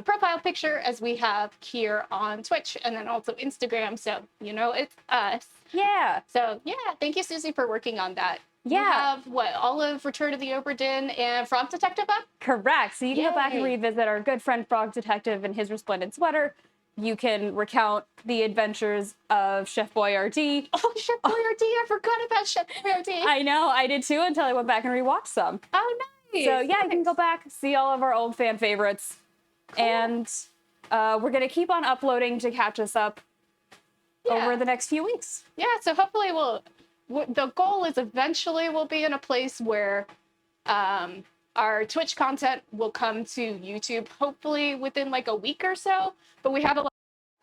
profile picture as we have here on Twitch and then also Instagram. So, it's us. Yeah. So, yeah, thank you, Susie, for working on that. Yeah. You have, all of Return of the Obra Dinn and Frog Detective up? Correct. So you can go back and Yay. revisit our good friend Frog Detective and his resplendent sweater. You can recount the adventures of Chef Boyardee. Oh, Chef Boyardee. I forgot about Chef Boyardee. I know, I did too until I went back and rewatched some. Oh, nice. So yeah, you can go back, see all of our old fan favorites. Cool. And we're going to keep on uploading to catch us up over the next few weeks. Yeah, so hopefully the goal is eventually we'll be in a place where Our Twitch content will come to YouTube hopefully within like a week or so, but we have a lot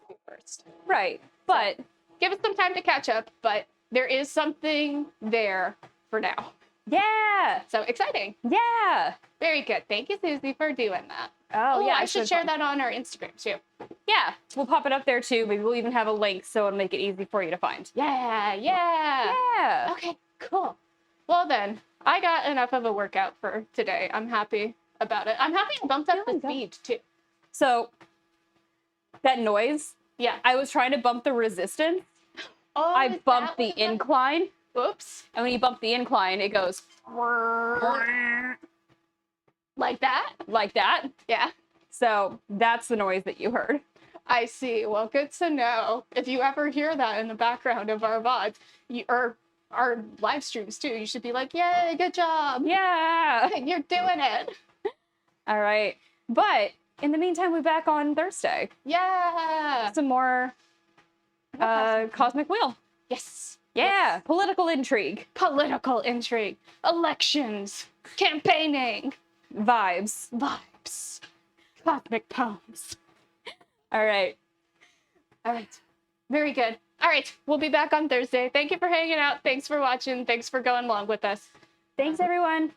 to do first. Right. But so, give us some time to catch up, but there is something there for now. Yeah. So exciting. Yeah. Very good. Thank you, Susie, for doing that. Oh, yeah. I should share that on our Instagram too. Yeah. We'll pop it up there too. Maybe we'll even have a link so it'll make it easy for you to find. Yeah. Yeah. Yeah. Okay, cool. Well then, I got enough of a workout for today. I'm happy about it. I'm happy I bumped up the speed too. So that noise, yeah, I was trying to bump the resistance. Oh, I bumped the incline. Oops. And when you bump the incline, it goes like that? Like that. Yeah. So that's the noise that you heard. I see. Well, good to know. If you ever hear that in the background of our VODs, or our live streams too, you should be like, yay, good job. Yeah. You're doing it. All right. But in the meantime, we're back on Thursday. Yeah. Some more Cosmic Wheel. Yes. Yeah. Yes. Political intrigue. Political intrigue. Elections. Campaigning. Vibes. Vibes. Cosmic poems. All right. All right. Very good. All right. We'll be back on Thursday. Thank you for hanging out. Thanks for watching. Thanks for going along with us. Thanks, everyone.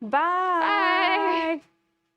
Bye. Bye.